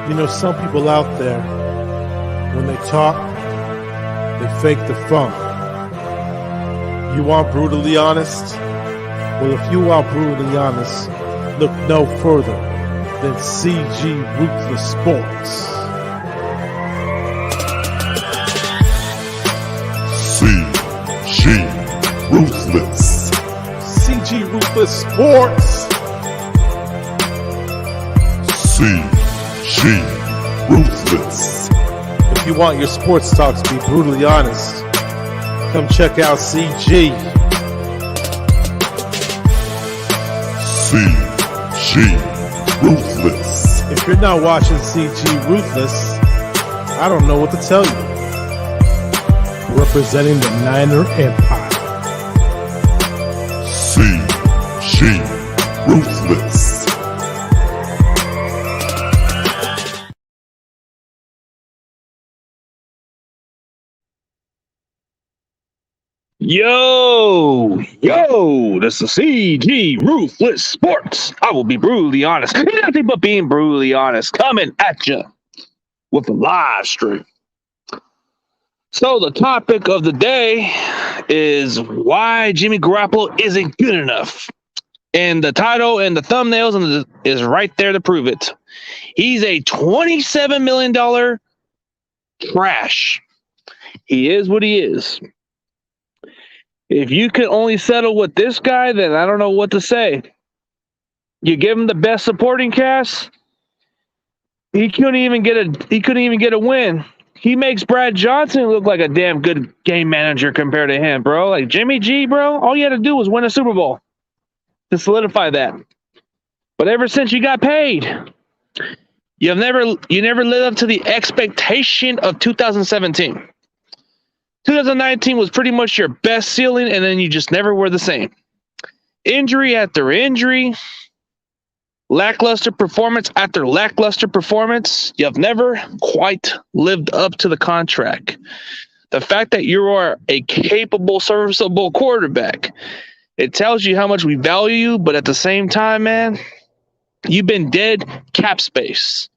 You know, some people out there, when they talk, they fake the funk. You want brutally honest? Well, if you are brutally honest, look no further than CG Ruthless Sports. CG Ruthless. CG Ruthless Sports. CG Ruthless. If you want your sports talk to be brutally honest, come check out CG. CG Ruthless. If you're not watching CG Ruthless, I don't know what to tell you. Representing the Niner Empire. CG Ruthless. Yo, this is CG Ruthless Sports. I will be brutally honest. Nothing but being brutally honest. Coming at you with a live stream. So the topic of the day is why Jimmy Garoppolo isn't good enough. And the title and the thumbnails is right there to prove it. He's a $27 million trash. He is what he is. If you can only settle with this guy, then I don't know what to say. You give him the best supporting cast, he couldn't even get a win. He makes Brad Johnson look like a damn good game manager compared to him, bro. Like Jimmy G, bro, all you had to do was win a Super Bowl to solidify that. But ever since you got paid, you never lived up to the expectation of 2017. 2019 was pretty much your best ceiling, and then you just never were the same. Injury after injury, lackluster performance after lackluster performance. You've never quite lived up to the contract. The fact that you are a capable, serviceable quarterback, it tells you how much we value you, but at the same time, man, you've been dead cap space.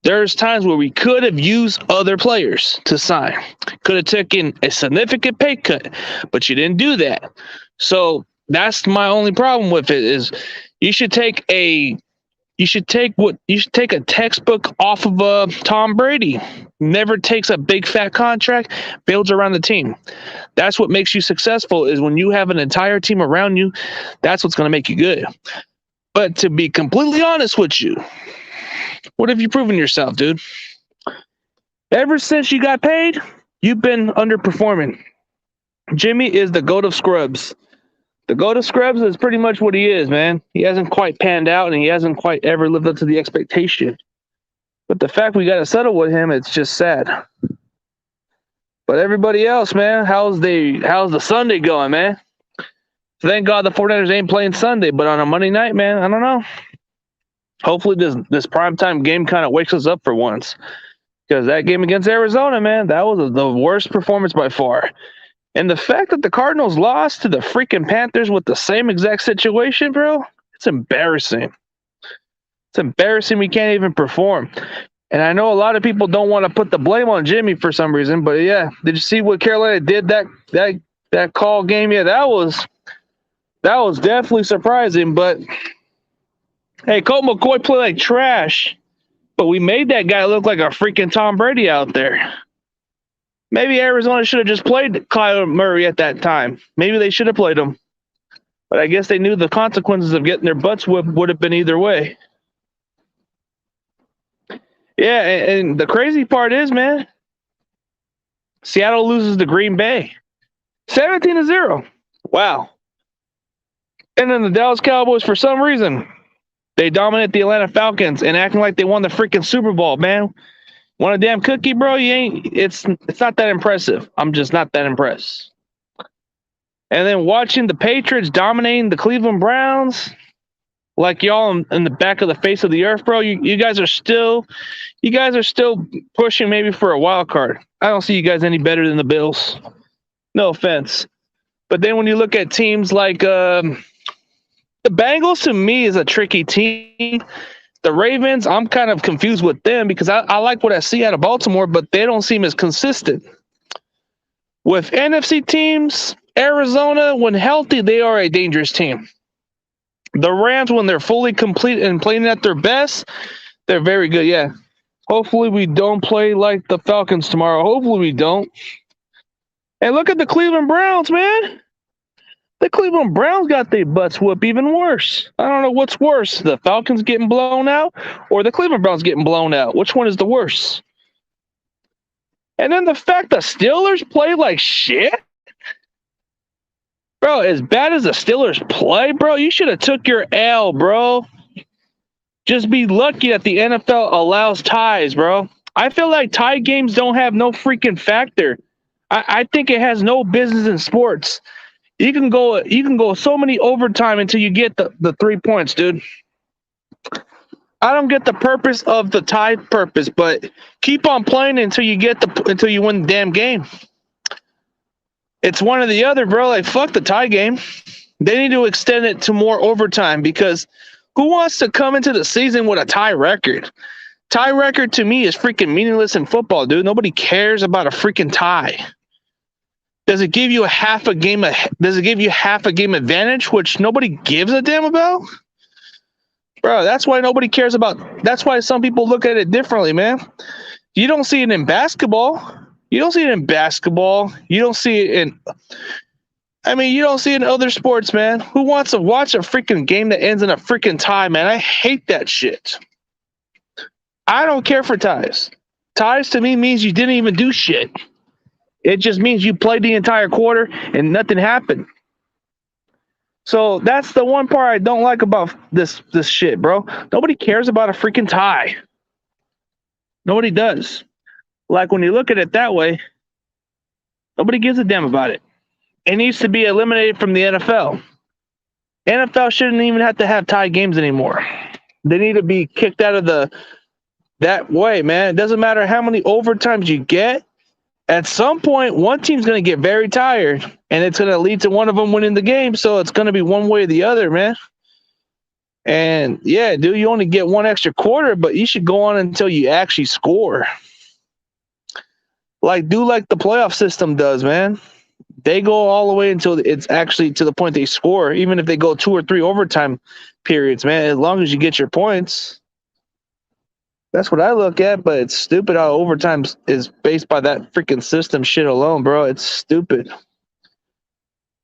There's times where we could have used other players to sign. Could have taken a significant pay cut, but you didn't do that. So that's my only problem with it is you should take a textbook off of Tom Brady. Never takes a big fat contract, builds around the team. That's what makes you successful is when you have an entire team around you, that's what's going to make you good. But to be completely honest with you, what have you proven yourself, dude? Ever since you got paid, you've been underperforming. Jimmy is the GOAT of scrubs. The GOAT of scrubs is pretty much what he is, man. He hasn't quite panned out, and he hasn't quite ever lived up to the expectation. But the fact we got to settle with him, it's just sad. But everybody else, man, how's the Sunday going, man? Thank God the 49ers ain't playing Sunday, but on a Monday night, man, I don't know. Hopefully this primetime game kind of wakes us up for once. Because that game against Arizona, man, that was the worst performance by far. And the fact that the Cardinals lost to the freaking Panthers with the same exact situation, bro, it's embarrassing. It's embarrassing we can't even perform. And I know a lot of people don't want to put the blame on Jimmy for some reason, but yeah, did you see what Carolina did that call game? Yeah, that was definitely surprising, but hey, Colt McCoy played like trash, but we made that guy look like a freaking Tom Brady out there. Maybe Arizona should have just played Kyler Murray at that time. Maybe they should have played him. But I guess they knew the consequences of getting their butts whipped would have been either way. Yeah, and the crazy part is, man, Seattle loses to Green Bay. 17-0. Wow. And then the Dallas Cowboys, for some reason, they dominate the Atlanta Falcons and acting like they won the freaking Super Bowl, man. Want a damn cookie, bro? It's not that impressive. I'm just not that impressed. And then watching the Patriots dominating the Cleveland Browns, like y'all in the back of the face of the earth, bro. You guys are still pushing maybe for a wild card. I don't see you guys any better than the Bills. No offense. But then when you look at teams like the Bengals, to me, is a tricky team The Ravens, I'm kind of confused with them because I like what I see out of Baltimore, but they don't seem as consistent. With NFC teams, Arizona, when healthy, they are a dangerous team. The Rams, when they're fully complete and playing at their best, they're very good. Yeah. Hopefully we don't play like the Falcons tomorrow. Hopefully we don't. And look at the Cleveland Browns, man. The Cleveland Browns got their butts whooped even worse. I don't know what's worse, the Falcons getting blown out or the Cleveland Browns getting blown out. Which one is the worst? And then the fact the Steelers play like shit. Bro, as bad as the Steelers play, bro, you should have took your L, bro. Just be lucky that the NFL allows ties, bro. I feel like tie games don't have no freaking factor. I think it has no business in sports. You can go so many overtime until you get the 3 points, dude. I don't get the purpose of the tie purpose, but keep on playing until you win the damn game. It's one or the other, bro. Like, fuck the tie game. They need to extend it to more overtime because who wants to come into the season with a tie record? Tie record to me is freaking meaningless in football, dude. Nobody cares about a freaking tie. Does it give you half a game advantage, which nobody gives a damn about? Bro, that's why nobody cares about. That's why some people look at it differently, man. You don't see it in basketball. You don't see it in basketball. You don't see it in. You don't see it in other sports, man. Who wants to watch a freaking game that ends in a freaking tie, man? I hate that shit. I don't care for ties. Ties to me means you didn't even do shit. It just means you played the entire quarter and nothing happened. So that's the one part I don't like about this shit, bro. Nobody cares about a freaking tie. Nobody does. Like, when you look at it that way, nobody gives a damn about it. It needs to be eliminated from the NFL. NFL shouldn't even have to have tie games anymore. They need to be kicked out of that way, man. It doesn't matter how many overtimes you get. At some point, one team's going to get very tired, and it's going to lead to one of them winning the game, so it's going to be one way or the other, man. And, yeah, dude, you only get one extra quarter, but you should go on until you actually score. Like the playoff system does, man. They go all the way until it's actually to the point they score, even if they go 2 or 3 overtime periods, man, as long as you get your points. That's what I look at, but it's stupid how overtime is based by that freaking system shit alone, bro. It's stupid.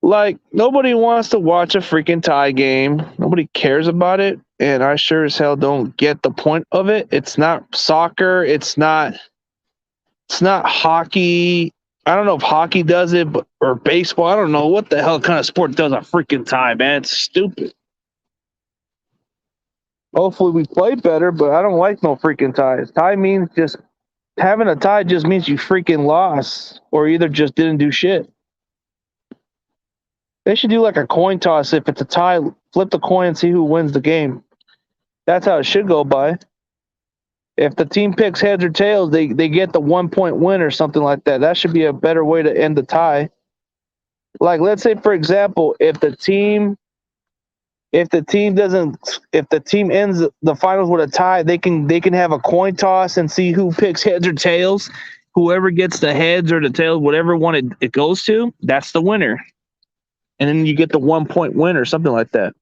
Like, nobody wants to watch a freaking tie game. Nobody cares about it, and I sure as hell don't get the point of it. It's not soccer. It's not hockey. I don't know if hockey does it, or baseball. I don't know what the hell kind of sport does a freaking tie, man. It's stupid. Hopefully we play better, but I don't like no freaking ties. Tie means just having a tie just means you freaking lost or either just didn't do shit. They should do like a coin toss. If it's a tie, flip the coin and see who wins the game. That's how it should go by. If the team picks heads or tails, they get the 1 point win or something like that. That should be a better way to end the tie. Like, let's say, for example, if the team ends the finals with a tie, they can have a coin toss and see who picks heads or tails. Whoever gets the heads or the tails, whatever one it goes to, that's the winner. And then you get the 1 point win or something like that.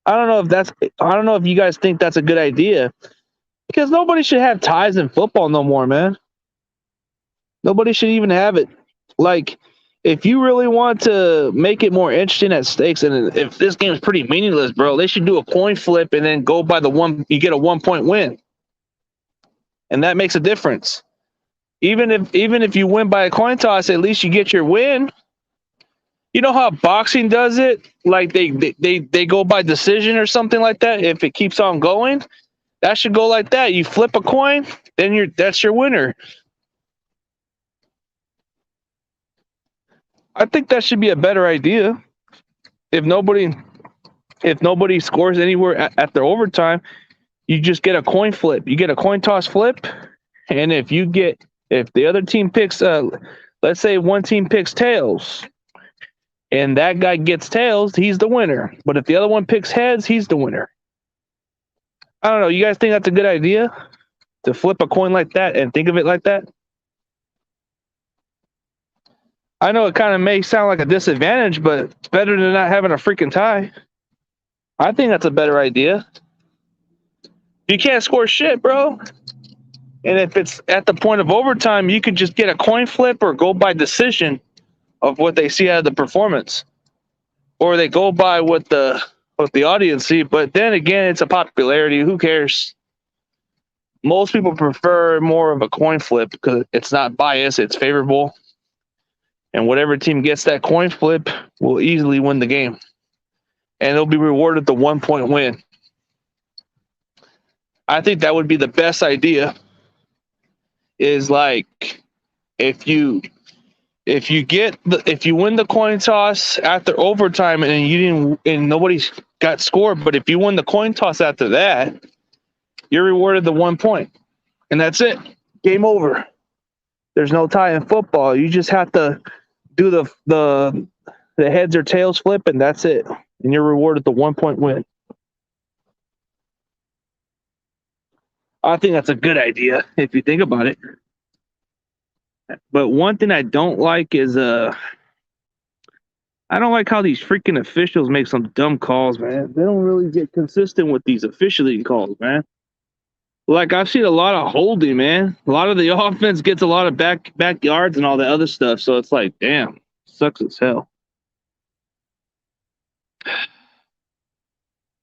I don't know if you guys think that's a good idea. Because nobody should have ties in football no more, man. Nobody should even have it. Like, if you really want to make it more interesting at stakes, and if this game is pretty meaningless, bro, they should do a coin flip and then go by the one. You get a 1 point win, and that makes a difference. Even if you win by a coin toss, at least you get your win. You know how boxing does it? Like they go by decision or something like that. If it keeps on going, that should go like that. You flip a coin, then that's your winner. I think that should be a better idea. If nobody scores anywhere at their overtime, you just get a coin flip. You get a coin toss flip, and if the other team picks, let's say one team picks tails, and that guy gets tails, he's the winner. But if the other one picks heads, he's the winner. I don't know. You guys think that's a good idea to flip a coin like that and think of it like that? I know it kind of may sound like a disadvantage, but it's better than not having a freaking tie. I think that's a better idea. You can't score shit, bro. And if it's at the point of overtime, you could just get a coin flip or go by decision of what they see out of the performance, or they go by what the audience see. But then again, it's a popularity. Who cares? Most people prefer more of a coin flip because it's not biased; it's favorable, and whatever team gets that coin flip will easily win the game, and they'll be rewarded the 1-point win. I think that would be the best idea. Is like if you win the coin toss after overtime and you didn't and nobody got scored, but if you win the coin toss after that, you're rewarded the 1 point, and that's it. Game over. There's no tie in football. You just have to do the heads or tails flip, and that's it. And you're rewarded the 1 point win. I think that's a good idea if you think about it. But one thing I don't like is I don't like how these freaking officials make some dumb calls, man. They don't really get consistent with these officiating calls, man. Like I've seen a lot of holding, man. A lot of the offense gets a lot of backyards and all that other stuff. So it's like, damn, sucks as hell.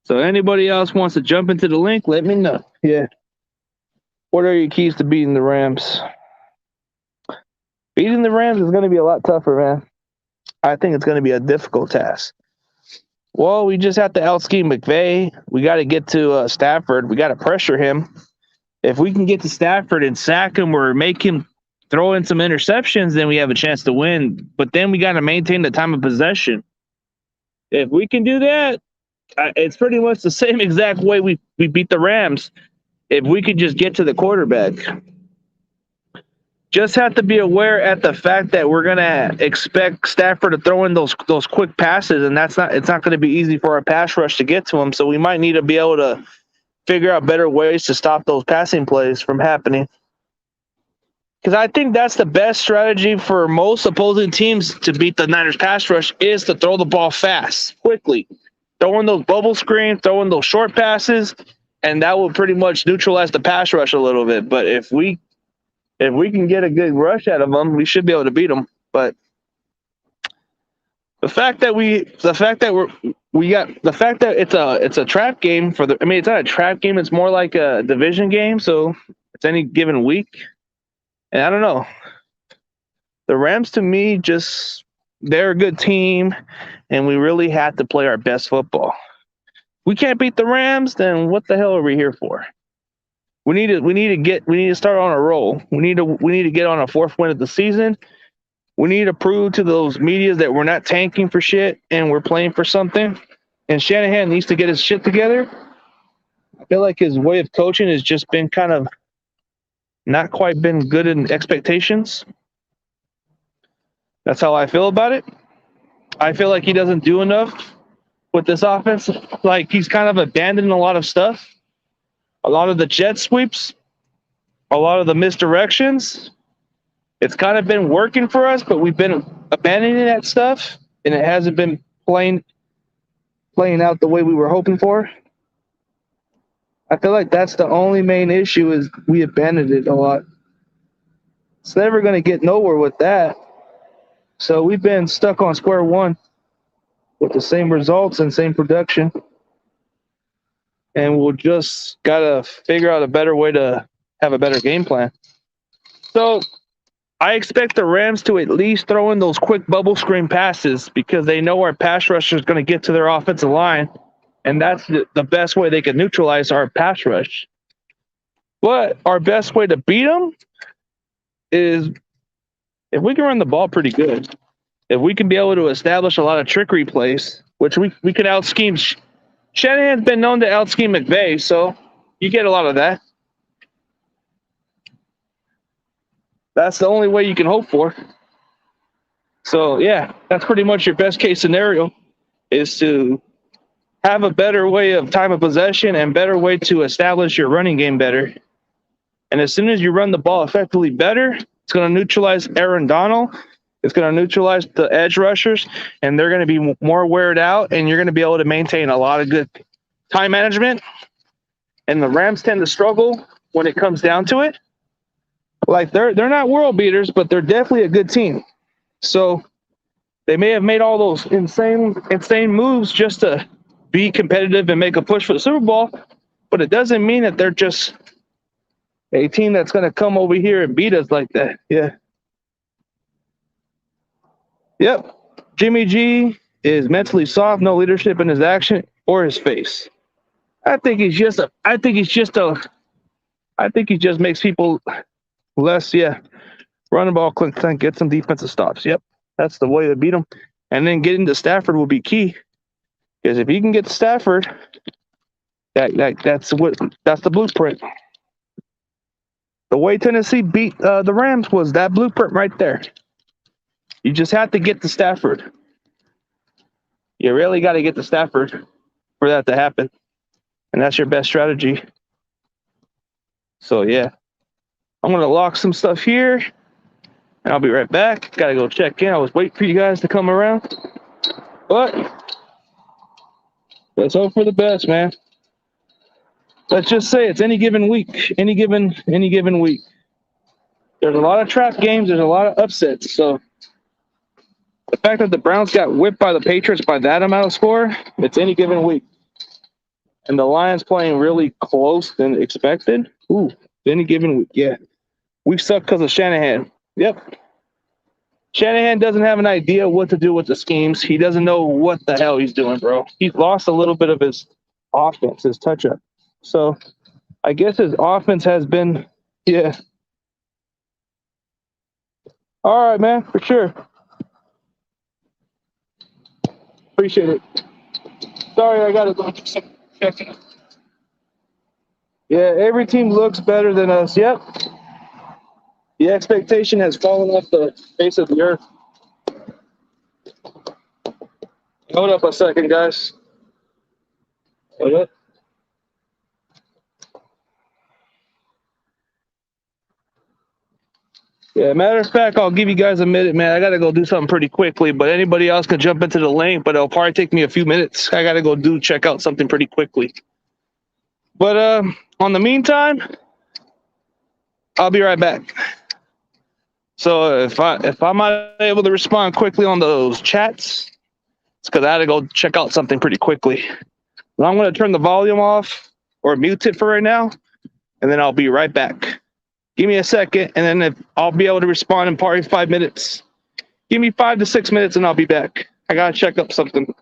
So anybody else wants to jump into the link, let me know. Yeah. What are your keys to beating the Rams? Beating the Rams is going to be a lot tougher, man. I think it's going to be a difficult task. Well, we just have to out-scheme McVay. We got to get to Stafford. We got to pressure him. If we can get to Stafford and sack him or make him throw in some interceptions, then we have a chance to win. But then we got to maintain the time of possession. If we can do that, it's pretty much the same exact way we beat the Rams. If we could just get to the quarterback. Just have to be aware at the fact that we're gonna expect Stafford to throw in those quick passes, and it's not going to be easy for our pass rush to get to him. So we might need to be able to figure out better ways to stop those passing plays from happening. Because I think that's the best strategy for most opposing teams to beat the Niners pass rush is to throw the ball fast, quickly, throwing those bubble screens, throwing those short passes, and that will pretty much neutralize the pass rush a little bit. But if we can get a good rush out of them, we should be able to beat them. But the fact that it's a trap game it's not a trap game. It's more like a division game. So it's any given week. And I don't know. The Rams, to me, they're a good team, and we really have to play our best football. If we can't beat the Rams, then what the hell are we here for? We need to start on a roll. We need to get on a fourth win of the season. We need to prove to those medias that we're not tanking for shit and we're playing for something. And Shanahan needs to get his shit together. I feel like his way of coaching has just been kind of not quite been good in expectations. That's how I feel about it. I feel like he doesn't do enough with this offense. Like he's kind of abandoning a lot of stuff. A lot of the jet sweeps, a lot of the misdirections. It's kind of been working for us, but we've been abandoning that stuff, and it hasn't been playing out the way we were hoping for. I feel like that's the only main issue is we abandoned it a lot. It's never going to get nowhere with that. So we've been stuck on square one with the same results and same production. And we'll just got to figure out a better way to have a better game plan. So I expect the Rams to at least throw in those quick bubble screen passes because they know our pass rusher is going to get to their offensive line. And that's the best way they can neutralize our pass rush. But our best way to beat them is if we can run the ball pretty good. If we can be able to establish a lot of trickery plays, which we could out-scheme. Shanahan's been known to out-scheme McVay, so you get a lot of that. That's the only way you can hope for. So, yeah, that's pretty much your best-case scenario is to have a better way of time of possession and better way to establish your running game better. And as soon as you run the ball effectively better, it's going to neutralize Aaron Donald. It's going to neutralize the edge rushers, and they're going to be more weared out, and you're going to be able to maintain a lot of good time management. And the Rams tend to struggle when it comes down to it. Like they're not world beaters, but they're definitely a good team. So they may have made all those insane moves just to be competitive and make a push for the Super Bowl, but it doesn't mean that they're just a team that's going to come over here and beat us like that. Yeah. Yep. Jimmy G is mentally soft, no leadership in his action or his face. I think he just makes people less, run the ball, click, get some defensive stops. Yep. That's the way to beat them. And then getting to Stafford will be key. Because if you can get to Stafford, that's the blueprint. The way Tennessee beat the Rams was that blueprint right there. You just have to get to Stafford. You really got to get to Stafford for that to happen. And that's your best strategy. So, yeah. I'm going to lock some stuff here. And I'll be right back. Got to go check in. I was waiting for you guys to come around. But let's hope for the best, man. Let's just say it's any given week. Any given week. There's a lot of trap games. There's a lot of upsets. So the fact that the Browns got whipped by the Patriots by that amount of score, it's any given week. And the Lions playing really close than expected. Ooh, any given week. Yeah. We suck because of Shanahan. Yep. Shanahan doesn't have an idea what to do with the schemes. He doesn't know what the hell he's doing, bro. He's lost a little bit of his offense, his touch-up. So I guess his offense has been, yeah. All right, man, for sure. Appreciate it. Sorry, I got to go check it. Yeah, every team looks better than us. Yep. The expectation has fallen off the face of the earth. Hold up a second, guys. Hold up. Yeah, matter of fact, I'll give you guys a minute, man. I got to go do something pretty quickly, but anybody else can jump into the link, but it'll probably take me a few minutes. I got to go check out something pretty quickly. But on the meantime, I'll be right back. So if I'm not able to respond quickly on those chats, it's because I had to go check out something pretty quickly. But I'm going to turn the volume off or mute it for right now, and then I'll be right back. Give me a second, and then I'll be able to respond in probably 5 minutes. Give me 5 to 6 minutes, and I'll be back. I got to check up something.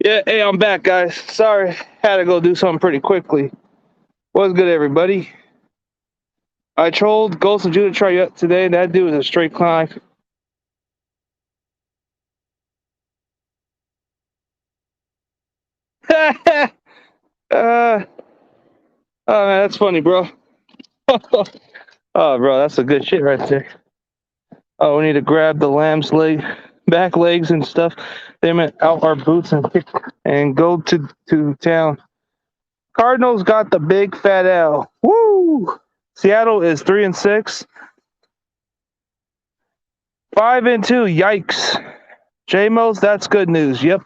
Yeah, hey, I'm back, guys. Sorry, had to go do something pretty quickly. What's good, everybody? I trolled Ghost and Judah try up today. That dude was a straight climb. Oh man, that's funny, bro. Oh, bro, that's a good shit right there. Oh, we need to grab the lamb's back legs and stuff. They meant out our boots and go to town. Cardinals got the big fat L. Woo! Seattle is 3-6. 5-2. Yikes. J-Mos, that's good news. Yep.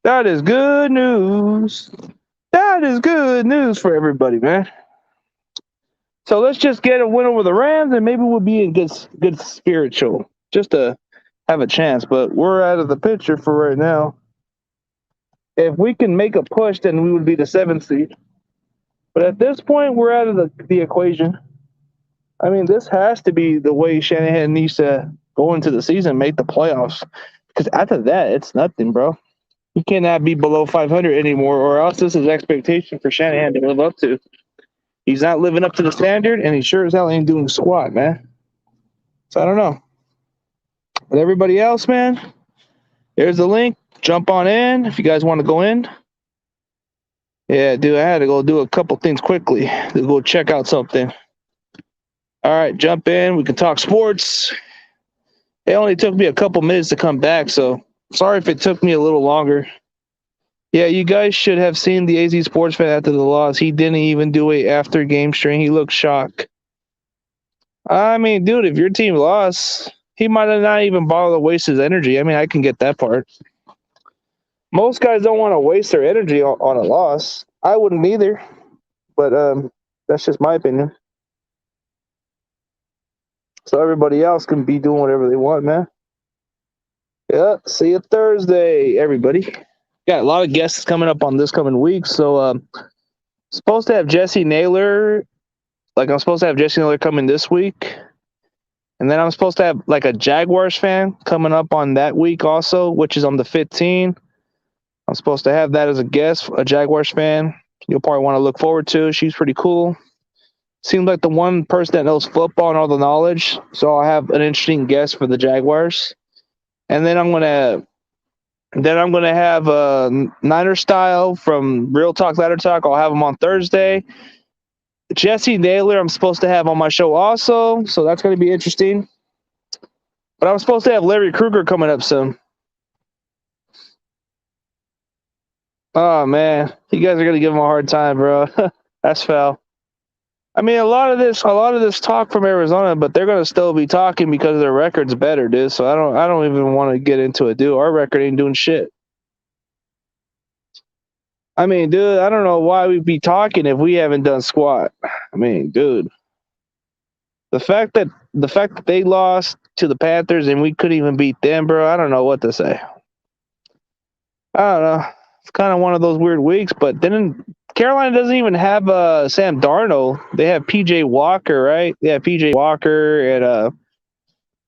That is good news. That is good news for everybody, man. So let's just get a win over the Rams, and maybe we'll be in good spiritual, just to have a chance. But we're out of the picture for right now. If we can make a push, then we would be the 7th seed. But at this point, we're out of the equation. I mean, this has to be the way Shanahan needs to go into the season, make the playoffs. Because after that, it's nothing, bro. You cannot be below 500 anymore, or else this is expectation for Shanahan to live up to. He's not living up to the standard, and he sure as hell ain't doing squat, man. So I don't know. But everybody else, man, there's the link. Jump on in if you guys want to go in. Yeah, dude, I had to go do a couple things quickly to go check out something. All right, jump in. We can talk sports. It only took me a couple minutes to come back, so sorry if it took me a little longer. Yeah, you guys should have seen the AZ Sports fan after the loss. He didn't even do a after game stream. He looked shocked. I mean, dude, if your team lost, he might have not even bothered to waste his energy. I mean, I can get that part. Most guys don't want to waste their energy on a loss. I wouldn't either, but that's just my opinion. So everybody else can be doing whatever they want, man. Yeah, see you Thursday, everybody. Got a lot of guests coming up on this coming week. So supposed to have Jesse Naylor. I'm supposed to have Jesse Naylor coming this week. And then I'm supposed to have a Jaguars fan coming up on that week also, which is on the 15th. I'm supposed to have that as a guest, a Jaguars fan. You'll probably want to look forward to. She's pretty cool. Seems like the one person that knows football and all the knowledge. So I'll have an interesting guest for the Jaguars. And then I'm gonna have Niner Style from Real Talk Ladder Talk. I'll have him on Thursday. Jesse Naylor, I'm supposed to have on my show also, so that's going to be interesting. But I'm supposed to have Larry Krueger coming up soon. Oh man, you guys are going to give him a hard time, bro. That's foul. I mean, a lot of this talk from Arizona, but they're going to still be talking because their record's better, dude. So I don't even want to get into it, dude. Our record ain't doing shit. I mean, dude, I don't know why we'd be talking if we haven't done squat. I mean, dude, the fact that they lost to the Panthers and we couldn't even beat them, bro, I don't know what to say. I don't know. It's kind of one of those weird weeks, but then Carolina doesn't even have Sam Darnold. They have PJ Walker, right? They have PJ Walker, and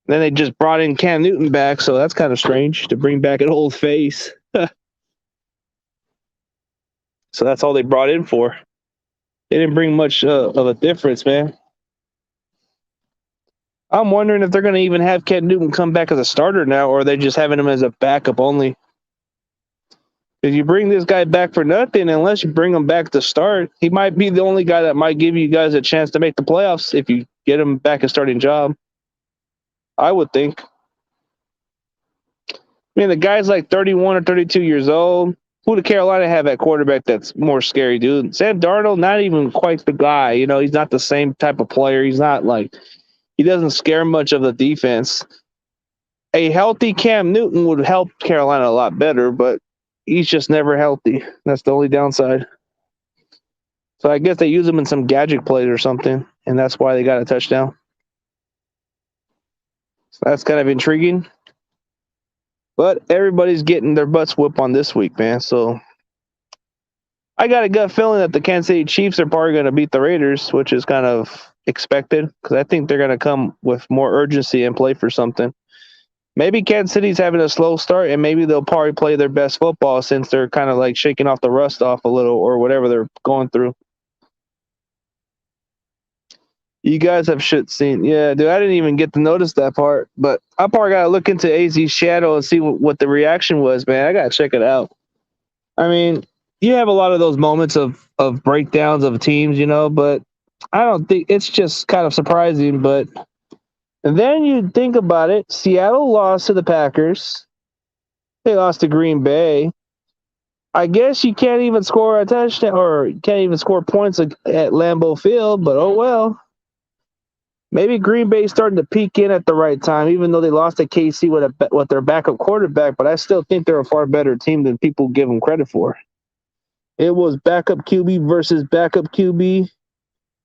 then they just brought in Cam Newton back, so that's kind of strange to bring back an old face. So that's all they brought in for. They didn't bring much of a difference, man. I'm wondering if they're going to even have Cam Newton come back as a starter now, or are they just having him as a backup only? If you bring this guy back for nothing, unless you bring him back to start, he might be the only guy that might give you guys a chance to make the playoffs if you get him back a starting job. I would think. I mean, the guy's like 31 or 32 years old. Who did Carolina have at quarterback that's more scary, dude? Sam Darnold, not even quite the guy. You know, he's not the same type of player. He's not he doesn't scare much of the defense. A healthy Cam Newton would help Carolina a lot better, but he's just never healthy. That's the only downside. So I guess they use him in some gadget plays or something, and that's why they got a touchdown. So that's kind of intriguing. But everybody's getting their butts whipped on this week, man. So I got a gut feeling that the Kansas City Chiefs are probably going to beat the Raiders, which is kind of expected because I think they're going to come with more urgency and play for something. Maybe Kansas City's having a slow start, and maybe they'll probably play their best football since they're kind of like shaking off the rust off a little or whatever they're going through. You guys have shit seen. Yeah, dude, I didn't even get to notice that part. But I probably got to look into AZ's shadow and see what the reaction was, man. I got to check it out. I mean, you have a lot of those moments of breakdowns of teams, but I don't think it's just kind of surprising. But and then you think about it, Seattle lost to the Packers. They lost to Green Bay. I guess you can't even score a touchdown or can't even score points at Lambeau Field, but oh well. Maybe Green Bay's starting to peak in at the right time, even though they lost to KC with their backup quarterback. But I still think they're a far better team than people give them credit for. It was backup QB versus backup QB.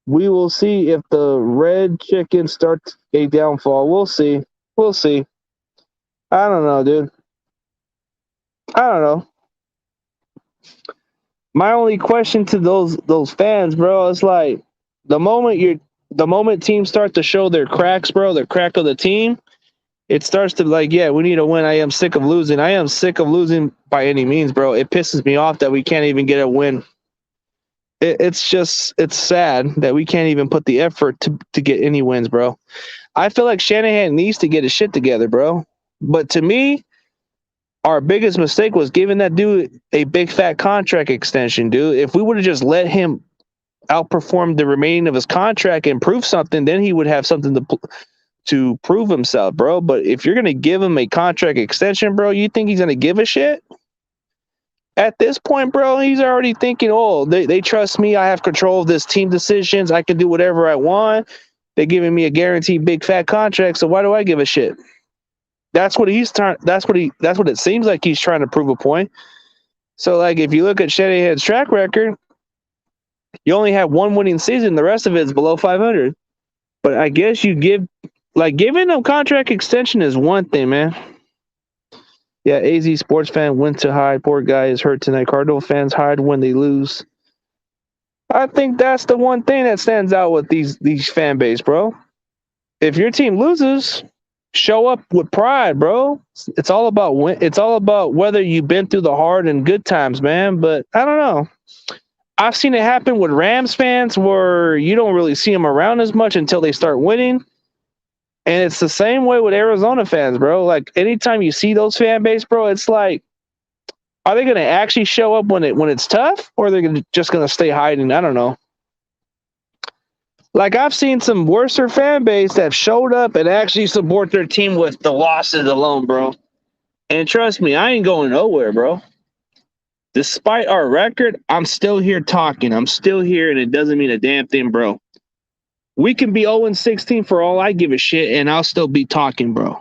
We will see if the red chicken starts a downfall. We'll see. We'll see. I don't know, dude. I don't know. My only question to those fans, bro, is like the moment teams start to show their cracks, bro, the crack of the team, it starts to like, yeah, we need to win. I am sick of losing. I am sick of losing by any means, bro. It pisses me off that we can't even get a win. It's sad that we can't even put the effort to get any wins, bro. I feel like Shanahan needs to get his shit together, bro. But to me, our biggest mistake was giving that dude a big fat contract extension, dude. If we would have just let him outperform the remaining of his contract and prove something, then he would have something to prove himself, bro. But if you're gonna give him a contract extension, bro, you think he's gonna give a shit? At this point, bro, he's already thinking, oh, they trust me. I have control of this team decisions. I can do whatever I want. They're giving me a guaranteed big fat contract, so why do I give a shit? That's what it seems like he's trying to prove a point. So, like, if you look at Shanahan's track record, you only have one winning season. The rest of it is below 500. But I guess giving them contract extension is one thing, man. Yeah, AZ sports fan went to hide. Poor guy is hurt tonight. Cardinal fans hide when they lose. I think that's the one thing that stands out with these fan base, bro. If your team loses, show up with pride, bro. It's all about It's all about whether you've been through the hard and good times, man. But I don't know. I've seen it happen with Rams fans where you don't really see them around as much until they start winning. And it's the same way with Arizona fans, bro. Like, anytime you see those fan base, bro, it's like, are they going to actually show up when it's tough, or are they just going to stay hiding? I don't know. Like, I've seen some worser fan base that showed up and actually support their team with the losses alone, bro. And trust me, I ain't going nowhere, bro. Despite our record, I'm still here talking. I'm still here, and it doesn't mean a damn thing, bro. We can be 0-16 for all I give a shit, and I'll still be talking, bro.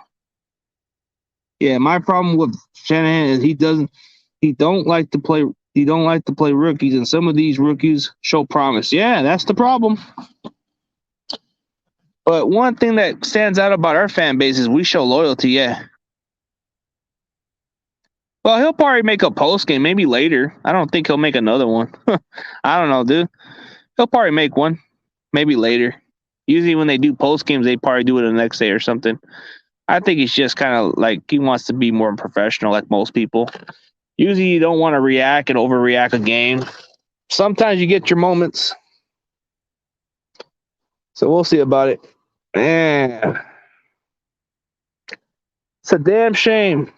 Yeah, my problem with Shanahan is he don't like to play rookies, and some of these rookies show promise. Yeah, that's the problem. But one thing that stands out about our fan base is we show loyalty, yeah. Well, he'll probably make a post game, maybe later. I don't think he'll make another one. I don't know, dude. He'll probably make one, maybe later. Usually when they do post games, they probably do it the next day or something. I think he's just kind of like he wants to be more professional, like most people. Usually you don't want to react and overreact a game. Sometimes you get your moments. So we'll see about it. Man. It's a damn shame.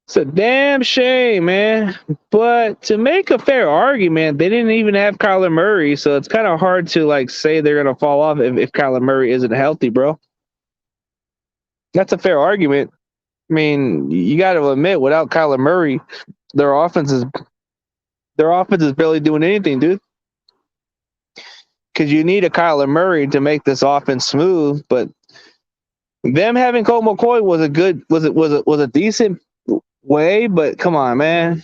It's a damn shame, man. But to make a fair argument, they didn't even have Kyler Murray, so it's kind of hard to like say they're gonna fall off if Kyler Murray isn't healthy, bro. That's a fair argument. I mean, you got to admit, without Kyler Murray, their offense is barely doing anything, dude. Because you need a Kyler Murray to make this offense smooth, but them having Colt McCoy was a decent way, but come on, man.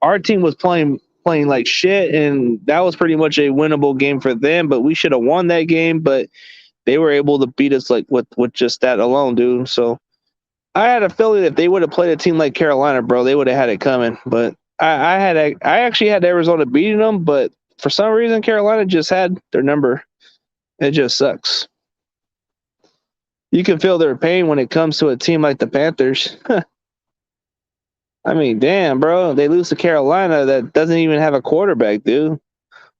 Our team was playing like shit, and that was pretty much a winnable game for them, but we should have won that game, but they were able to beat us like with just that alone, dude. So I had a feeling that if they would have played a team like Carolina, bro, they would have had it coming. But I actually had Arizona beating them, but for some reason Carolina just had their number. It just sucks. You can feel their pain when it comes to a team like the Panthers. I mean, damn, bro. They lose to Carolina that doesn't even have a quarterback, dude.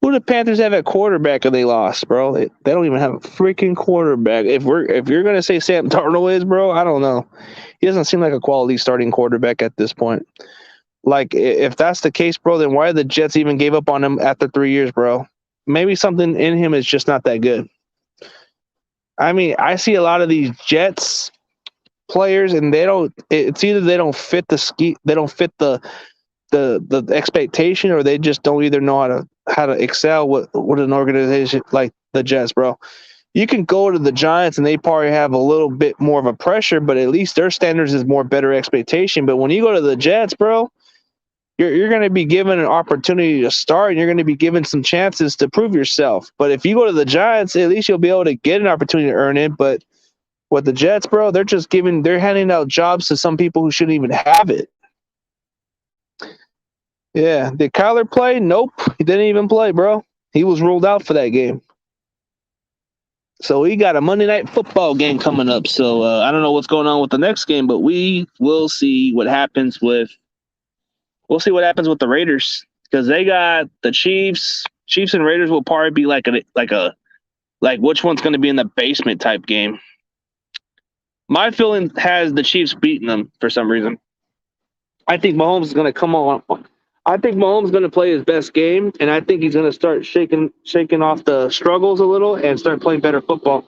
Who the Panthers have at quarterback and they lost, bro? They don't even have a freaking quarterback. If you're gonna say Sam Darnold is, bro, I don't know. He doesn't seem like a quality starting quarterback at this point. Like, if that's the case, bro, then why the Jets even gave up on him after 3 years, bro? Maybe something in him is just not that good. I mean, I see a lot of these Jets players, and it's either they don't fit the ski, they don't fit the expectation, or they just don't either know how to excel with an organization like the Jets, bro. You can go to the Giants and they probably have a little bit more of a pressure, but at least their standards is more better expectation. But when you go to the Jets, bro, you're going to be given an opportunity to start, and you're going to be given some chances to prove yourself. But if you go to the Giants, at least you'll be able to get an opportunity to earn it. But with the Jets, bro, they're handing out jobs to some people who shouldn't even have it. Yeah. Did Kyler play? Nope. He didn't even play, bro. He was ruled out for that game. So we got a Monday Night Football game coming up. So I don't know what's going on with the next game, but we will see what happens with the Raiders, because they got the Chiefs. Chiefs and Raiders will probably be like which one's going to be in the basement type game. My feeling has the Chiefs beating them for some reason. I think Mahomes is going to come on. I think Mahomes is going to play his best game, and I think he's going to start shaking off the struggles a little and start playing better football.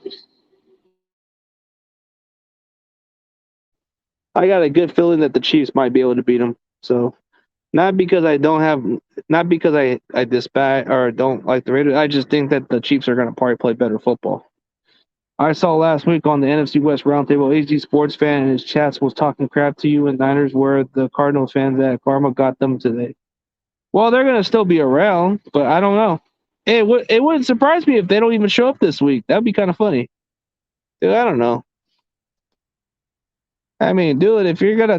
I got a good feeling that the Chiefs might be able to beat him. So, not because I despise or don't like the Raiders. I just think that the Chiefs are going to probably play better football. I saw last week on the NFC West Roundtable, AZ Sports fan in his chats was talking crap to you and Niners, where the Cardinals fans at Karma got them today. Well, they're going to still be around, but I don't know. It wouldn't surprise me if they don't even show up this week. That'd be kind of funny. Dude, I don't know. I mean, dude, if they're going to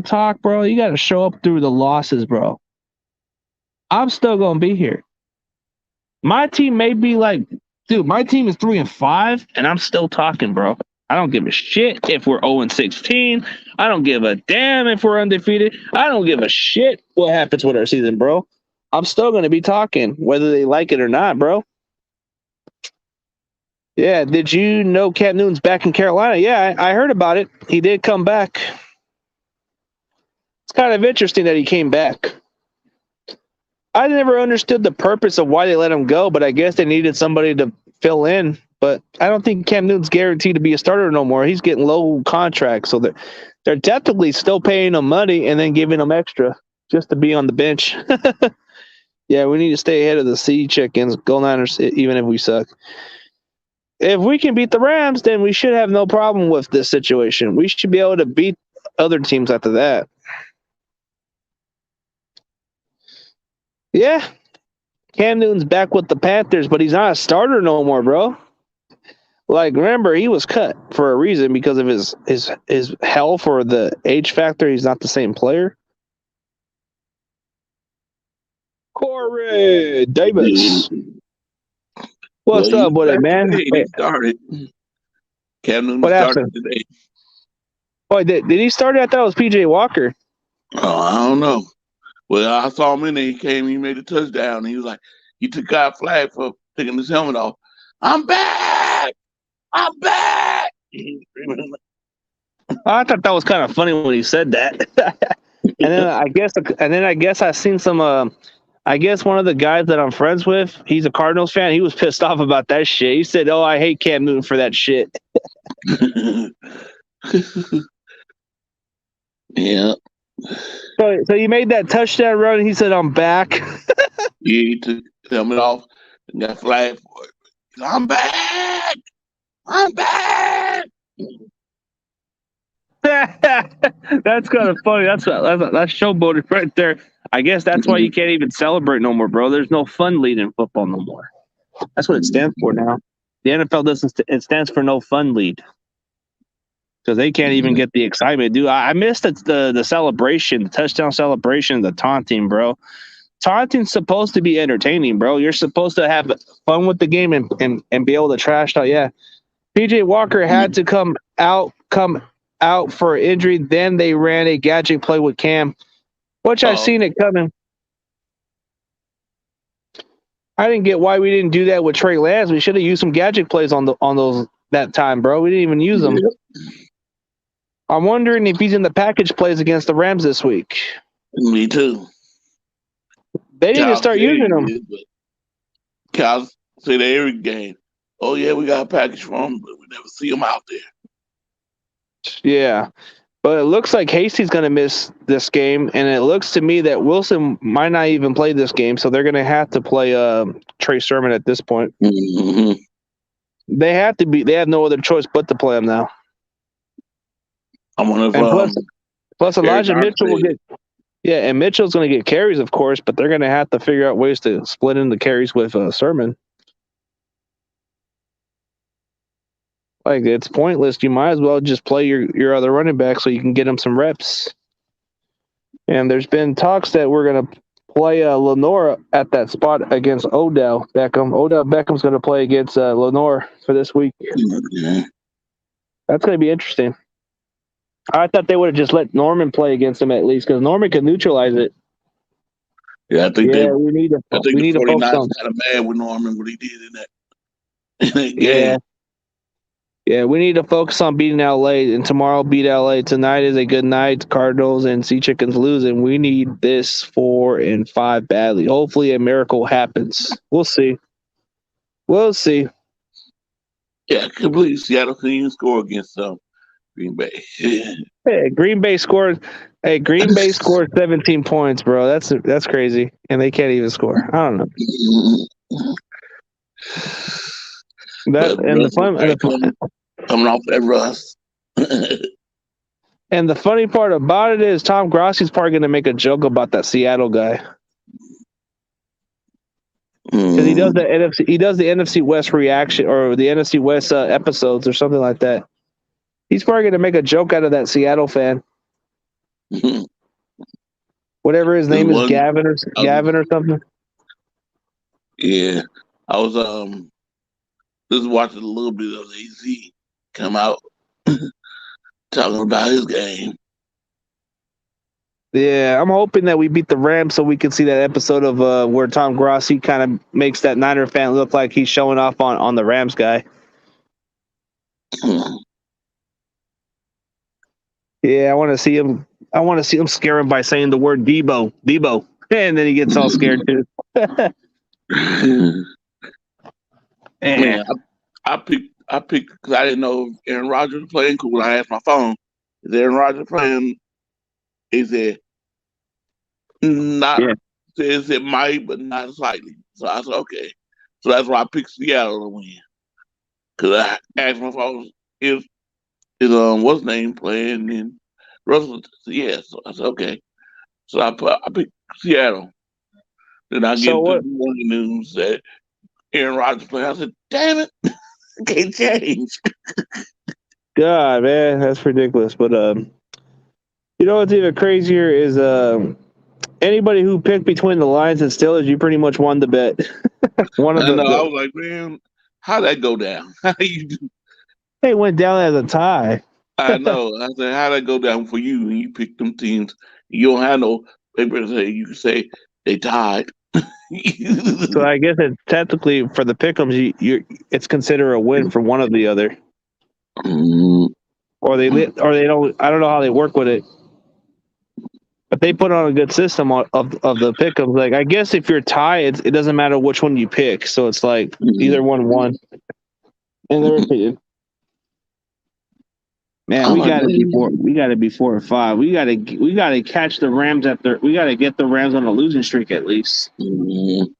talk, bro, you got to show up through the losses, bro. I'm still going to be here. My team may be like, dude, my team is 3-5, and I'm still talking, bro. I don't give a shit if we're 0-16. I don't give a damn if we're undefeated. I don't give a shit what happens with our season, bro. I'm still going to be talking, whether they like it or not, bro. Yeah, did you know Cam Newton's back in Carolina? Yeah, I heard about it. He did come back. It's kind of interesting that he came back. I never understood the purpose of why they let him go, but I guess they needed somebody to fill in. But I don't think Cam Newton's guaranteed to be a starter no more. He's getting low contracts, so they're technically still paying him money and then giving him extra just to be on the bench. Yeah, we need to stay ahead of the sea chickens. Go Niners, even if we suck. If we can beat the Rams, then we should have no problem with this situation. We should be able to beat other teams after that. Yeah. Cam Newton's back with the Panthers, but he's not a starter no more, bro. Like, remember, he was cut for a reason because of his health or the age factor. He's not the same player. Corey Davis. What's up with it, man? He started. Cam Newton What started happened? today. Boy, did he start? I thought it was PJ Walker. Oh, I don't know. Well, I saw him in there. He made a touchdown. He was like, he took out a flag for taking his helmet off. I'm back! I'm back! I thought that was kind of funny when he said that. and then I guess I seen some. I guess one of the guys that I'm friends with, he's a Cardinals fan. He was pissed off about that shit. He said, "Oh, I hate Cam Newton for that shit." Yeah. So you made that touchdown run, and he said, "I'm back." Yeah, he took his helmet off and got flagged for it. I'm back! I'm back! That's kind of funny. That's showboating right there. I guess that's why you can't even celebrate no more, bro. There's no fun lead in football no more. That's what it stands for now. The NFL doesn't. It stands for no fun lead because they can't even get the excitement, dude. I missed the celebration, the touchdown celebration, the taunting, bro. Taunting's supposed to be entertaining, bro. You're supposed to have fun with the game and be able to trash talk. Yeah. PJ Walker had to come out for injury. Then they ran a gadget play with Cam, which I seen it coming. I didn't get why we didn't do that with Trey Lance. We should have used some gadget plays on those that time, bro. We didn't even use them. I'm wondering if he's in the package plays against the Rams this week. Me too. They need to start using them. Cal say that every game. Oh yeah, we got a package for him, but we never see him out there. Yeah. But it looks like Hasty's going to miss this game, and it looks to me that Wilson might not even play this game, so they're going to have to play Trey Sermon at this point. Mm-hmm. They have to be. They have no other choice but to play him now. I wonder if plus Elijah Mitchell will get. Yeah, and Mitchell's going to get carries, of course, but they're going to have to figure out ways to split in the carries with Sermon. Like, it's pointless. You might as well just play your other running back so you can get him some reps. And there's been talks that we're going to play Lenore at that spot against Odell Beckham. Odell Beckham's going to play against Lenore for this week. Mm-hmm. That's going to be interesting. I thought they would have just let Norman play against him at least, because Norman could neutralize it. Yeah, I think we need to focus on. Kind of mad with Norman what he did in that game. Yeah, we need to focus on beating LA, and tomorrow beat LA. Tonight is a good night. Cardinals and Sea Chickens lose, and we need this 4-5 badly. Hopefully a miracle happens. We'll see. Yeah, completely. Seattle couldn't even score against Green Bay. Hey, Green Bay scored 17 points, bro. That's crazy, and they can't even score. I don't know. Coming off that rust. And the funny part about it is Tom Grossi's probably going to make a joke about that Seattle guy. Because he does the NFC West reaction or the NFC West episodes or something like that. He's probably going to make a joke out of that Seattle fan. Whatever his name is, Gavin or something. Yeah, I was just watching a little bit of AZ come out talking about his game. Yeah, I'm hoping that we beat the Rams so we can see that episode of where Tom Grossi kind of makes that Niner fan look like he's showing off on the Rams guy. Yeah, I want to see him. I want to see him scare him by saying the word Debo, and then he gets all scared too. Man, I picked because I didn't know if Aaron Rodgers was playing. Because when I asked my phone, is Aaron Rodgers playing? He said not. Yeah. Says it might, but not slightly. So I said okay. So that's why I picked Seattle to win. Because I asked my phone, is what's name playing? And Russell said yes. So I said okay. So I picked Seattle. Then I get the morning news that Aaron Rodgers playing. I said, damn it, I can't change. God, man, that's ridiculous. But you know what's even crazier is anybody who picked between the Lions and Steelers, you pretty much won the bet. I was like, man, how'd that go down? How you do? It went down as a tie. I know. I said, how'd that go down for you? And you picked them teams. You don't have no paper to say. You can say they tied. So I guess it's technically for the pick'ems, it's considered a win for one of the other. Or they don't. I don't know how they work with it. But they put on a good system of the pick'ems. Like, I guess if you're tied, it doesn't matter which one you pick. So it's like either one won. In their opinion. Man, we gotta be 4 or 5. We gotta catch the Rams we gotta get the Rams on a losing streak at least. Mm-hmm.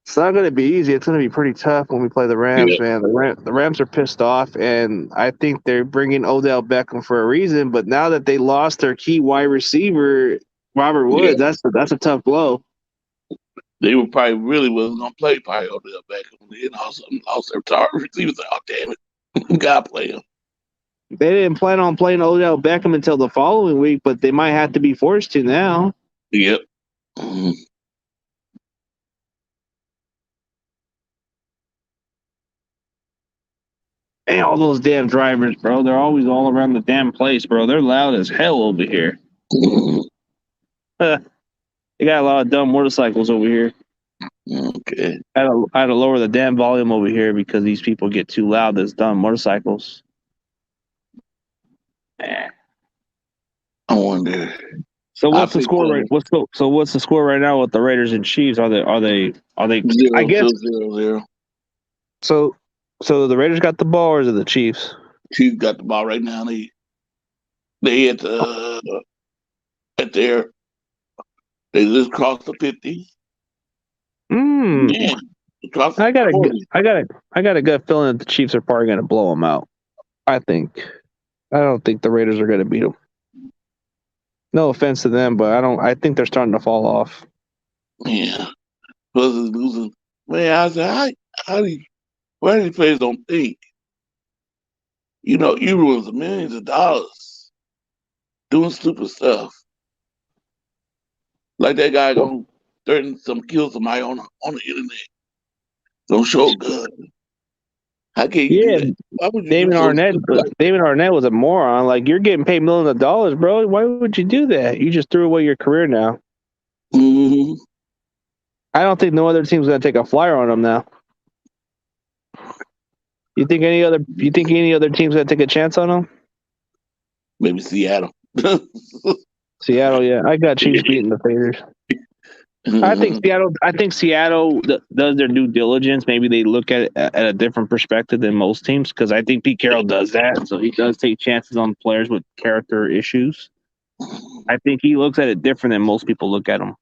It's not gonna be easy. It's gonna be pretty tough when we play the Rams, man. The Rams are pissed off, and I think they're bringing Odell Beckham for a reason. But now that they lost their key wide receiver, Robert Woods, that's a tough blow. They were probably really wasn't gonna play Odell Beckham. They lost their target receivers. Oh damn it, gotta play him. They didn't plan on playing Odell Beckham until the following week, but they might have to be forced to now. Yep. And all those damn drivers, bro. They're always all around the damn place, bro. They're loud as hell over here. They got a lot of dumb motorcycles over here. Okay. I had to lower the damn volume over here because these people get too loud. There's dumb motorcycles. I wonder. So I what's the think score right? What's the score right now with the Raiders and Chiefs? Are they? I zero, guess zero, zero. so. So the Raiders got the ball, or is it the Chiefs? Chiefs got the ball right now. They at their they just crossed the 50. Hmm. Yeah. Crossed I got the a, 40. I got a gut feeling that the Chiefs are probably going to blow them out. I think. I don't think the Raiders are going to beat them. No offense to them, but I don't. I think they're starting to fall off. Yeah. Plus is losing. Man, I said, why do these players don't think? You know, you ruins millions of dollars doing stupid stuff. Like that guy Well, gonna threaten some kill somebody on the internet. Don't show good. How can you do yeah, that? Why would you do something stupid like David Arnett was a moron. Like you're getting paid millions of dollars, bro. Why would you do that? You just threw away your career now. that? Mm-hmm. I don't think no other team's going to take a flyer on him now. You think any other? You think any other team's going to take a chance on him? Maybe Seattle. Seattle, yeah, I got Chiefs beating the Raiders. I think Seattle does their due diligence. Maybe they look at it at a different perspective than most teams because I think Pete Carroll does that. So he does take chances on players with character issues. I think he looks at it different than most people look at him.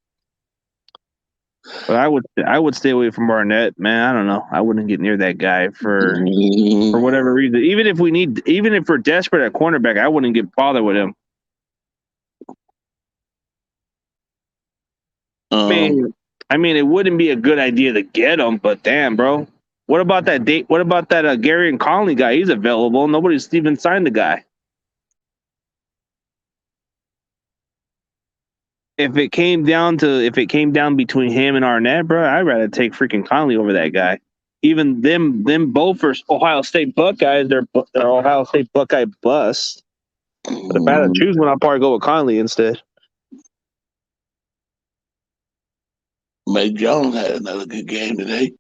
But I would stay away from Barnett, man. I don't know. I wouldn't get near that guy for whatever reason. Even if we're desperate at cornerback, I wouldn't get bothered with him. um, I mean, it wouldn't be a good idea to get him, but damn, bro. What about that date? What about that Gary and Conley guy? He's available. Nobody's even signed the guy. If it came down between him and Arnett, bro, I'd rather take freaking Conley over that guy. Even them both are Ohio State Buckeyes. They're Ohio State Buckeye bust. But if I had to choose one, I'd probably go with Conley instead. Mac Jones had another good game today.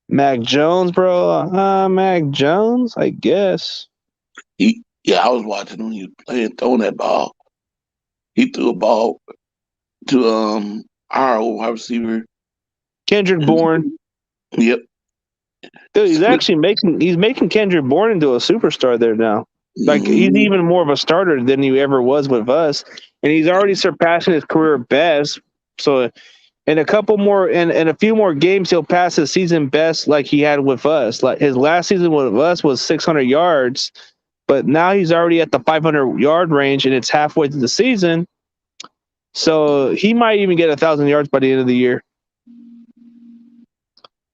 Mac Jones, bro. Mac Jones, I guess. I was watching him. He was throwing that ball. He threw a ball to our old wide receiver. Kendrick Bourne. Yep. Dude, he's making Kendrick Bourne into a superstar there now. Like he's even more of a starter than he ever was with us, and he's already surpassing his career best. So, in a few more games, he'll pass his season best like he had with us. Like his last season with us was 600 yards, but now he's already at the 500-yard range, and it's halfway through the season. So he might even get 1,000 yards by the end of the year.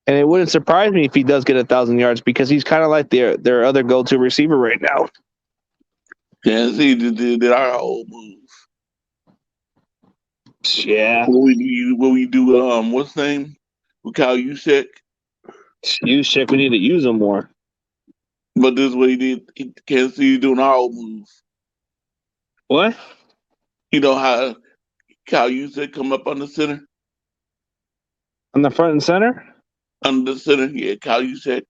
And it wouldn't surprise me if he does get 1,000 yards because he's kind of like their other go-to receiver right now. Kansas City did our whole move. Yeah. What we do, what's his name? We call Juszczyk. We need to use him more. But this is what he did. Kansas City doing our whole move. What? You know how Kyle Juszczyk come up on the center? On the front and center? Under the center, yeah, Kyle Juszczyk.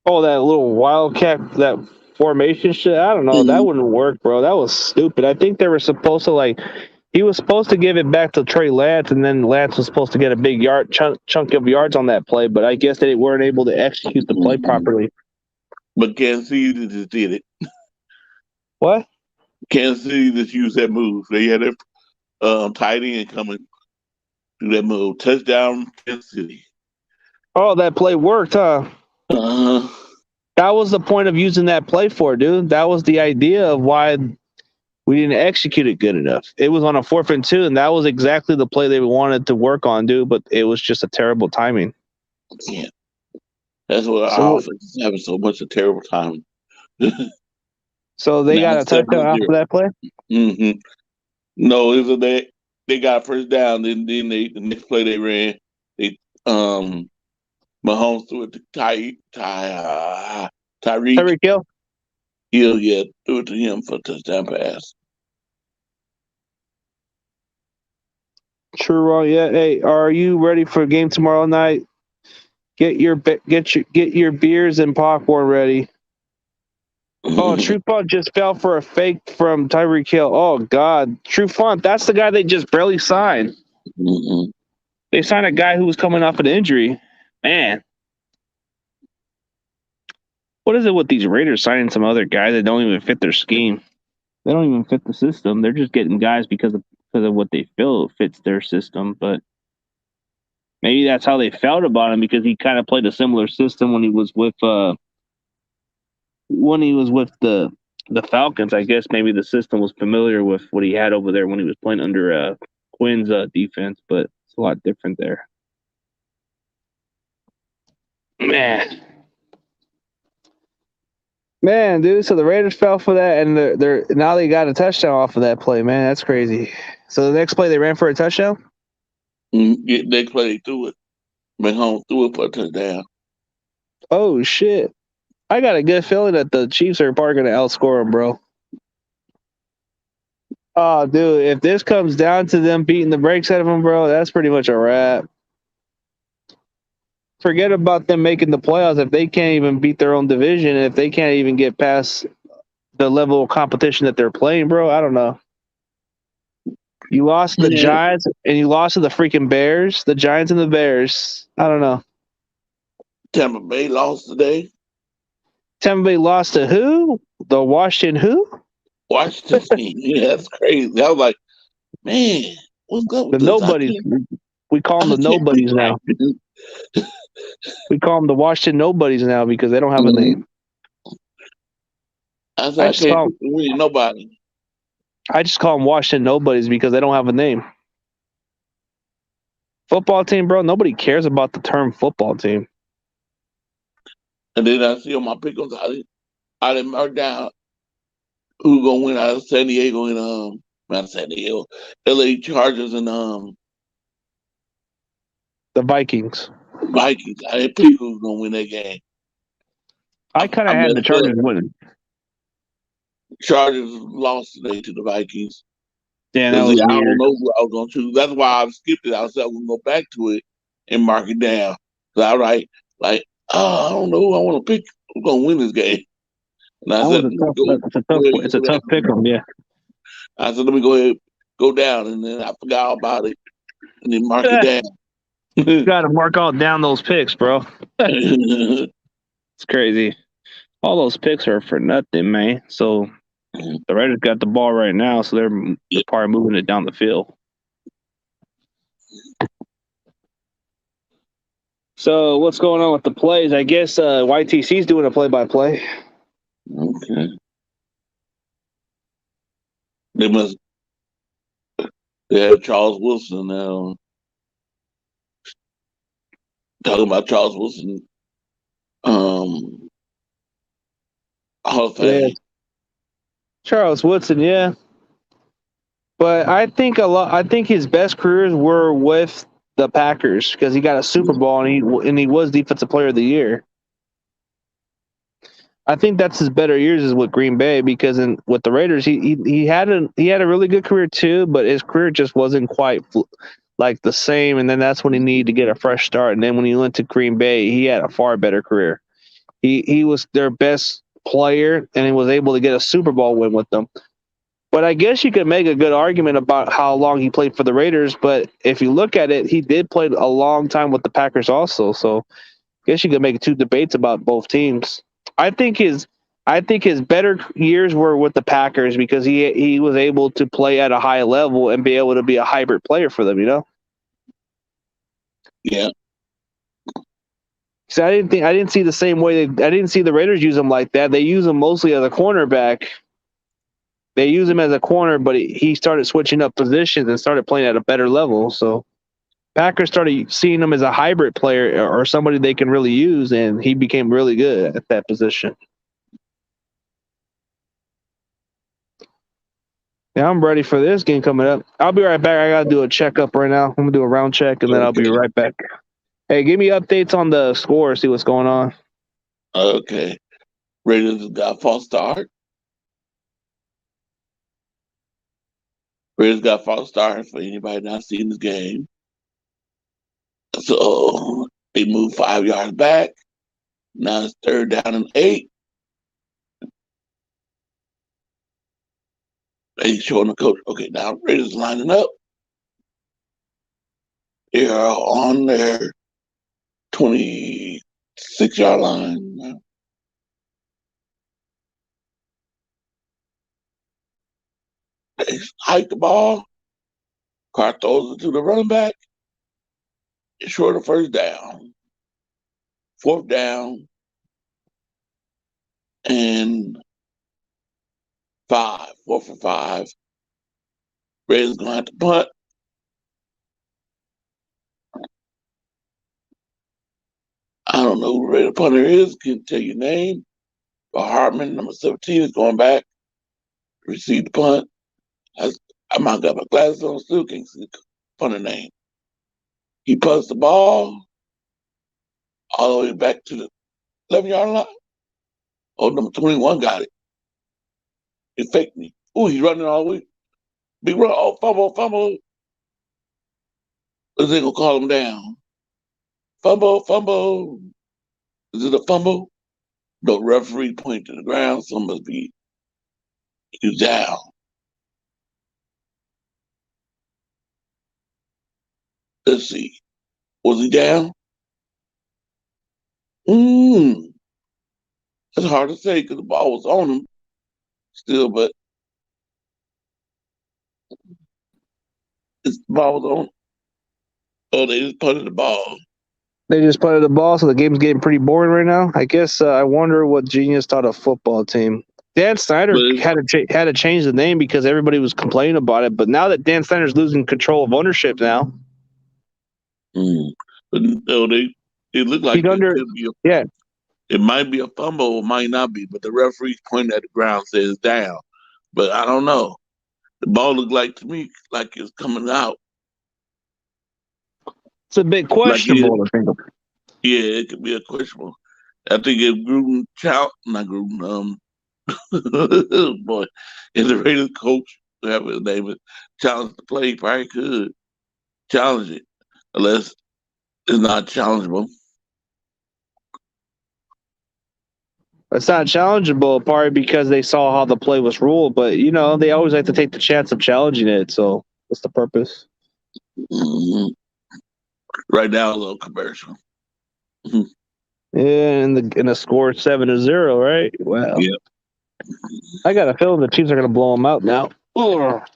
Oh, that little wildcat, that formation shit. I don't know. That wouldn't work, bro. That was stupid. I think they were supposed to he was supposed to give it back to Trey Lance, and then Lance was supposed to get a big chunk of yards on that play. But I guess they weren't able to execute the play properly. But Kansas City just did it. What? Kansas City just used that move. They had their tight end coming do that move. Touchdown, Kansas City. Oh, that play worked, huh? That was the point of using that play for, dude. That was the idea of why we didn't execute it good enough. It was on a 4th and 2, and that was exactly the play they wanted to work on, dude. But it was just a terrible timing. Yeah, that's what our offense is having so much of terrible timing. So they got a touchdown off of that play. Mm-hmm. No, it was they got first down. Then the next play they ran, they Mahomes threw it to Tyreek Tyreek Hill. Hill, yeah, threw it to him for a touchdown pass. True, wrong. Yeah. Hey, are you ready for a game tomorrow night? Get your beers and popcorn ready. Oh, Trufant just fell for a fake from Tyreek Hill. Oh God, Trufant, that's the guy they just barely signed. Mhm. They signed a guy who was coming off an injury. Man, what is it with these Raiders signing some other guy that don't even fit their scheme? They don't even fit the system. They're just getting guys because of what they feel fits their system. But maybe that's how they felt about him because he kind of played a similar system when he was with the Falcons. I guess maybe the system was familiar with what he had over there when he was playing under Quinn's defense, but it's a lot different there. Man, dude. So the Raiders fell for that, and they're now they got a touchdown off of that play. Man, that's crazy. So the next play they ran for a touchdown. Next play they threw it. Went home, threw it for a touchdown. Oh shit! I got a good feeling that the Chiefs are probably going to outscore them, bro. Oh, dude, if this comes down to them beating the brakes out of them, bro, that's pretty much a wrap. Forget about them making the playoffs if they can't even beat their own division, if they can't even get past the level of competition that they're playing, bro. I don't know. You lost to the Yeah. Giants and you lost to the freaking Bears, the Giants and the Bears. I don't know. Tampa Bay lost today. Tampa Bay lost to who? The Washington who? Washington team. Yeah, that's crazy. I was like, man, what's up The with this? nobodies. We call them the nobodies now. We call them the Washington nobodies now because they don't have a name. I can't win nobody. I just call them Washington nobodies because they don't have a name. Football team, bro. Nobody cares about the term football team. And then I see on my pickles, I didn't mark down who's gonna win out of San Diego and not San Diego, LA Chargers and The Vikings. Vikings. I didn't pick who's gonna win that game. I kind of had the Chargers winning. Chargers lost today to the Vikings. Damn, that was I weird. don't know who I was gonna choose. That's why I skipped it. I said I'm gonna go back to it and mark it down. So I write like, I don't know who I want to pick. Who's gonna win this game? And I said, it's a tough pick 'em, yeah. I said, let me go ahead, go down, and then I forgot all about it, and then mark it down. You got to mark all down those picks, bro. It's crazy. All those picks are for nothing, man. So the Raiders got the ball right now, so they're probably moving it down the field. So what's going on with the plays? I guess YTC's doing a play-by-play. Okay. They have Charles Wilson now. Talking about Charles Wilson. Hall of Fame. Yeah. Charles Woodson, yeah. But I think his best careers were with the Packers because he got a Super Bowl and he was Defensive Player of the Year. I think that's his better years is with Green Bay because with the Raiders he had a really good career too, but his career just wasn't quite like the same. And then that's when he needed to get a fresh start. And then when he went to Green Bay, he had a far better career. He was their best player and he was able to get a Super Bowl win with them. But I guess you could make a good argument about how long he played for the Raiders. But if you look at it, he did play a long time with the Packers also. So I guess you could make two debates about both teams. I think his better years were with the Packers because he was able to play at a high level and be able to be a hybrid player for them, you know? Yeah. So I didn't see the same way I didn't see the Raiders use him like that. They use him mostly as a cornerback. They use him as a corner, but he started switching up positions and started playing at a better level. So Packers started seeing him as a hybrid player or somebody they can really use, and he became really good at that position. Yeah, I'm ready for this game coming up. I'll be right back. I got to do a checkup right now. I'm going to do a round check, and then I'll be right back. Hey, give me updates on the score, see what's going on. Okay. Raiders got a false start. Raiders got a false start for anybody not seeing this game. So they moved 5 yards back. Now it's 3rd down and 8. They showing the coach, okay, now Raiders lining up. They are on their 26-yard line. They hike the ball. Carr throws it to the running back. It's short of 1st down. 4th down and 5. 4 for 5. Raiders going to have to punt. I don't know who the Raider punter is. Can't tell your name. But Hartman, number 17, is going back to receive the punt. I might got my glasses on still, can't see the punter name. He punts the ball all the way back to the 11-yard line. Oh, number 21 got it. He faked me. Ooh, he's running all the way. Big run. Oh, fumble. Is they gonna call him down? Fumble. Is it a fumble? The referee pointed to the ground, so must be he's down. Let's see. Was he down? It's hard to say because the ball was on him still, but the ball was on. Oh, they just punted the ball. They just punted the ball, so the game's getting pretty boring right now. I guess I wonder what genius taught a football team. Dan Snyder had to change the name because everybody was complaining about it. But now that Dan Snyder's losing control of ownership now, but no, it looked like it might be a fumble, or might not be. But the referee's pointing at the ground, says down. But I don't know. The ball looked like to me like it's coming out. It's a bit questionable. Yeah, it could be a questionable. I think if Gruden, not Gruden, boy, if the Raiders coach, whatever his name is, challenge the play, he probably could challenge it, unless it's not challengeable. It's not challengeable, partly because they saw how the play was ruled. But they always like to take the chance of challenging it. So what's the purpose? Mm-hmm. Right now, a little commercial. Yeah, and the score 7-0, right? Well, yeah. I got a feeling the Chiefs are going to blow them out now. Ugh.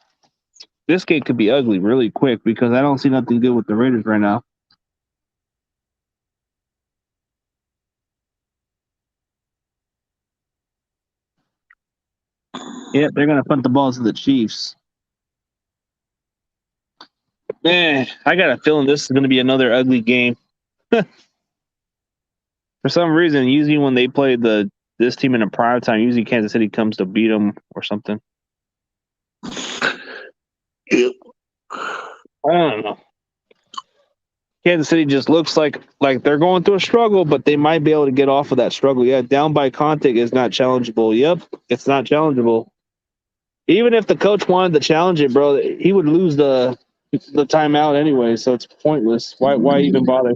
This game could be ugly really quick because I don't see nothing good with the Raiders right now. Yeah, they're going to punt the ball to the Chiefs. Man, I got a feeling this is going to be another ugly game. For some reason, usually when they play this team in a prime time, usually Kansas City comes to beat them or something. Yeah. I don't know. Kansas City just looks like they're going through a struggle, but they might be able to get off of that struggle. Yeah, down by contact is not challengeable. Yep, it's not challengeable. Even if the coach wanted to challenge it, bro, he would lose the timeout anyway, so it's pointless. Why even bother?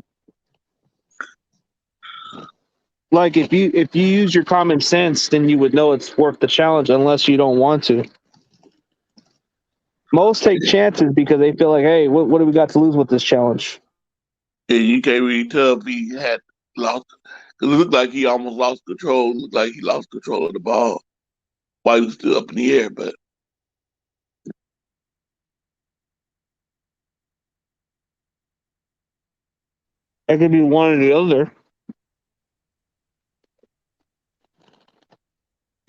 Like if you use your common sense, then you would know it's worth the challenge unless you don't want to. Most take chances because they feel like, hey, what do we got to lose with this challenge? And you can't really tell if he had lost, because it looked like he almost lost control. It looked like he lost control of the ball while he was still up in the air, but It could be one or the other.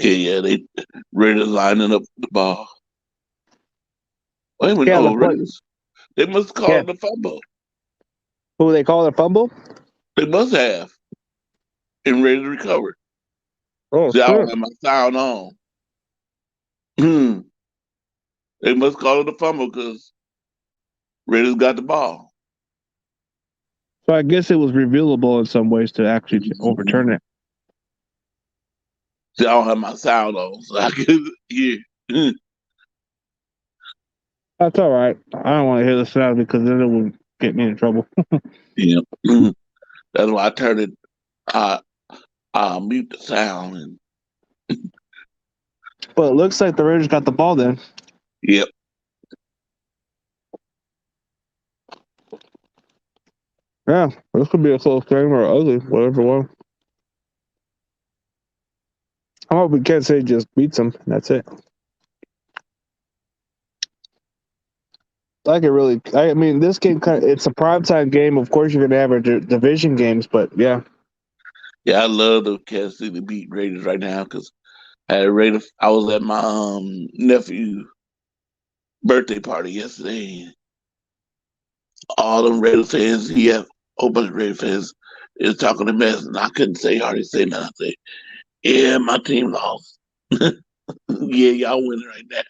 yeah, they Raiders lining up the ball. Wait a minute, Yeah, no, Raiders. They must call it a fumble. Who they call it a fumble? They must have. And Raiders recovered. Oh, See, I sure. don't have my sound on. They must call it a fumble because Raiders got the ball. So I guess it was revealable in some ways to actually overturn it. See, I don't have my sound on, so I could hear. That's all right. I don't want to hear the sound because then it will get me in trouble. Yeah. That's why I turned it. I mute the sound and But it looks like the Raiders got the ball then. yep. Yeah, this could be a close game or ugly, whatever one. I hope we can't say just beats them. That's it. I could really. I mean, this game it's a primetime game. Of course, you're gonna have a division games, but yeah. Yeah, I love the Kansas City beat Raiders right now because I had a Raider. I was at my nephew birthday party yesterday. All them Raider fans, he had a whole bunch of Raider fans is talking to mess, and I couldn't hardly say nothing. I said, "Yeah, my team lost. Yeah, y'all winning right now.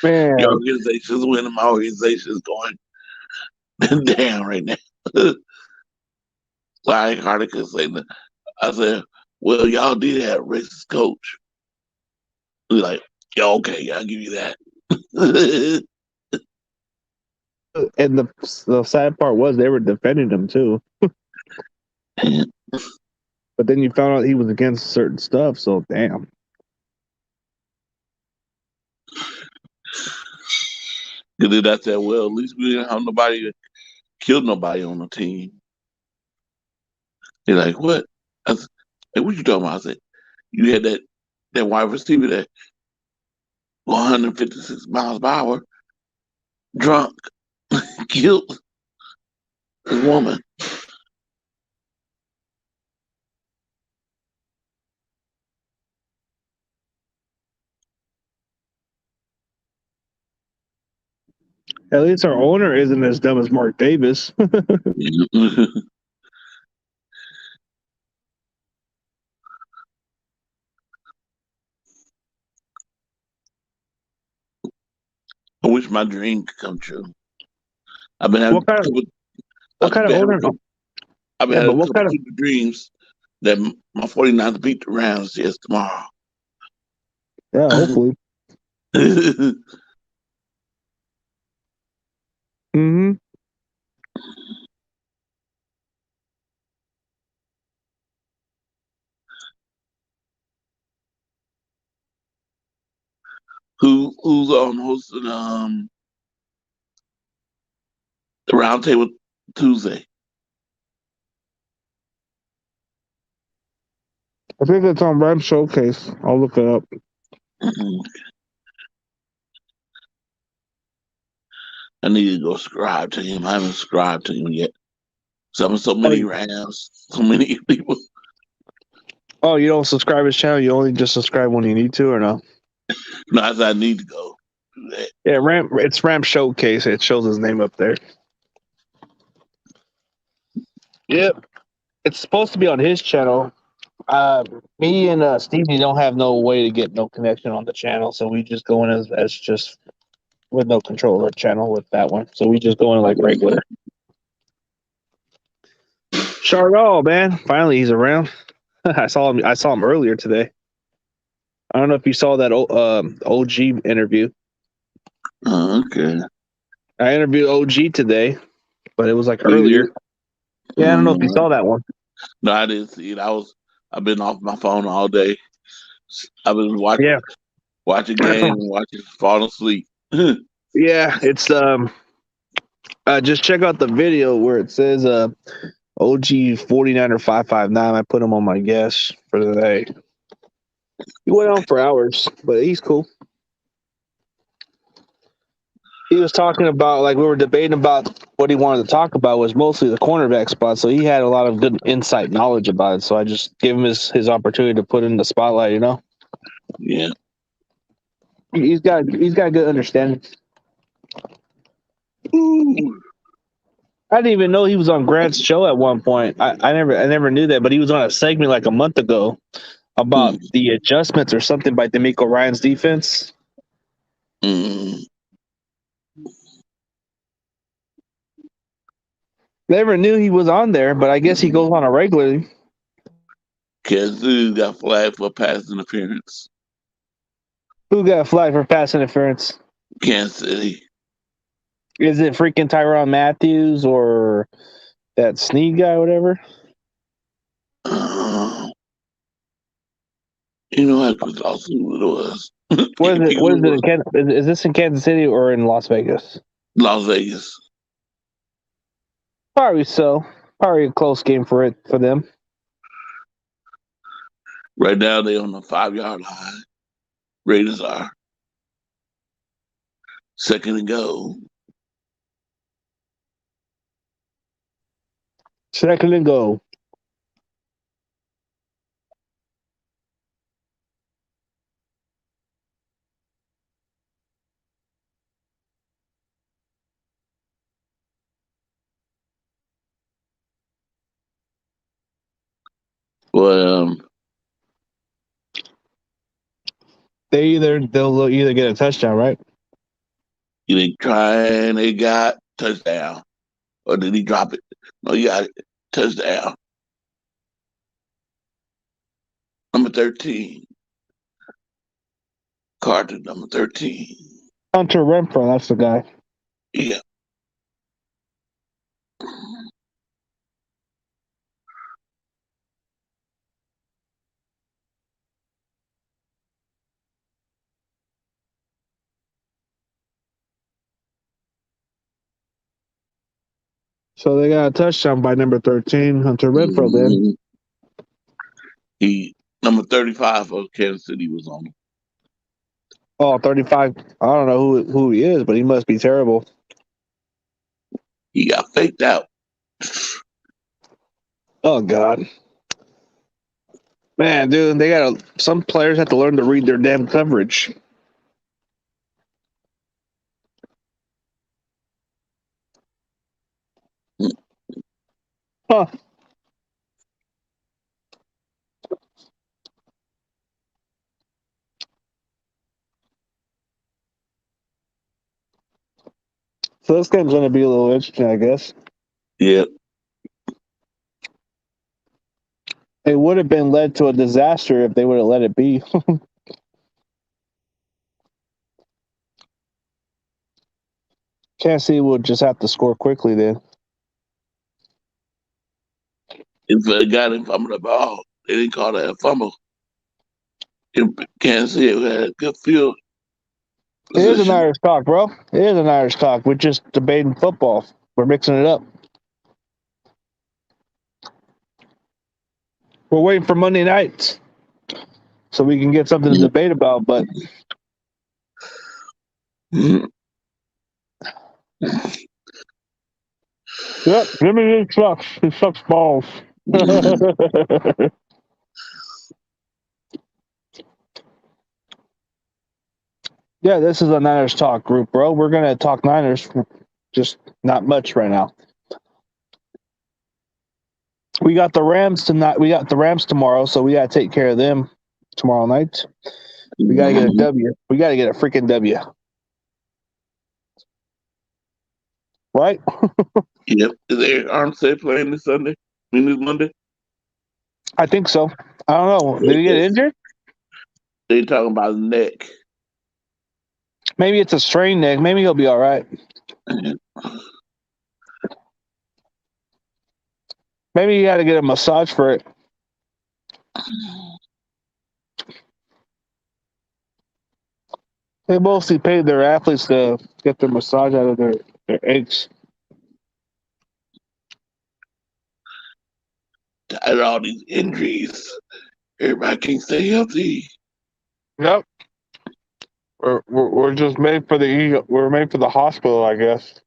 Your Man, organization's winning. My organization's going down right now." So I hardly could say nothing. I said, "Well, y'all did have a racist coach." He's like, "Yeah, okay, I'll give you that." and the sad part was they were defending him too. But then you found out he was against certain stuff. So damn. Because then I said, "Well, at least we didn't have nobody that killed nobody on the team." They're like, "What?" I said, "Hey, what you talking about?" I said, "You had that wide receiver that 156 miles per hour, drunk, killed a woman." At least our owner isn't as dumb as Mark Davis. I wish my dream could come true. I've been having what kind a of couple. what I've kind of been having, owner? a couple- I've been Yeah, but having a what couple kind of stupid dreams that my 49ers beat the Rams just tomorrow. yeah, hopefully. Mm-hmm. Who's hosting the roundtable Tuesday? I think it's on Ram Showcase. I'll look it up. I need to go subscribe to him. I haven't subscribed to him yet. So many Rams, so many people. Oh, you don't subscribe his channel? You only just subscribe when you need to, or no? No, I said I need to go do that. Yeah, it's Ram Showcase. It shows his name up there. Yep. It's supposed to be on his channel. Me and Stevie don't have no way to get no connection on the channel, so we just go in as just with no controller channel with that one. So we just go in like regular. Chardol, man. Finally, he's around. I saw him. I saw him earlier today. I don't know if you saw that OG interview. Oh, okay. I interviewed OG today, but it was like You earlier. did? Yeah, I don't know if you saw that one. No, I didn't see it. I've been off my phone all day. I've been watching Yeah, games and falling asleep. yeah. It's just check out the video where it says OG 49er559. I put him on my guest for the day. He went on for hours, but he's cool. He was talking about, like, we were debating about what he wanted to talk about was mostly the cornerback spot. So he had a lot of good insight knowledge about it. So I just gave him his opportunity to put in the spotlight. Yeah. He's got good understanding. Ooh. I didn't even know he was on Grant's show at one point. I never knew that, but he was on a segment like a month ago about the adjustments or something by D'Amico Ryan's defense. Mm. Never knew he was on there, but I guess he goes on a regularly. Kansas City got flagged for pass interference. Who got flagged for pass interference? Kansas City. Is it freaking Tyrann Matthews or that Snead guy, whatever? You know, I could also who it was. What is If it? What is you it? Is this in Kansas City or in Las Vegas? Las Vegas. Probably so. Probably a close game for them. Right now, they on the 5 yard line. Raiders are second and goal. Second and go. Well, They'll either get a touchdown, right? they try and they got touchdown. Or did he drop it? No, he got it. Touchdown. Number 13. Carter, number 13. Hunter Renfro, that's the guy. Yeah. So they got a touchdown by number 13, Hunter Renfro. Then Mhm. He number 35 for Kansas City was on him. 35. I don't know who he is, but he must be terrible. He got faked out. Oh God, man, dude, some players have to learn to read their damn coverage. Huh. So this game's going to be a little interesting, I guess. Yeah. It would have been led to a disaster if they would have let it be. Kansas City would just have to score quickly then. If they got him fumbled the ball, they didn't call that a fumble. If Kansas City had a good field It is an position. Irish talk, bro. It is an Irish talk. We're just debating football. We're mixing it up. We're waiting for Monday nights so we can get something to debate about. But Mhm. yep, Jimmy sucks. He sucks balls. Yeah, this is a Niners talk group, bro. We're gonna talk Niners, just not much right now. We got the Rams tonight. We got the Rams tomorrow, so we gotta take care of them tomorrow night. We gotta get a W. We gotta get a freaking W. Right? Yep. Is Eric Armstead playing this Sunday? I mean, this Monday? I think so. I don't know. Did he get injured? They talking about his neck. Maybe it's a strained neck. Maybe he'll be all right. Maybe you got to get a massage for it. They mostly paid their athletes to get their massage out of their aches. Tired of all these injuries. Everybody can't stay healthy. Yep. We're just made for we're made for the hospital, I guess.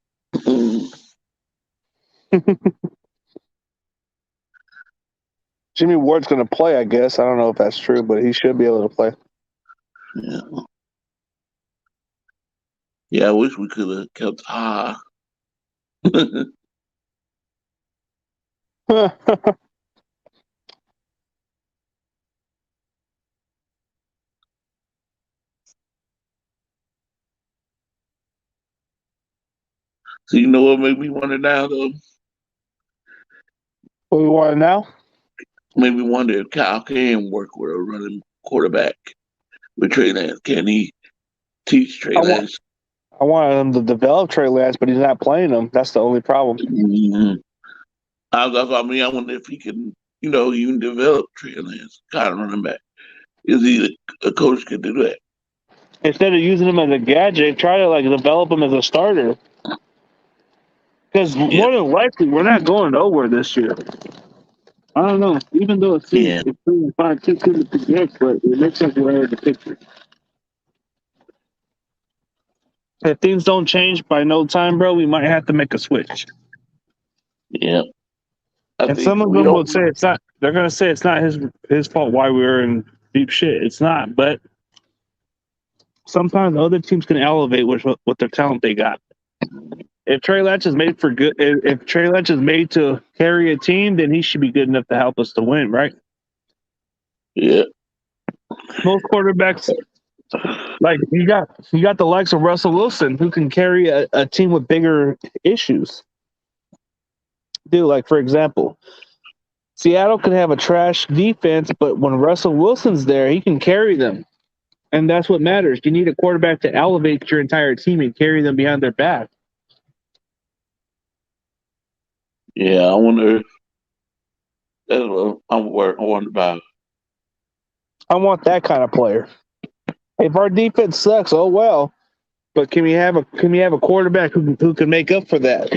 Jimmy Ward's going to play, I guess. I don't know if that's true, but he should be able to play. Yeah. Yeah, I wish we could have kept high. So you know what made me wonder now though? What we want now? maybe wonder if Kyle can work with a running quarterback with Trey Lance. Can he teach Trey I want Lance? I want him to develop Trey Lance, but he's not playing him. That's the only problem. Mm-hmm. I wonder if he can, even develop Trey Lance, kind of running back. Is he a coach can do that? Instead of using him as a gadget, try to like develop him as a starter. Because Yeah, more than likely, we're not going nowhere this year. I don't know. Even though yeah, it's 3-5, too good to predict, but it looks like we're out of the picture. If things don't change by no time, bro, we might have to make a switch. yeah. I And think some of we them don't. will say it's not. They're gonna say it's not his fault why we were in deep shit. It's not. But sometimes other teams can elevate with what their talent they got. If Trey Lance is made for good, if Trey Lance is made to carry a team, then he should be good enough to help us to win, right? Yeah, Most quarterbacks, like you got the likes of Russell Wilson, who can carry a team with bigger issues. Dude, like for example, Seattle could have a trash defense, but when Russell Wilson's there, he can carry them. And that's what matters. You need a quarterback to elevate your entire team and carry them behind their back. yeah. I wonder. That's what I wonder about. I want that kind of player. If our defense sucks, oh well. But can we have a quarterback who can make up for that?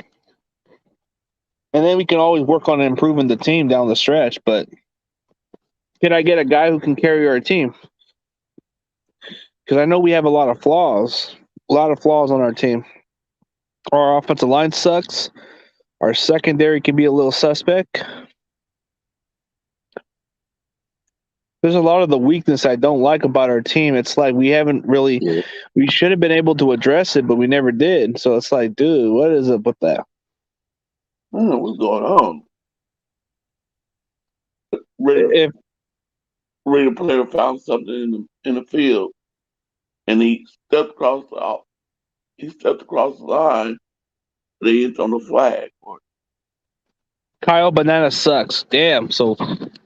And then we can always work on improving the team down the stretch. But can I get a guy who can carry our team? Because I know we have a lot of flaws. A lot of flaws on our team. Our offensive line sucks. Our secondary can be a little suspect. There's a lot of the weakness I don't like about our team. It's like we haven't really, Yeah. we should have been able to address it, but we never did. So it's like, dude, what is up with that? I don't know what's going on. Raider, If Raider player found something in the field, and he stepped across the line. They hit on the flag. Kyle Banana sucks, damn. So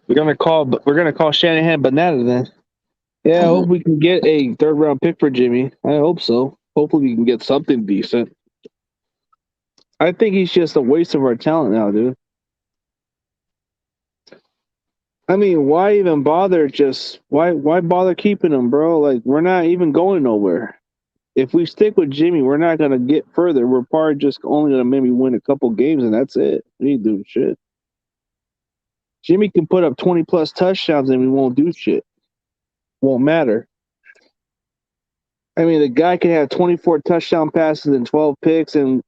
we're gonna call Shanahan Banana then. Yeah, I hope we can get a third round pick for Jimmy. I hope so. Hopefully we can get something decent. I think he's just a waste of our talent now, dude. I mean, why even bother? Just why bother keeping him, bro? Like we're not even going nowhere. If we stick with Jimmy, we're not gonna get further. We're probably just only gonna maybe win a couple games, and that's it. We ain't doing shit. Jimmy can put up 20 plus touchdowns, and we won't do shit. Won't matter. I mean, the guy can have 24 touchdown passes and 12 picks and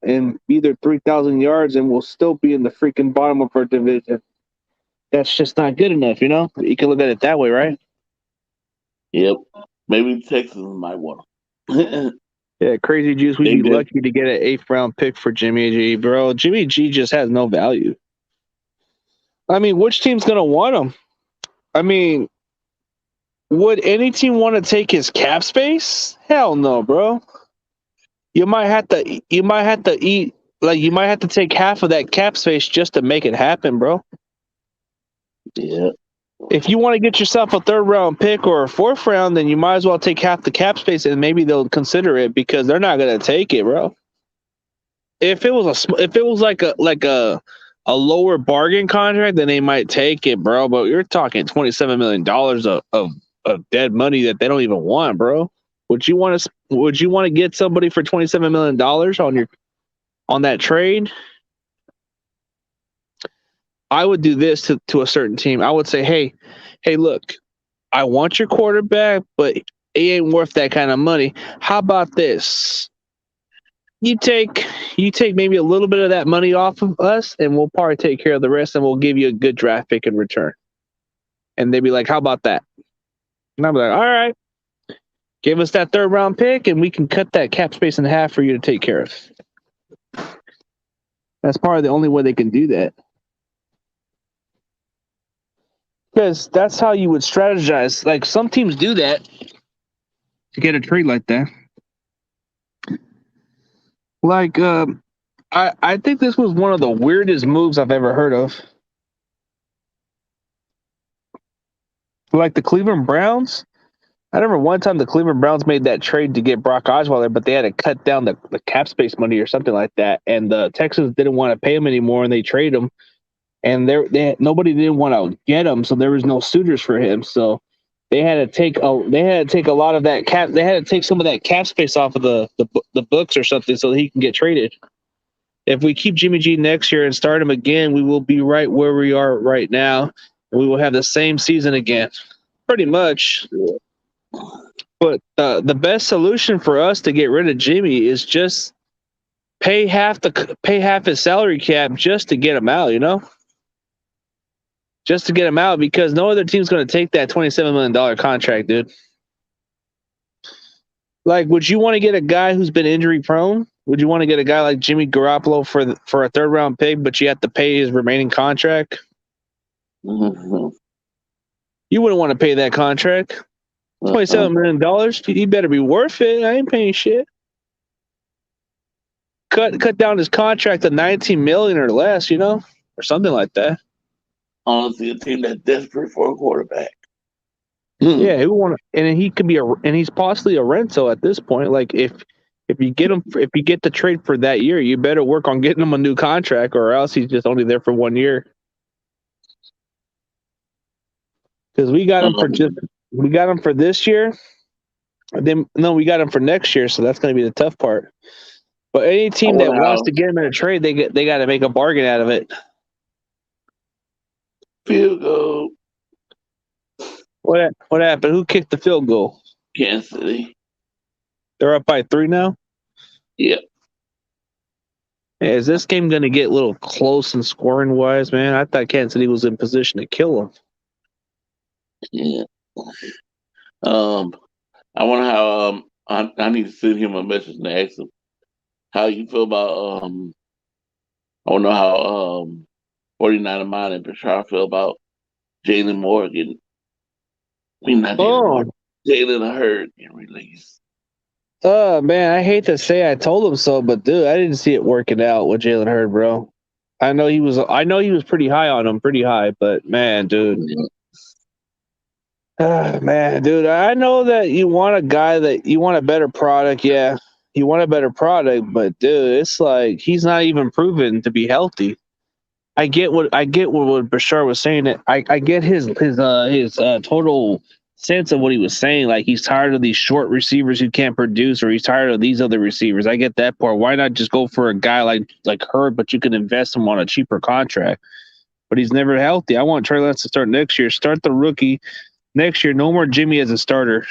either 3,000 yards, and we'll still be in the freaking bottom of our division. That's just not good enough, you know? You can look at it that way, right? Yep. Maybe Texas might want him. Yeah, crazy juice. We'd They be did. lucky to get an 8th round pick for Jimmy G, bro. Jimmy G just has no value. I mean, which team's gonna want him? I mean, would any team want to take his cap space? Hell no, bro. You might have to eat like you might have to take half of that cap space just to make it happen, bro. Yeah. If you want to get yourself a 3rd round pick or a 4th round, then you might as well take half the cap space and maybe they'll consider it because they're not gonna take it, bro. If it was like a lower bargain contract, then they might take it, bro. But you're talking $27 million of dead money that they don't even want, bro. Would you want to get somebody for $27 million on that trade? I would do this to a certain team. I would say, hey, look, I want your quarterback, but it ain't worth that kind of money. How about this? You take maybe a little bit of that money off of us, and we'll probably take care of the rest, and we'll give you a good draft pick in return. And they'd be like, "How about that?" And I'd be like, "All right, give us that 3rd round pick, and we can cut that cap space in half for you to take care of." That's probably the only way they can do that. Because that's how you would strategize. Like some teams do that to get a trade like that. Like, I think this was one of the weirdest moves I've ever heard of. Like the Cleveland Browns. I remember one time the Cleveland Browns made that trade to get Brock Osweiler, but they had to cut down the cap space money or something like that. And the Texans didn't want to pay him anymore, and they traded him. And nobody didn't want to get him, so there was no suitors for him. So they had to take a lot of that cap. They had to take some of that cap space off of the books or something so that he can get traded. If we keep Jimmy G next year and start him again, we will be right where we are right now, and we will have the same season again, pretty much. But the best solution for us to get rid of Jimmy is just pay half his salary cap just to get him out. Just to get him out, because no other team's going to take that $27 million contract, dude. Like, would you want to get a guy who's been injury prone? Would you want to get a guy like Jimmy Garoppolo for a third round pick, but you have to pay his remaining contract? Mm-hmm. You wouldn't want to pay that contract. $27 million. He better be worth it. I ain't paying shit. Cut down his contract to $19 million or less, or something like that. Honestly, a team that's desperate for a quarterback. Yeah, who want to, and he could be and he's possibly a rental at this point. Like if you get him, if you get the trade for that year, you better work on getting him a new contract, or else he's just only there for 1 year. Because we got him for this year. We got him for next year, so that's going to be the tough part. But any team that wants to get him in a trade, they got to make a bargain out of it. Field goal. What happened? Who kicked the field goal? Kansas City. They're up by 3 now? Yep. Hey, is this game going to get a little close and scoring wise, man? I thought Kansas City was in position to kill them. Yeah. I wonder how I need to send him a message and ask him how you feel about I don't know how 49 of mine and Bashar feel about Jalen Morgan. Jalen Hurd getting released. Oh man, I hate to say I told him so, but dude, I didn't see it working out with Jalen Hurd, bro. I know he was pretty high on him, pretty high, but man, dude. Man, dude, I know that you want a better product, yeah. You want a better product, but dude, it's like he's not even proven to be healthy. I get what Bashar was saying. That I get his total sense of what he was saying. Like he's tired of these short receivers who can't produce, or he's tired of these other receivers. I get that part. Why not just go for a guy like Hurd, but you can invest him on a cheaper contract? But he's never healthy. I want Trey Lance to start next year. Start the rookie next year. No more Jimmy as a starter.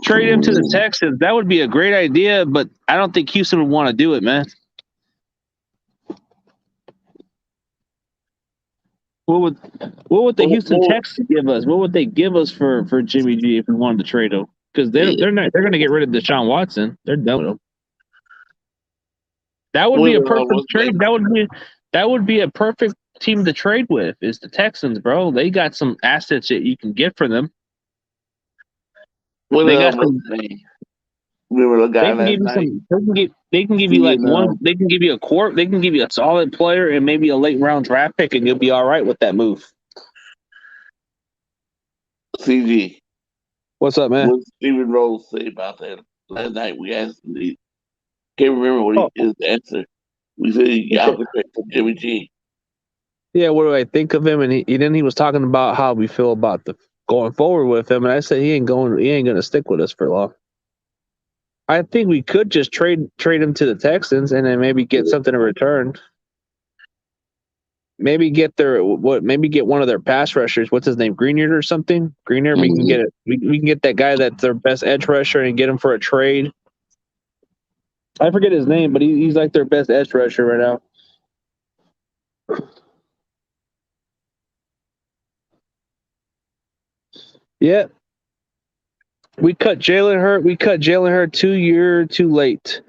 Trade him to the Texans. That would be a great idea, but I don't think Houston would want to do it, man. What would the Houston Texans give us? What would they give us for Jimmy G if we wanted to trade him? Because they're going to get rid of Deshaun Watson. They're done with him. That would be a perfect trade. That would be a perfect team to trade with. Is the Texans, bro? They got some assets that you can get for them. They got some. Remember the guy last night? They can give you like one. They can give you a quart. They can give you a solid player and maybe a late round draft pick, and you'll be all right with that move. CG, what's up, man? What did Steven Rose say about that last night? We asked him. Can't remember what his answer. We said he got to trade for Jimmy G. Yeah, what do I think of him? And he was talking about how we feel about the going forward with him, and I said he ain't going to stick with us for long. I think we could just trade him to the Texans and then maybe get something in return. Maybe get one of their pass rushers. What's his name? Greenard or something? Greenard. We can get it. We can get that guy that's their best edge rusher and get him for a trade. I forget his name, but he's like their best edge rusher right now. Yeah. We cut Jalen Hurd 2 years too late.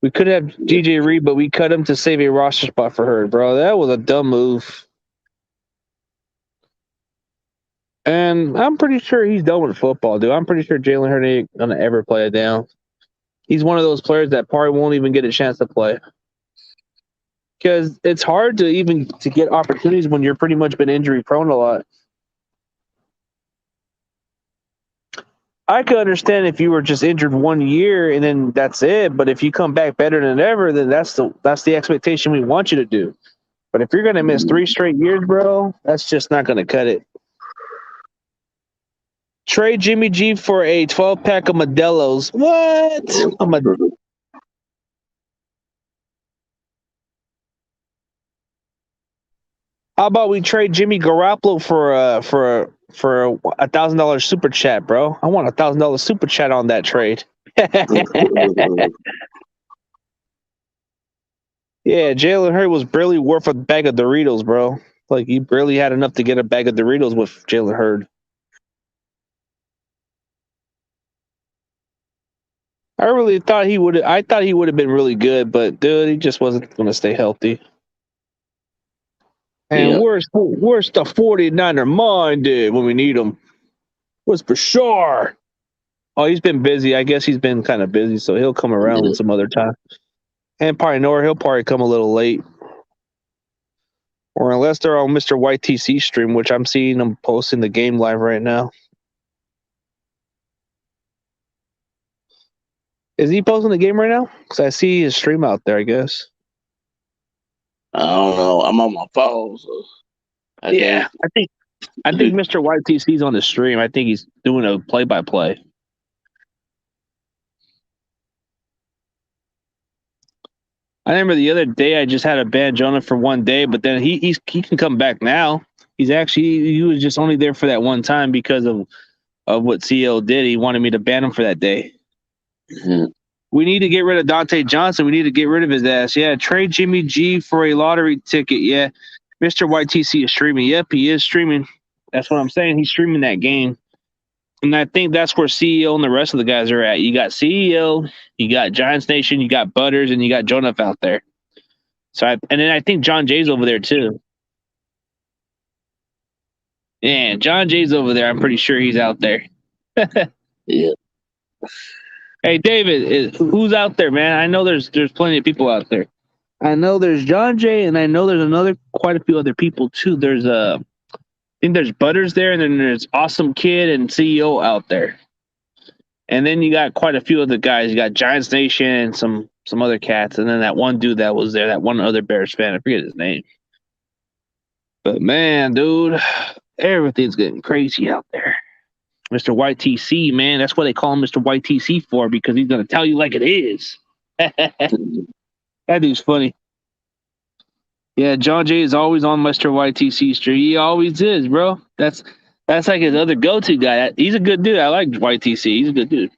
We could have DJ Reed, but we cut him to save a roster spot for Hurd, bro. That was a dumb move. And I'm pretty sure he's done with football, dude. I'm pretty sure Jalen Hurd ain't gonna ever play it down. He's one of those players that probably won't even get a chance to play. Because it's hard to get opportunities when you're pretty much been injury prone a lot. I could understand if you were just injured 1 year and then that's it. But if you come back better than ever, then that's the expectation we want you to do. But if you're gonna miss 3 straight years, bro, that's just not gonna cut it. Trade Jimmy G for a 12-pack of Modelo's. What? How about we trade Jimmy Garoppolo for $1,000 super chat, bro? I want $1,000 super chat on that trade. Yeah, Jalen Hurts was barely worth a bag of Doritos, bro. Like you barely had enough to get a bag of Doritos with Jalen Hurts. I really thought he would. I thought he would have been really good, but dude, he just wasn't going to stay healthy. And Yeah. where's the 49er minded when we need him? Where's Bashar? Oh, he's been busy. I guess he's been kind of busy, so he'll come around some other time. And probably Nora, he'll probably come a little late. Or unless they're on Mr. YTC stream, which I'm seeing them posting the game live right now. Is he posting the game right now? Because I see his stream out there, I guess. I don't know. I'm on my phone, so I think Mr. YTC's on the stream. I think he's doing a play-by-play. I remember the other day I just had to ban Jonah for 1 day, but then he can come back now. He was just only there for that one time because of what CEO did. He wanted me to ban him for that day. Mm-hmm. We need to get rid of Dante Johnson. We need to get rid of his ass. Yeah, trade Jimmy G for a lottery ticket. Yeah, Mr. YTC is streaming. Yep, he is streaming. That's what I'm saying. He's streaming that game. And I think that's where CEO and the rest of the guys are at. You got CEO, you got Giants Nation, you got Butters, and you got Jonah out there. And then I think John Jay's over there too. Yeah, John Jay's over there. I'm pretty sure he's out there. Yeah. Hey, David, who's out there, man? I know there's plenty of people out there. I know there's John Jay, and I know there's quite a few other people too. There's I think there's Butters there, and then there's Awesome Kid and CEO out there. And then you got quite a few other guys. You got Giants Nation and some other cats, and then that one dude that was there, that one other Bears fan. I forget his name. But man, dude, everything's getting crazy out there. Mr. YTC, man, that's what they call him Mr. YTC for, because he's going to tell you like it is. That dude's funny. Yeah, John Jay is always on Mr. YTC stream. He always is, bro. That's like his other go-to guy. He's a good dude. I like YTC. He's a good dude.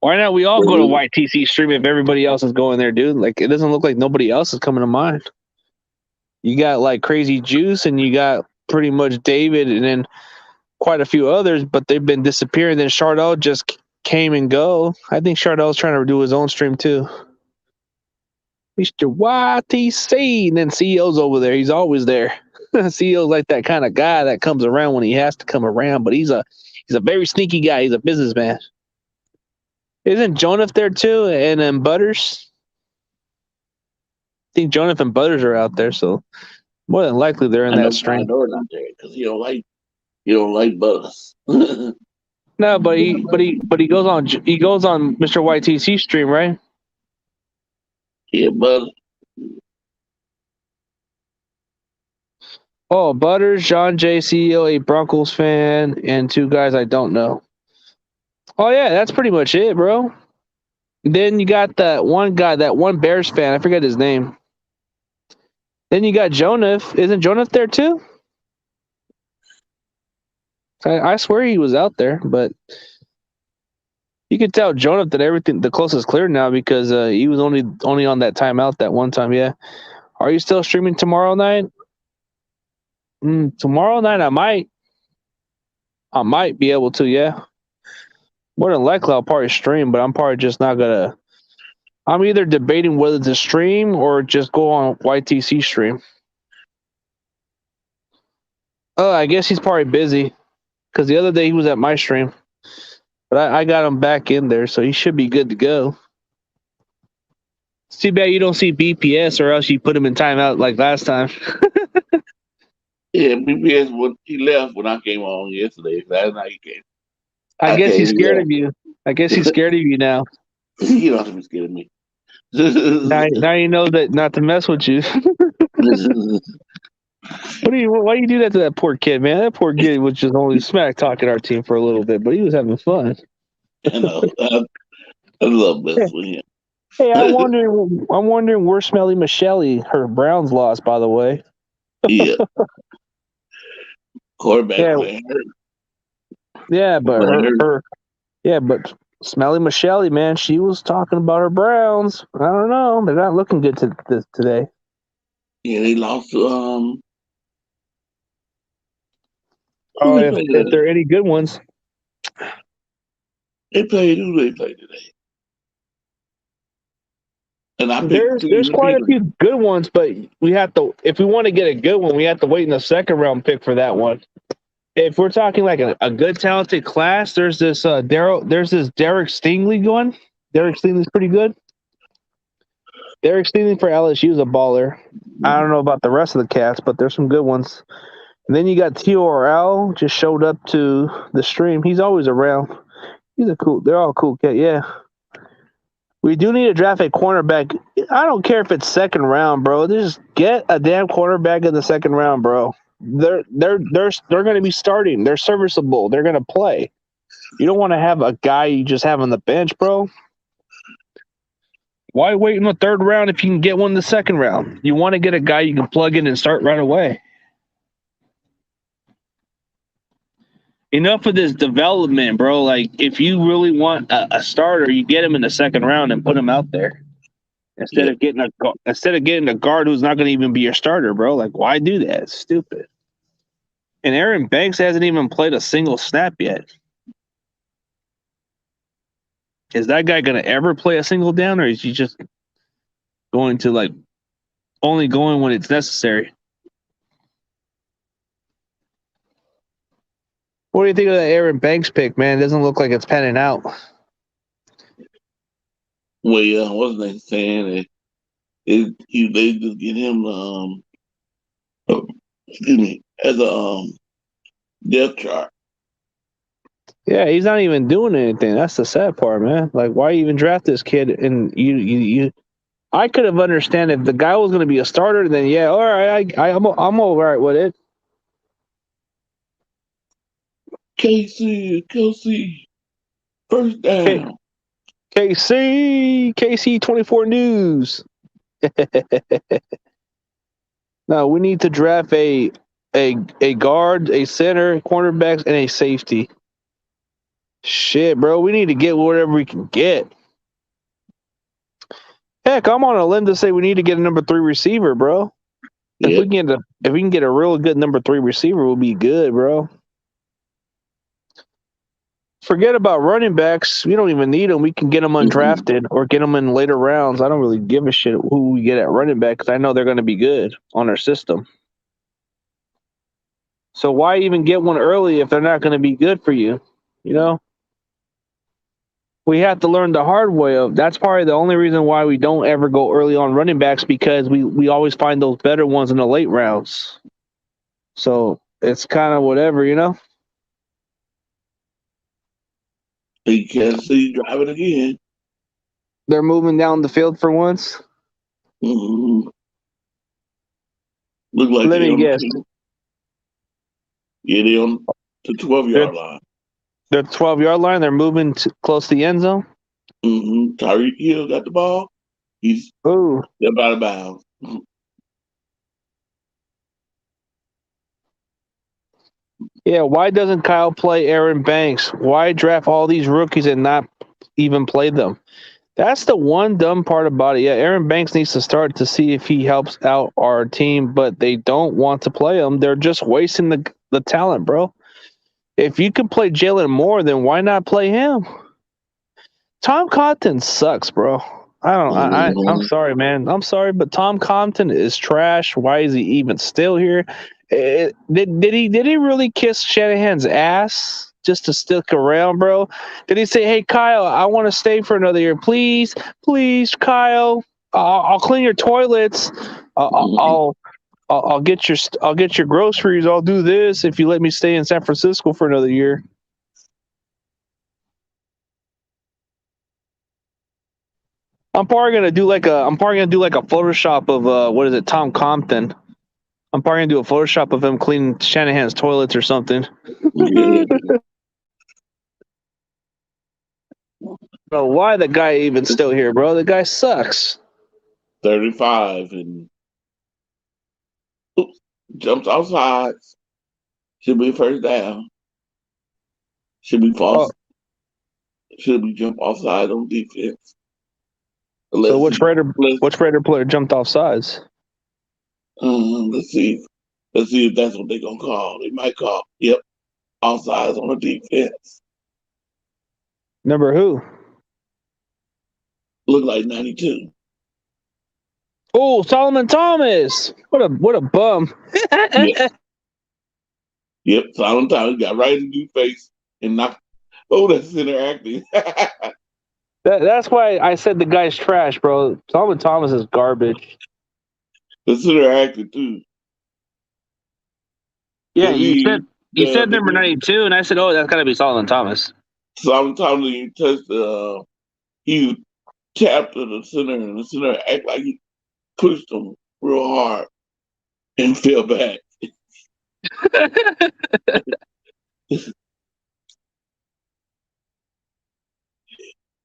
Why not we all go to YTC stream if everybody else is going there, dude? Like, it doesn't look like nobody else is coming to mind. You got, like, Crazy Juice, and you got pretty much David, and then quite a few others, but they've been disappearing. Then Chardell just came and go. I think Chardell's trying to do his own stream, too. Mr. YTC, and then CEO's over there. He's always there. CEO's like that kind of guy that comes around when he has to come around, but he's a very sneaky guy. He's a businessman. Isn't Jonah there too? And then Butters? I think Jonah and Butters are out there, so more than likely they're in that stream. Not there because you don't like Butters. No, but he goes on Mr. YTC stream, right? Yeah, Butters. Oh, Butters, John J, CEO, a Broncos fan, and 2 guys I don't know. Oh, yeah, that's pretty much it, bro. Then you got that one guy, that one Bears fan. I forget his name. Then you got Jonah. Isn't Jonah there too? I swear he was out there, but you can tell Jonah that the close is clear now because he was only on that timeout that one time. Yeah. Are you still streaming tomorrow night? Tomorrow night I might be able to, yeah. More than likely I'll probably stream, but I'm probably just not gonna. I'm either debating whether to stream or just go on YTC stream. Oh, I guess he's probably busy because the other day he was at my stream, but I got him back in there, so he should be good to go. It's too bad you don't see BPS, or else you put him in timeout like last time. Yeah, BPS when he left when I came on yesterday. Last night he came. I I guess came. he's He scared left. of you. I guess he's scared of you now. You don't have to be scared of me. Now you know that not to mess with you. Why you do that to that poor kid, man? That poor kid was just only smack talking our team for a little bit, but he was having fun. I know. I love messing with him. Hey, I'm wondering where Smelly Michelle, her Browns lost, by the way. Yeah, quarterback Yeah, playing hurt. yeah, but Playing hurt. but Smelly Michelle, man, she was talking about her Browns. I don't know, they're not looking good today. Yeah, they lost to who Oh, they if played if today? there are any good ones, They played who they played today. And I picked there's to quite beat a them. few good ones, but we have to if we want to get a good one, we have to wait in the second round pick for that one. If we're talking like a good talented class, there's this Derek Stingley going. Derek Stingley's pretty good. Derek Stingley for LSU is a baller. I don't know about the rest of the cast, but there's some good ones. And then you got TORL just showed up to the stream. He's always around. They're all cool cat. Yeah. We do need to draft a cornerback. I don't care if it's second round, bro. Just get a damn cornerback in the second round, bro. They're going to be starting. They're serviceable. They're going to play. You don't want to have a guy you just have on the bench, bro. Why wait in the third round if you can get one in the second round? You want to get a guy you can plug in and start right away. Enough of this development, bro. Like, if you really want a starter, you get him in the second round and put him out there instead Yeah. of getting a guard who's not going to even be your starter, bro. Like, why do that? It's stupid. And Aaron Banks hasn't even played a single snap yet. Is that guy going to ever play a single down, or is he just going to like only going when it's necessary? What do you think of that Aaron Banks pick, man? It doesn't look like it's panning out. Well, what's they saying? They just get him excuse me, as a depth chart. Yeah, he's not even doing anything. That's the sad part, man. Like, why even draft this kid? And you I could have understand if the guy was going to be a starter. Then yeah, all right, I'm all right with it. Kelsey, first K- down. KC 24 News. No, we need to draft a guard, a center, cornerbacks, and a safety. Shit, bro, we need to get whatever we can get. Heck, I'm on a limb to say we need to get a number 3 receiver, bro. If Yeah. we can get a real good number 3 receiver, we'll be good, bro. Forget about running backs. We don't even need them. We can get them undrafted or get them in later rounds. I don't really give a shit who we get at running back because I know they're going to be good on our system. So why even get one early if they're not going to be good for you? You know? We have to learn the hard way of. That's probably the only reason why we don't ever go early on running backs because we always find those better ones in the late rounds. So it's kind of whatever, you know? You can't see driving again. They're moving down the field for once. Mm-hmm. Look like Let they me on the guess. 10. Yeah, they on the 12-yard line. They're 12-yard line. They're moving close to the end zone. Mm-hmm. Tyreek Hill got the ball. He's Ooh. they're out of bounds. Yeah, why doesn't Kyle play Aaron Banks? Why draft all these rookies and not even play them? That's the one dumb part about it. Yeah, Aaron Banks needs to start to see if he helps out our team, but they don't want to play him. They're just wasting the talent, bro. If you can play Jalen Moore, then why not play him? Tom Compton sucks, bro. I'm Mm-hmm. sorry, man. I'm sorry, but Tom Compton is trash. Why is he even still here? Did he really kiss Shanahan's ass just to stick around, bro? Did he say, "Hey, Kyle, I want to stay for another year, please, Kyle? I'll clean your toilets. I'll I'll get your groceries. I'll do this if you let me stay in San Francisco for another year. I'm probably gonna do like a Photoshop of what is it, Tom Compton. I'm probably gonna do a Photoshop of him cleaning Shanahan's toilets or something. Yeah. Bro, why the guy even still here, bro? The guy sucks. 35 and oops, jumps outside. Should be first down. Should be false. Oh, Should be jump offside on defense. so Let's which see. Raider player jumped off sides? Let's see. Let's see if that's what they're gonna call. They might call. Yep, offsides on the defense. Number who? Look like 92. Oh, Solomon Thomas. What a bum. Yep. Yep. Silent time. He got right in the face and knocked. Oh, that's interacting. That's why I said the guy's trash, bro. Solomon Thomas is garbage. That's interacting too. Yeah, Cause you said number 92, and I said, oh, that's gotta be Solomon Thomas. Silent time he touched he tapped to the center and the center act like he pushed him real hard and fell back.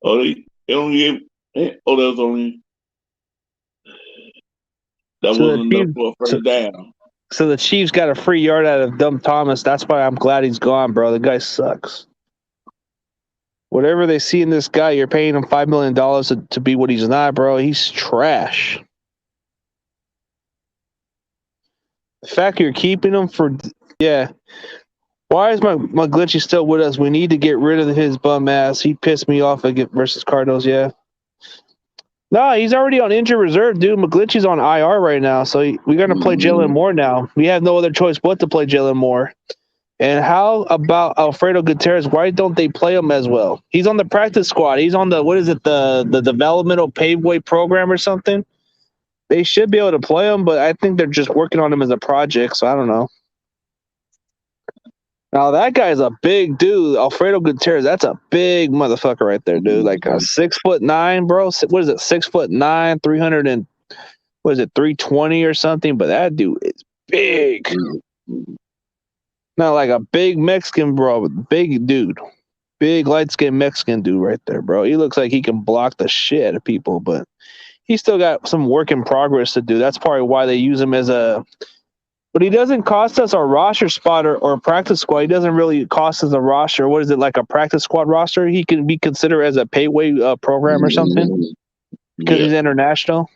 Oh, they only gave. Oh, that was only. That So wasn't enough for a first down. So the Chiefs got a free yard out of Dumb Thomas. That's why I'm glad he's gone, bro. The guy sucks. Whatever they see in this guy, you're paying him $5 million to be what he's not, bro. He's trash. The fact you're keeping him for, yeah. Why is my glitchy still with us? We need to get rid of his bum ass. He pissed me off against versus Cardinals, yeah. No, he's already on injured reserve, dude. McGlinchey's on IR right now, so we're going to play Jalen Moore now. We have no other choice but to play Jalen Moore. And how about Alfredo Gutierrez? Why don't they play him as well? He's on the practice squad. He's on the developmental paveway program or something. They should be able to play him, but I think they're just working on him as a project, so I don't know. Now, that guy's a big dude. Alfredo Gutierrez, that's a big motherfucker right there, dude. Like a 6'9", bro. What is it, 6'9", 300 and, what is it, 320 or something? But that dude is big. Not like a big Mexican, bro. Big dude. Big, light-skinned Mexican dude right there, bro. He looks like he can block the shit out of people, but he's still got some work in progress to do. That's probably why they use him as a... But he doesn't cost us a roster spot or a practice squad. He doesn't really cost us a roster. What is it, like a practice squad roster? He can be considered as a payway program or something because he's international.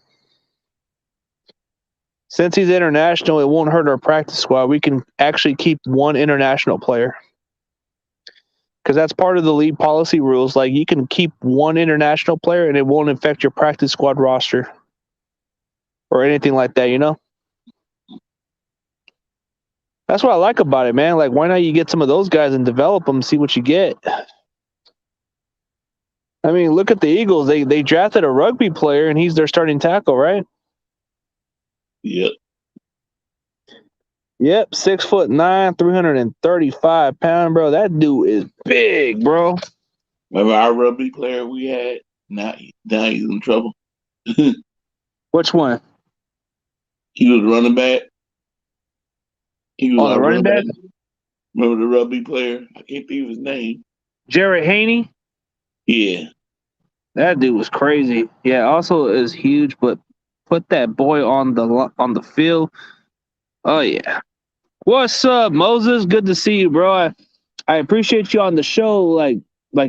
Since he's international, it won't hurt our practice squad. We can actually keep one international player because that's part of the league policy rules. Like, you can keep one international player and it won't affect your practice squad roster or anything like that, you know? That's what I like about it, man. Like, why not you get some of those guys and develop them, see what you get? I mean, look at the Eagles. They drafted a rugby player, and he's their starting tackle, right? Yep. Yep, 6'9", 335 pounds, bro. That dude is big, bro. Remember our rugby player we had? Now he's in trouble. Which one? He was running back. He was the running back? Remember the rugby player? I can't think of his name. Jared Haney? Yeah. That dude was crazy. Yeah, also is huge, but put that boy on the field. Oh, yeah. What's up, Moses? Good to see you, bro. I appreciate you on the show like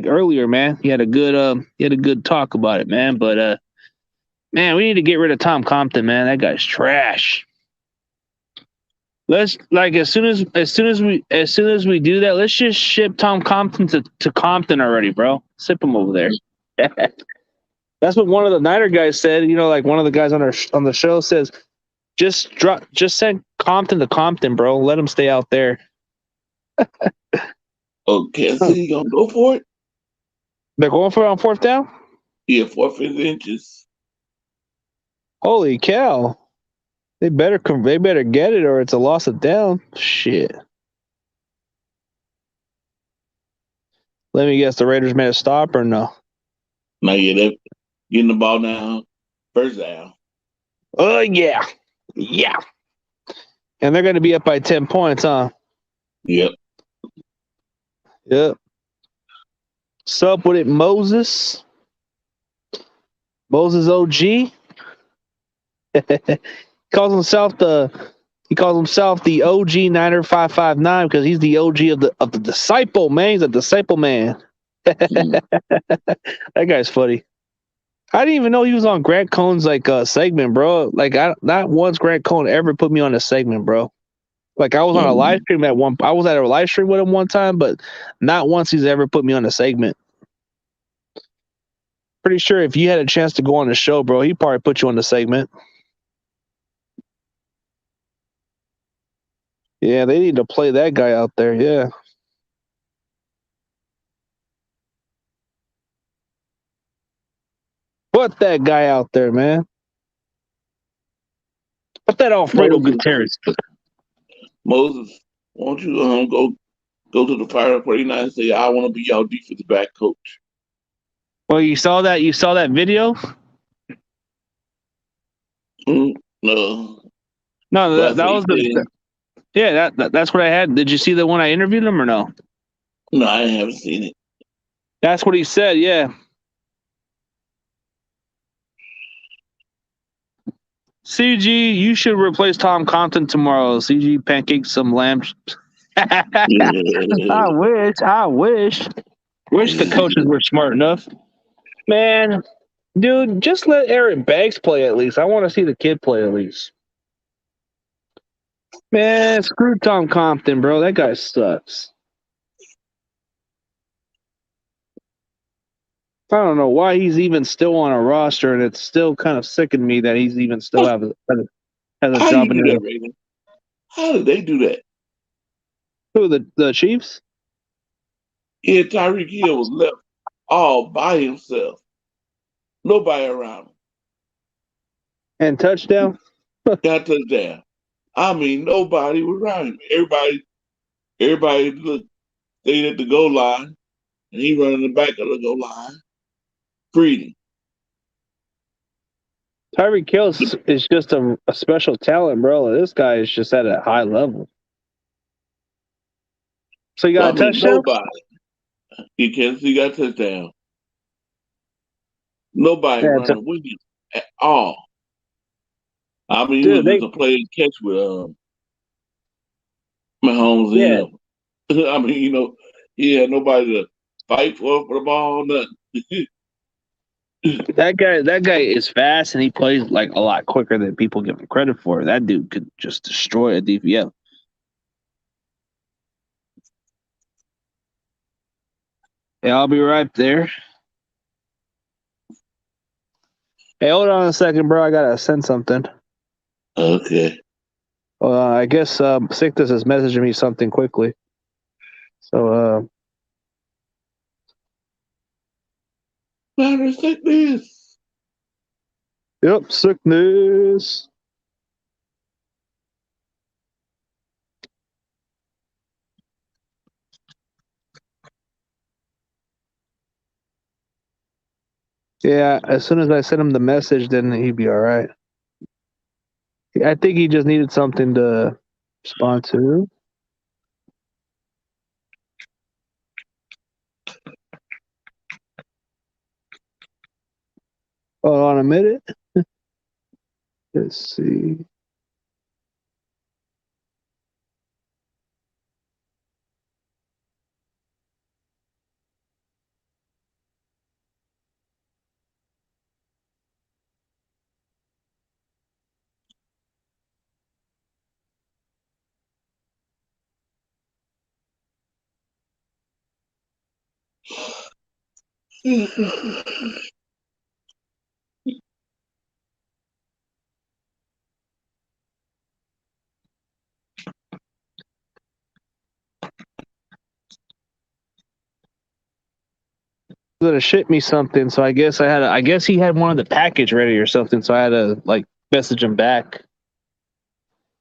earlier, man. You had a good talk about it, man. But man, we need to get rid of Tom Compton, man. That guy's trash. Let's as soon as we do that, let's just ship Tom Compton to Compton already, bro. Sip him over there. That's what one of the Niner guys said. You know, like one of the guys on the show says, just send Compton to Compton, bro. Let him stay out there. Okay, so you gonna go for it? They're going for it on fourth down? Yeah, 4 5 inches. Holy cow. They better They better get it, or it's a loss of down. Shit. Let me guess. The Raiders made a stop or no? Now, yeah, they're getting the ball now. First down. Oh yeah, yeah. And they're going to be up by 10 points, huh? Yep. Yep. Sup with it, Moses. Moses OG. He calls himself the OG Niner 559 because he's the OG of the disciple, man. He's a disciple man. That guy's funny. I didn't even know he was on Grant Cohn's segment, bro. Like not once Grant Cohn ever put me on a segment, bro. Like I was on a live stream I was at a live stream with him one time, but not once he's ever put me on a segment. Pretty sure if you had a chance to go on the show, bro, he'd probably put you on the segment. Yeah, they need to play that guy out there. Yeah. Put that guy out there, man. Put that Alfredo Gutierrez. Moses, won't you go to the Fire 49 and say, I want to be your defensive back coach? Well, you saw that video? No. No, that was that's what I had. Did you see the one I interviewed him or no? No, I haven't seen it. That's what he said, yeah. CG, you should replace Tom Compton tomorrow. CG pancakes some lamb. I wish. Wish the coaches were smart enough. Man, dude, just let Aaron Banks play at least. I want to see the kid play at least. Man, screw Tom Compton, bro. That guy sucks. I don't know why he's even still on a roster, and it's still kind of sickened me that he's even still has a How job do in you do there. that, Raven? How did they do that? Who, the Chiefs? Yeah, Tyreek Hill was left all by himself. Nobody around him. And touchdown? Got touchdown. I mean, nobody was around him. Everybody stayed at the goal line, and he running the back of the goal line. Freedom. Tyreek Hill is just a special talent, bro. This guy is just at a high level. So you got a touchdown? Nobody. He got touchdown. Nobody running with him at all. I mean, Dude, it was just a play and catch with Mahomes and him. I mean, he had nobody to fight for the ball, nothing. That guy is fast and he plays like a lot quicker than people give him credit for. That dude could just destroy a DVL. Yeah, I'll be right there. Hey, hold on a second, bro. I gotta send something. Okay. I guess Sictus is messaging me something quickly. So Sickness. Yep, sickness. Yeah, as soon as I send him the message, then he'd be all right. I think he just needed something to respond to. Hold on a minute. Let's see. Gonna ship me something, so I guess he had one of the package ready or something, so I had to message him back.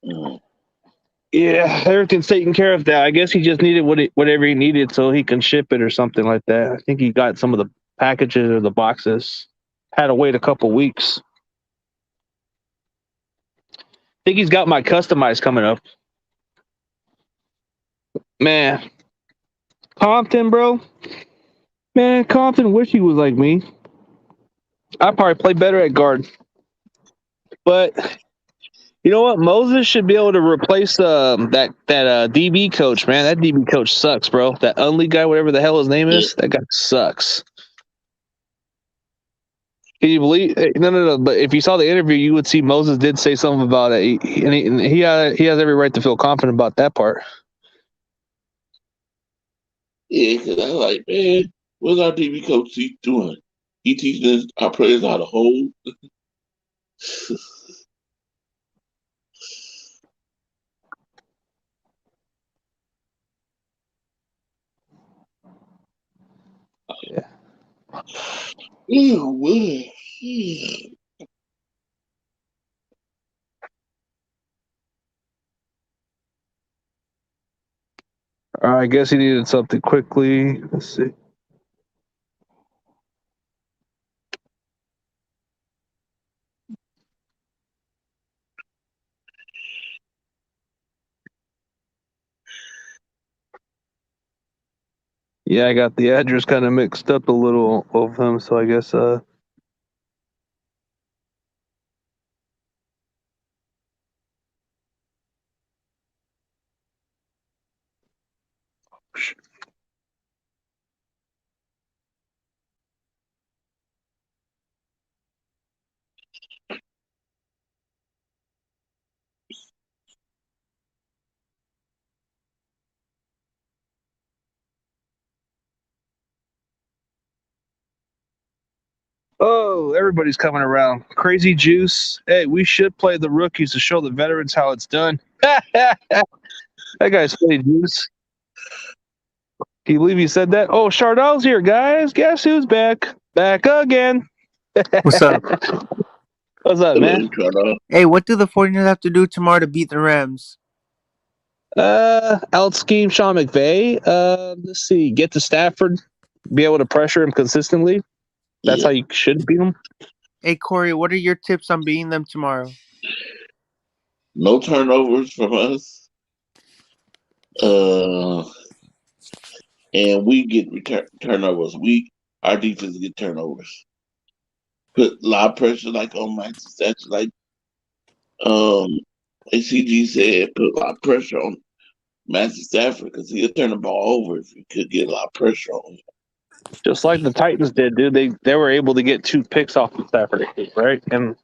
Mm. Yeah, everything's taken care of now. I guess he just needed whatever he needed so he can ship it or something like that. I think he got some of the packages or the boxes. Had to wait a couple weeks. I think he's got my customized coming up. Man, Compton, bro. Man, Compton wish he was like me. I'd probably play better at guard. But you know what? Moses should be able to replace that DB coach, man. That DB coach sucks, bro. That Unley guy, whatever the hell his name Yeah. is, that guy sucks. Can you believe? No. But if you saw the interview, you would see Moses did say something about it, and he has every right to feel confident about that part. Yeah, because I was like, man, what's our DB coach doing? He teaching us our players how to hold. Yeah. Ew, man. I guess he needed something quickly. Let's see. Yeah, I got the address kind of mixed up a little of him, so I guess oh, everybody's coming around. Crazy Juice. Hey, we should play the rookies to show the veterans how it's done. That guy's funny, Juice. Can you believe he said that? Oh, Chardell's here, guys. Guess who's back? Back again. What's up? What's up, man? Hey, what do the 49ers have to do tomorrow to beat the Rams? Out scheme Sean McVay. Let's see. Get to Stafford. Be able to pressure him consistently. That's how you should beat him. Hey, Corey, what are your tips on beating them tomorrow? No turnovers from us. And we get turnovers. Our defense get turnovers. Put a lot of pressure like on Matthew Stafford, like ACG said, put a lot of pressure on Matthew Stafford because he'll turn the ball over if you could get a lot of pressure on him. Just like the Titans did, dude. They were able to get 2 picks off of Stafford, right? And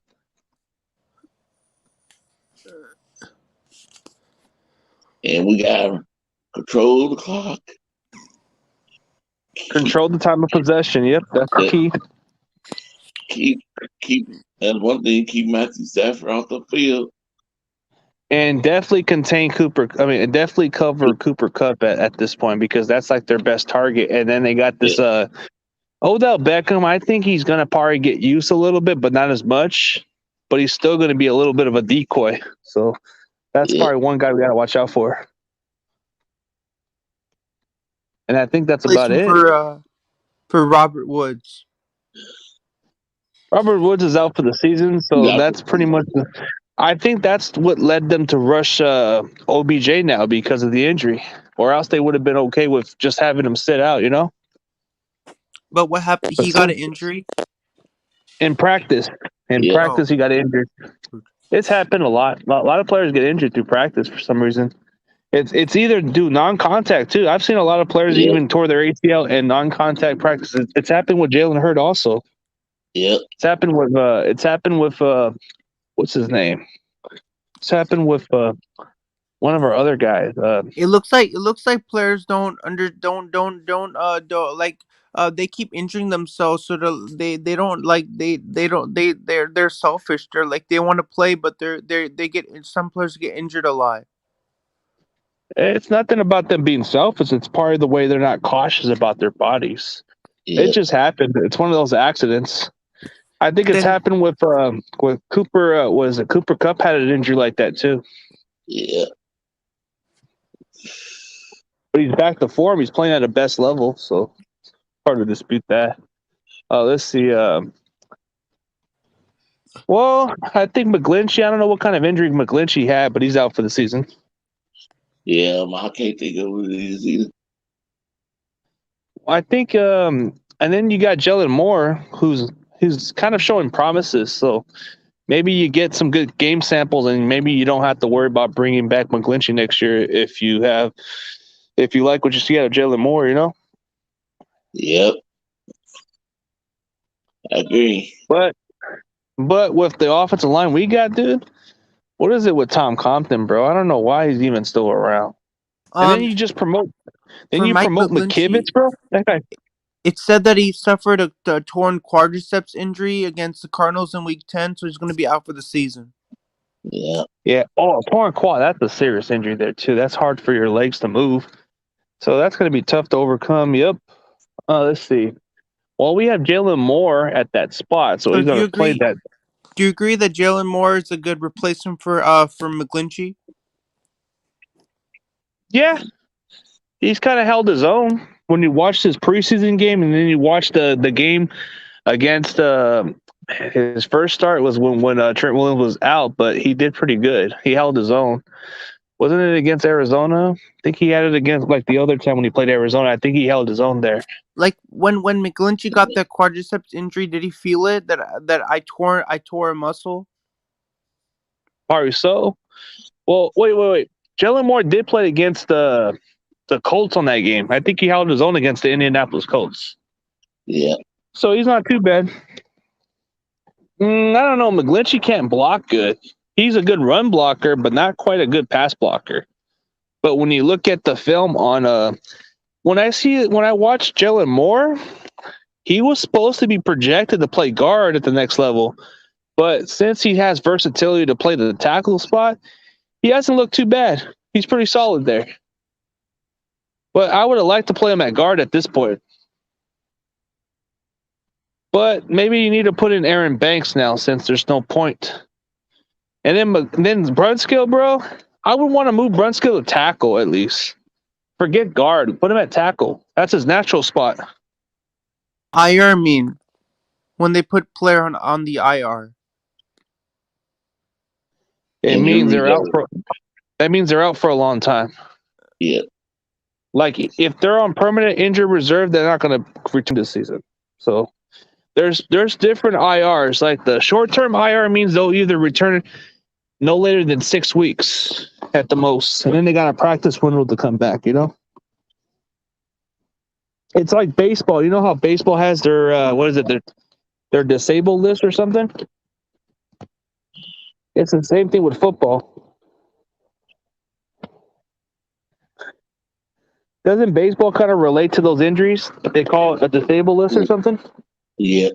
we got to control the clock. Control the time of possession. Yep, that's the key. Keep and one thing, keep Matthew Stafford off the field. And definitely contain Cooper. I mean, definitely cover Cooper Kupp at this point because that's like their best target. And then they got this Odell Beckham. I think he's going to probably get used a little bit, but not as much. But he's still going to be a little bit of a decoy. So that's probably one guy we got to watch out for. And I think that's about it. For Robert Woods. Robert Woods is out for the season, so that's pretty much. I think that's what led them to rush OBJ now because of the injury, or else they would have been okay with just having him sit out. You know. But what happened? He got an injury in practice. He got injured. It's happened a lot. A lot of players get injured through practice for some reason. It's either do non-contact too. I've seen a lot of players even tore their ACL in non-contact practice. It's happened with Jalen Hurd also. Yep. It's happened with what's his name? It's happened with one of our other guys. It looks like players don't they keep injuring themselves so they're selfish. They're like they want to play but some players get injured a lot. It's nothing about them being selfish. It's part of the way they're not cautious about their bodies. It just happened. It's one of those accidents. I think it's happened with Cooper. Was it Cooper Kupp had an injury like that too? Yeah. But he's back to form. He's playing at a best level, so hard to dispute that. Let's see. Well, I think McGlinchey. I don't know what kind of injury McGlinchey had, but he's out for the season. Yeah, I can't think of what it is either. I think, and then you got Jalen Moore, who's kind of showing promises. So maybe you get some good game samples, and maybe you don't have to worry about bringing back McGlinchey next year if you like what you see out of Jalen Moore. Yep. I agree. But with the offensive line we got, dude, what is it with Tom Compton, bro? I don't know why he's even still around. And then Um, you just promote. Then for you Mike promote McGlinchey, McKivitz, bro. That guy. it said that he suffered a torn quadriceps injury against the Cardinals in Week 10, so he's going to be out for the season. Yeah. Yeah. Oh, torn quad. That's a serious injury there too. That's hard for your legs to move. So that's going to be tough to overcome. Yep. Let's see. Well, we have Jalen Moore at that spot, so So he's do going you to play agree? that. Do you agree that Jalen Moore is a good replacement for McGlinchey? Yeah, he's kind of held his own. When you watch his preseason game, and then you watch the game against his first start was when Trent Williams was out, but he did pretty good. He held his own. Wasn't it against Arizona? I think he had it against like the other time when he played Arizona. I think he held his own there. Like when McGlinchey got that quadriceps injury, did he feel it that I tore a muscle? Probably so. Well, wait. Jalen Moore did play against the Colts on that game. I think he held his own against the Indianapolis Colts. Yeah. So he's not too bad. I don't know. McGlinchey can't block good. He's a good run blocker, but not quite a good pass blocker. But when you look at the film on when I watch Jalen Moore, he was supposed to be projected to play guard at the next level. But since he has versatility to play the tackle spot, he hasn't looked too bad. He's pretty solid there. But I would have liked to play him at guard at this point. But maybe you need to put in Aaron Banks now since there's no point. And then Brunskill, bro, I would want to move Brunskill to tackle at least. Forget guard. Put him at tackle. That's his natural spot. IR mean when they put player on the IR. It means they're out for. That means they're out for a long time. Yeah. Like if they're on permanent injured reserve, they're not going to return this season. So there's different IRs. Like the short term IR means they'll either return no later than 6 weeks at the most, and then they got a practice window to come back. It's like baseball. You know how baseball has their their disabled list or something? It's the same thing with football. Doesn't baseball kind of relate to those injuries? They call it a disabled list or something? Yeah.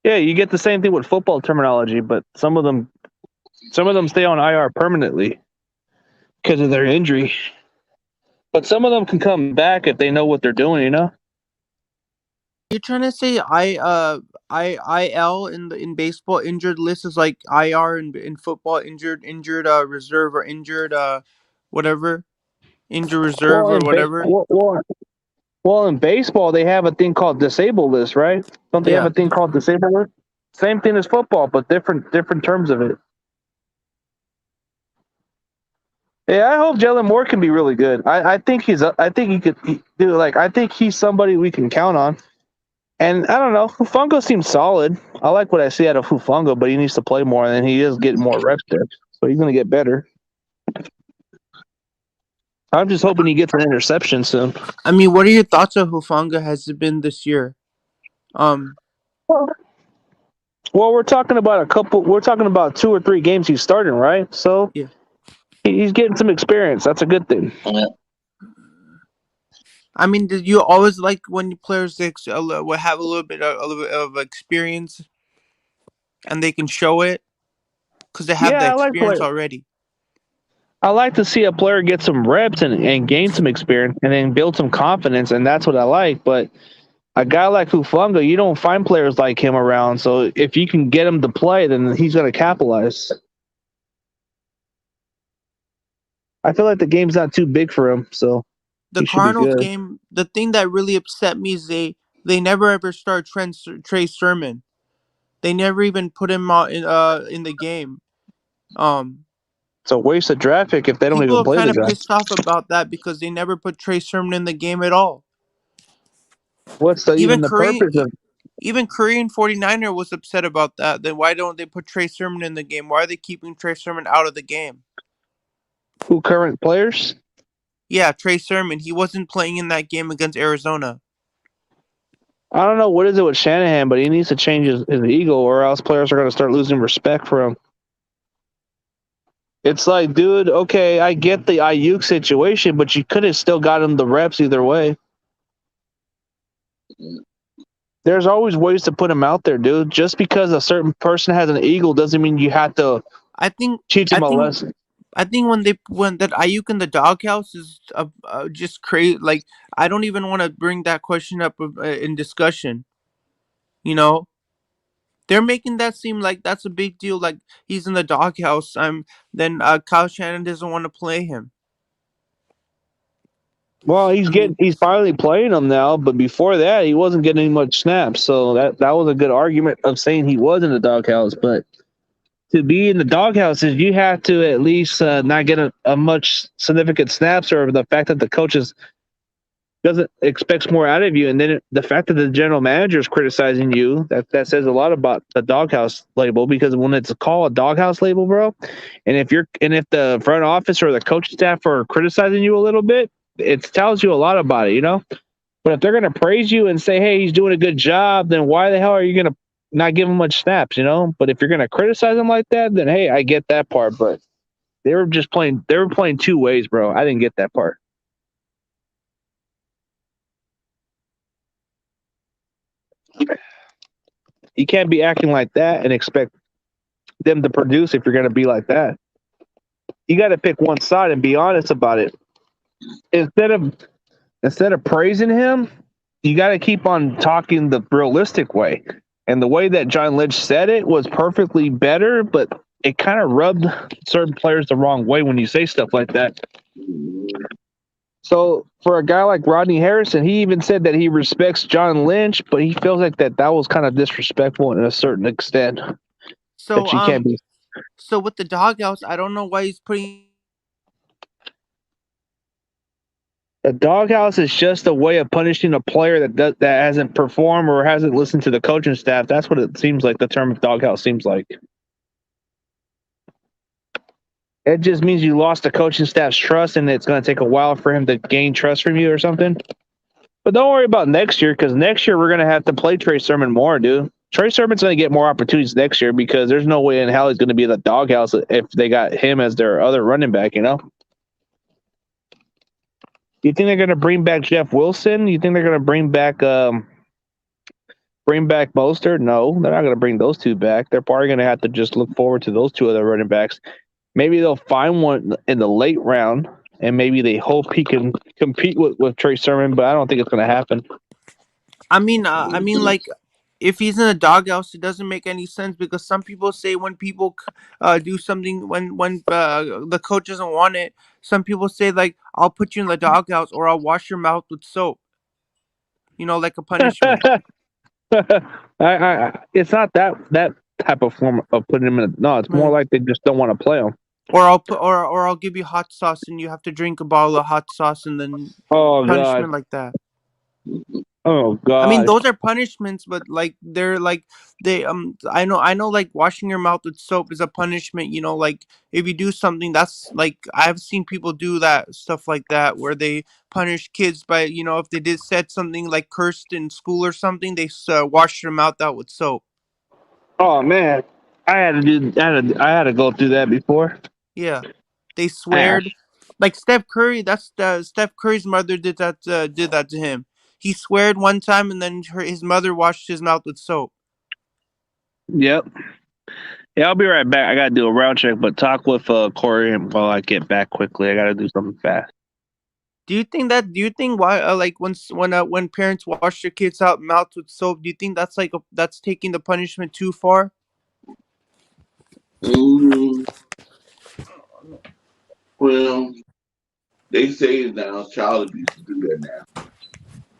Yeah, you get the same thing with football terminology, but some of them stay on IR permanently because of their injury. But some of them can come back if they know what they're doing, You're trying to say IL in baseball injured list is like IR in football injured reserve or injured whatever injured reserve Well, or whatever. in baseball they have a thing called disabled list, right? Don't they have Yeah. a thing called disabled list? Same thing as football, but different terms of it. Yeah, I hope Jalen Moore can be really good. I think I think he could do I think he's somebody we can count on. And I don't know, Hufungo seems solid. I like what I see out of Hufungo, but he needs to play more, and he is getting more reps there, so he's going to get better. I'm just hoping he gets an interception soon. I mean, what are your thoughts of Hufanga has it been this year? Well, we're talking about 2 or 3 games he's starting, right? So Yeah. he's getting some experience. That's a good thing. I mean, did you always like when players will have a little bit of experience and they can show it because they have the Yeah, experience already? I like to see a player get some reps and gain some experience and then build some confidence, and that's what I like. But a guy like Hufunga, you don't find players like him around. So if you can get him to play, then he's going to capitalize. I feel like the game's not too big for him, so The he should be Cardinals good. game, the thing that really upset me is they never ever start Trey Sermon. They never even put him out in the game. Um, It's a waste of draft pick if they don't People even are play kind the of guy. pissed off about that because they never put Trey Sermon in the game at all. What's the even Even the Korean, purpose of even Korean 49er was upset about that. Then why don't they put Trey Sermon in the game? Why are they keeping Trey Sermon out of the game? who current players? Yeah, Trey Sermon. He wasn't playing in that game against Arizona. I don't know what is it with Shanahan, but he needs to change his ego, or else players are going to start losing respect for him. It's like, dude, okay, I get the Ayuk situation, but you could have still got him the reps either way. There's always ways to put him out there, dude. Just because a certain person has an ego doesn't mean you have to I think teach I him a think lesson. I think when that Ayuk in the doghouse is just crazy. Like I don't even want to bring that question up in discussion. You know, they're making that seem like that's a big deal. Like he's in the doghouse. Then Kyle Shannon doesn't want to play him. Well, I mean, he's finally playing them now, but before that, he wasn't getting much snaps. So that was a good argument of saying he was in the doghouse. But to be in the doghouse is you have to at least not get a much significant snaps, or the fact that the coaches doesn't expects more out of you, and then the fact that the general manager is criticizing you, that says a lot about the doghouse label. Because when it's called a doghouse label, bro, and if the front office or the coaching staff are criticizing you a little bit, it tells you a lot about it, you know. But if they're gonna praise you and say, hey, he's doing a good job, then why the hell are you gonna not give him much snaps, you know? But if you're gonna criticize him like that, then hey, I get that part. But they were playing two ways, bro. I didn't get that part. You can't be acting like that and expect them to produce if you're going to be like that. You got to pick one side and be honest about it. Instead of praising him, you got to keep on talking the realistic way. And the way that John Lynch said it was perfectly better, but it kind of rubbed certain players the wrong way when you say stuff like that. So for a guy like Rodney Harrison, he even said that he respects John Lynch, but he feels like that was kind of disrespectful in a certain extent. so That you can't be. so with the doghouse, I don't know why he's putting. A doghouse is just a way of punishing a player that hasn't performed or hasn't listened to the coaching staff. That's what it seems like. The term doghouse seems like. It just means you lost the coaching staff's trust, and it's going to take a while for him to gain trust from you or something. But don't worry about next year, because next year we're going to have to play Trey Sermon more, dude. Trey Sermon's going to get more opportunities next year because there's no way in hell he's going to be in the doghouse if they got him as their other running back, you know? You think they're going to bring back Jeff Wilson? You think they're going to bring back Mostert? No, they're not going to bring those two back. They're probably going to have to just look forward to those two other running backs. Maybe they'll find one in the late round, and maybe they hope he can compete with Trey Sermon, but I don't think it's going to happen. I mean, like, if he's in a doghouse, it doesn't make any sense because some people say when people do something when the coach doesn't want it, some people say like, "I'll put you in the doghouse or I'll wash your mouth with soap." You know, like a punishment. It's not that type of form of putting him in. No, it's more Right. like they just don't want to play him. Or I'll give you hot sauce and you have to drink a bottle of hot sauce and then Oh God! punishment like that. Oh I mean, God! those are punishments, but like they're like I know like washing your mouth with soap is a punishment. You know, like if you do something that's like I've seen people do that stuff like that where they punish kids by if they did said something like cursed in school or something, they wash their mouth out with soap. Oh man! I had to go through that before. Yeah, they Ah, sweared. Like Steph Curry, that's Steph Curry's mother did that to him. He sweared one time, and then his mother washed his mouth with soap. yep. Yeah, I'll be right back. I gotta do a round check, but talk with Corey while I get back quickly. I gotta do something fast. Do you think why like when parents wash their kids out mouths with soap? Do you think that's like that's taking the punishment too far? Mm, well, They say now child abuse to do that now.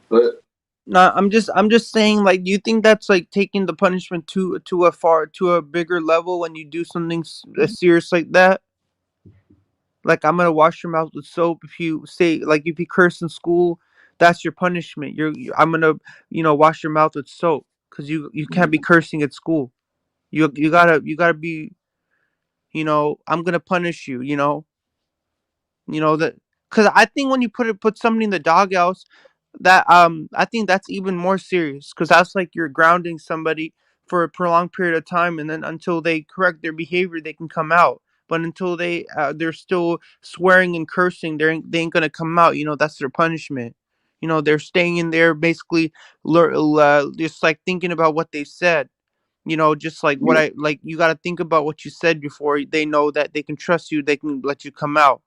But No, I'm just saying, like, do you think that's like taking the punishment to a bigger level when you do something serious like that? Like, I'm gonna wash your mouth with soap if you say, like, if you curse in school, that's your punishment. I'm gonna, wash your mouth with soap because you can't be cursing at school. You gotta be, I'm gonna punish you. That because I think when you put somebody in the doghouse, that I think that's even more serious because that's like you're grounding somebody for a prolonged period of time, and then until they correct their behavior, they can come out. But until they're still swearing and cursing, they ain't gonna come out. That's their punishment. They're staying in there basically, just like thinking about what they said. Just like what yeah, I like. You got to think about what you said before they know that they can trust you. They can let you come out.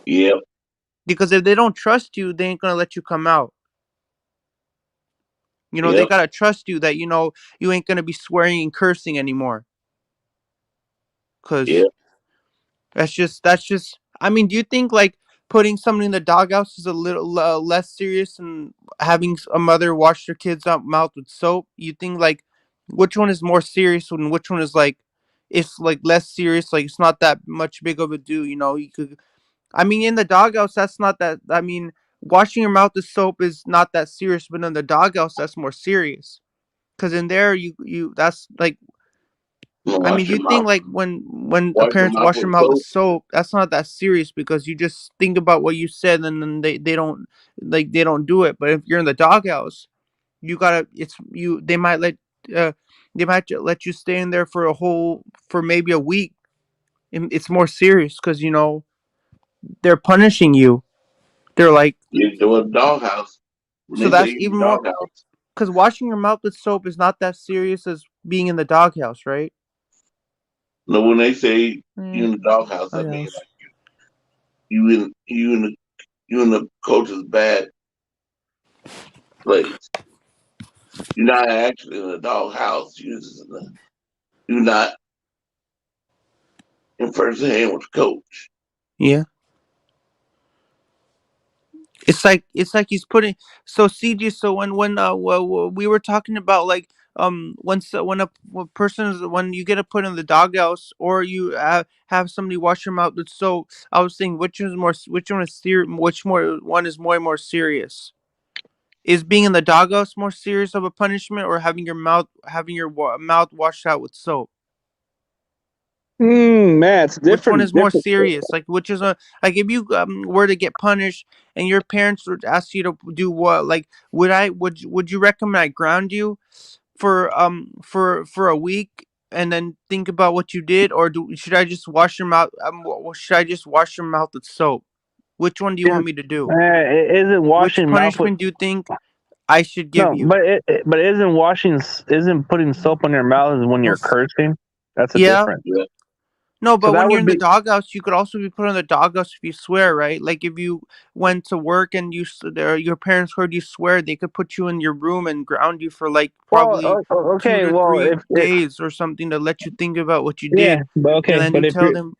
yeah, Because if they don't trust you, they ain't gonna let you come out. They yeah, gotta trust you that you ain't gonna be swearing and cursing anymore. yeah. Cause that's just. I mean, do you think like putting somebody in the doghouse is a little less serious than having a mother wash their kids' out mouth with soap? You think like which one is more serious and which one is like it's like less serious? Like it's not that much big of a do. You could. I mean, in the doghouse, that's not that. I mean, washing your mouth with soap is not that serious, but in the doghouse, that's more serious. Cause in there, that's like. I mean, Wash do you your think mouth. like when Wash your parents mouth wash their with mouth with soap. soap, that's not that serious because you just think about what you said and then they don't do it. But if you're in the doghouse, you gotta it's you uh they might let you stay in there for maybe a week. And it's more serious because they're punishing you. They're like You do a doghouse. When so they say that's you in even the more doghouse. because washing your mouth with soap is not that serious as being in the doghouse, right? No, when they say you Mm, in the doghouse, I mean doghouse. like you in the coach's bad place. You're not actually in a doghouse. You're not in first hand with the coach. Yeah. It's like he's putting so CG. So we were talking about like when a person is when you get to put in the doghouse or you have somebody wash your mouth with soap. I was saying which one is serious, which more one is more serious. Is being in the doghouse more serious of a punishment or having your mouth washed out with soap? Man, it's Which one is different. more Different. serious? Like, which is a like if you were to get punished and your parents would ask you to do what? Like, would you recommend I ground you for a week and then think about what you did, or should I just wash your mouth? Should I just wash your mouth with soap? Which one do you Is, want me to do? isn't Which washing mouth with punishment do you think I should give no? you? But isn't putting soap on your mouth is when Well, you're cursing? That's a yeah. difference. Yeah, No, So but that when you're would in the be doghouse, you could also be put in the doghouse if you swear, right? Like if you went to work and your parents heard you swear, they could put you in your room and ground you for like well. probably two Okay. to Well, three if it, days or something to let you think about what you yeah, did, but and okay, then you tell them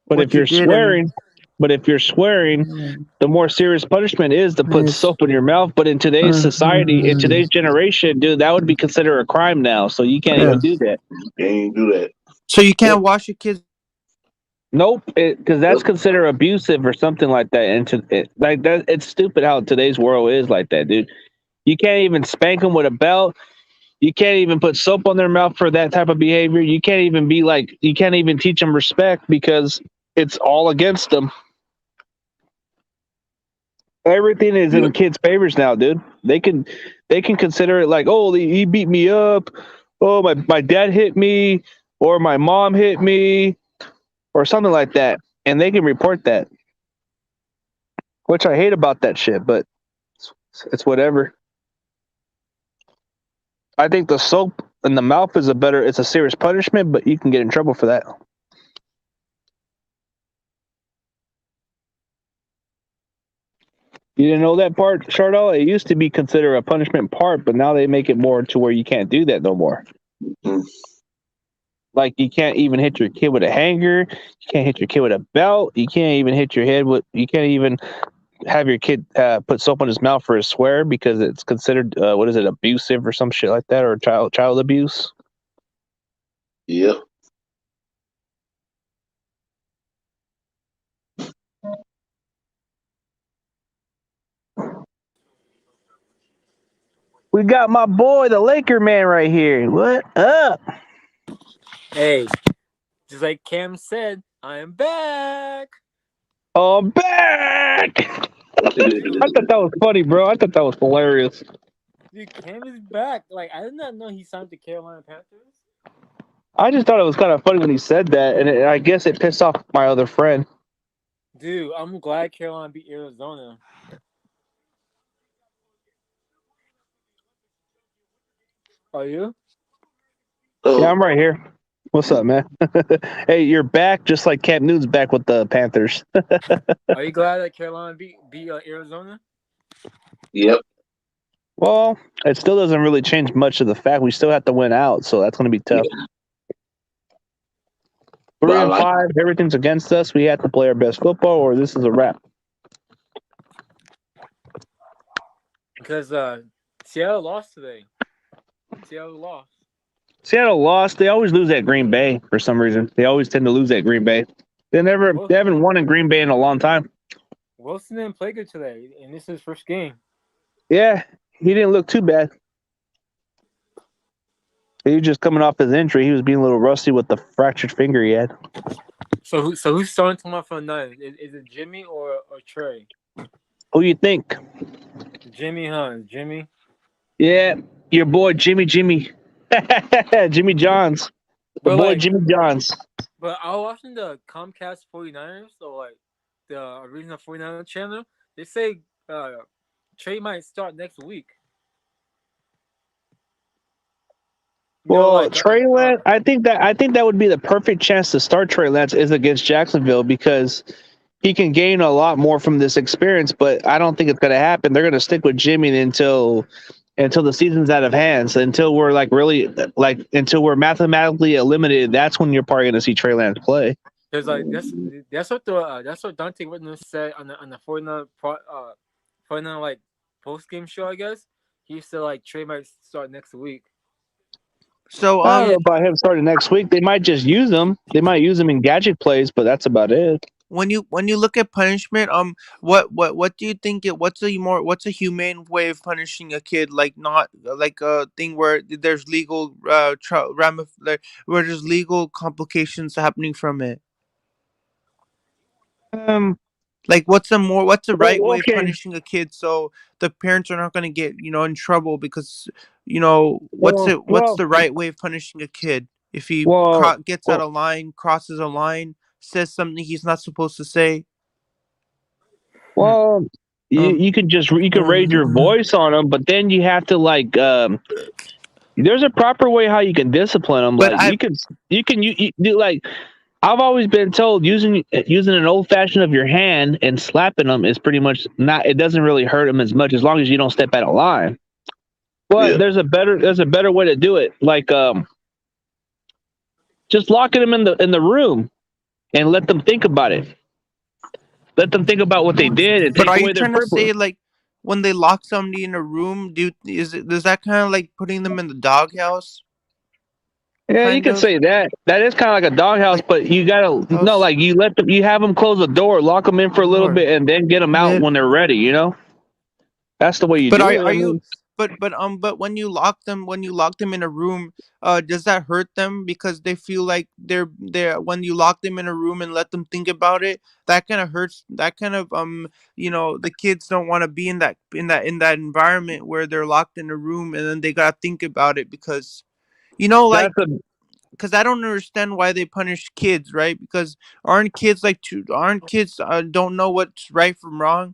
but if what you you're did, and swearing, but if you're swearing, the more serious punishment is to put it's soap in your mouth. But in today's society, in today's generation, dude, that would be considered a crime now. So you can't yeah. even do that. you can't do that. So you can't wash your kids. Nope, because that's Yep. considered abusive or something like that. Like that, it's stupid how today's world is like that, dude. You can't even spank them with a belt. You can't even put soap on their mouth for that type of behavior. You can't even be like, you can't even teach them respect because it's all against them. Everything is Yep. in kids' favors now, dude. They can consider it like, oh, he beat me up. Oh, my dad hit me, or my mom hit me, or something like that, and they can report that, which I hate about that shit. But it's whatever. I think the soap in the mouth is it's a serious punishment, but you can get in trouble for that. You didn't know that part, Chardell? It used to be considered a punishment part, but now they make it more to where you can't do that no more. Mm. Like you can't even hit your kid with a hanger. You can't hit your kid with a belt. You can't even hit your head with. You can't even have your kid put soap on his mouth for a swear because it's considered what is it, abusive or some shit like that, or child abuse. Yep. We got my boy, the Laker man, right here. What up? Hey, just like Cam said, I am back. I'm back. I thought that was funny, bro. I thought that was hilarious. Dude, Cam is back. Like, I did not know he signed the Carolina Panthers. I just thought it was kind of funny when he said that, and I guess it pissed off my other friend. Dude, I'm glad Carolina beat Arizona. Are you? Oh, Yeah, I'm right here. What's up, man? Hey, you're back, just like Cam Newton's back with the Panthers. Are you glad that Carolina beat Arizona? yep. Well, it still doesn't really change much of the fact we still have to win out, so that's going to be tough. Yeah. 3 But I and like 5, everything's against us. We have to play our best football, or this is a wrap. Because Seattle lost today. Seattle lost. Seattle lost. They always lose at Green Bay for some reason. They always tend to lose at Green Bay. They haven't won in Green Bay in a long time. Wilson didn't play good today, and this is his first game. Yeah, he didn't look too bad. He was just coming off his injury. He was being a little rusty with the fractured finger he had. So who's starting tomorrow for the Niners? Is it Jimmy or Trey? Who you think? Jimmy, huh? Jimmy. Yeah, your boy Jimmy Jimmy Johns. The But boy like, Jimmy Johns. but I was watching the Comcast 49ers, so like the original 49er channel. They say Trey might start next week. You know, Well, like Trey Lance, I think that would be the perfect chance to start Trey Lance is against Jacksonville because he can gain a lot more from this experience, but I don't think it's going to happen. They're going to stick with Jimmy until the season's out of hand. So until we're until we're mathematically eliminated, that's when you're probably going to see Trey Lance play. there's like that's what Dante Whitner said on the 49 like post game show. I guess he said like Trey might start next week. So I don't know about him starting next week. They might just use him. They might use him in gadget plays, but that's about it. when you look at punishment, what do you think what's a humane way of punishing a kid, like not like a thing where there's legal where there's legal complications happening from it? Um. Like what's the right way of Okay. punishing a kid so the parents are not going to get in trouble because what's Well. the right way of punishing a kid if he Well. gets out Well. of line, crosses a line, says something he's not supposed to say? Well, Um, you could raise your voice on them, but then you have to there's a proper way how you can discipline them. but Like you do like I've always been told using an old fashioned of your hand and slapping them is pretty much not. It doesn't really hurt them as much as long as you don't step out of line. But Yeah. there's a better way to do it. Like just locking them in the room and let them think about it. Let them think about what they did and but take are you away their trying to privilege. say like when they lock somebody in a room, does that kind of like putting them in the doghouse? Yeah, you Kind could of say that. That is kind of like a doghouse, like but you gotta no, house like you have them close the door, lock them in for a little door. bit, and then get them out Lit. when they're ready. You know, that's the way you But do it. are I you? mean, But when you lock them in a room, does that hurt them because they feel like they're when you lock them in a room and let them think about it, that kind of hurts. That kind of the kids don't want to be in that environment where they're locked in a room and then they gotta think about it because like that's a because I don't understand why they punish kids, right? Because aren't kids don't know what's right from wrong?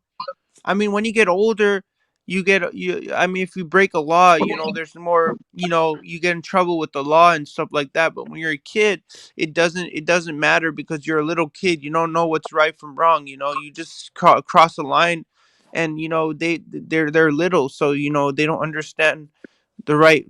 I mean, when you get older, I mean, if you break a law, there's more, you get in trouble with the law and stuff like that. But when you're a kid, it doesn't matter because you're a little kid. You don't know what's right from wrong. You just cross a line, and they're little, so they don't understand the right,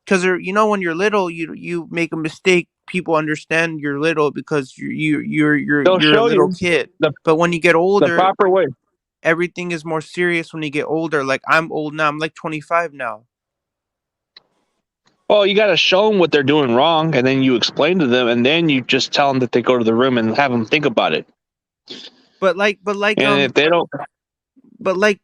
because when you're little, you make a mistake. People understand you're little because They'll you're a show little you kid. the But when you get the older, proper way. everything is more serious. When you get older, like I'm old now. I'm like 25 now. Well, you got to show them what they're doing wrong, and then you explain to them, and then you just tell them that they go to the room and have them think about it. And if they don't, what if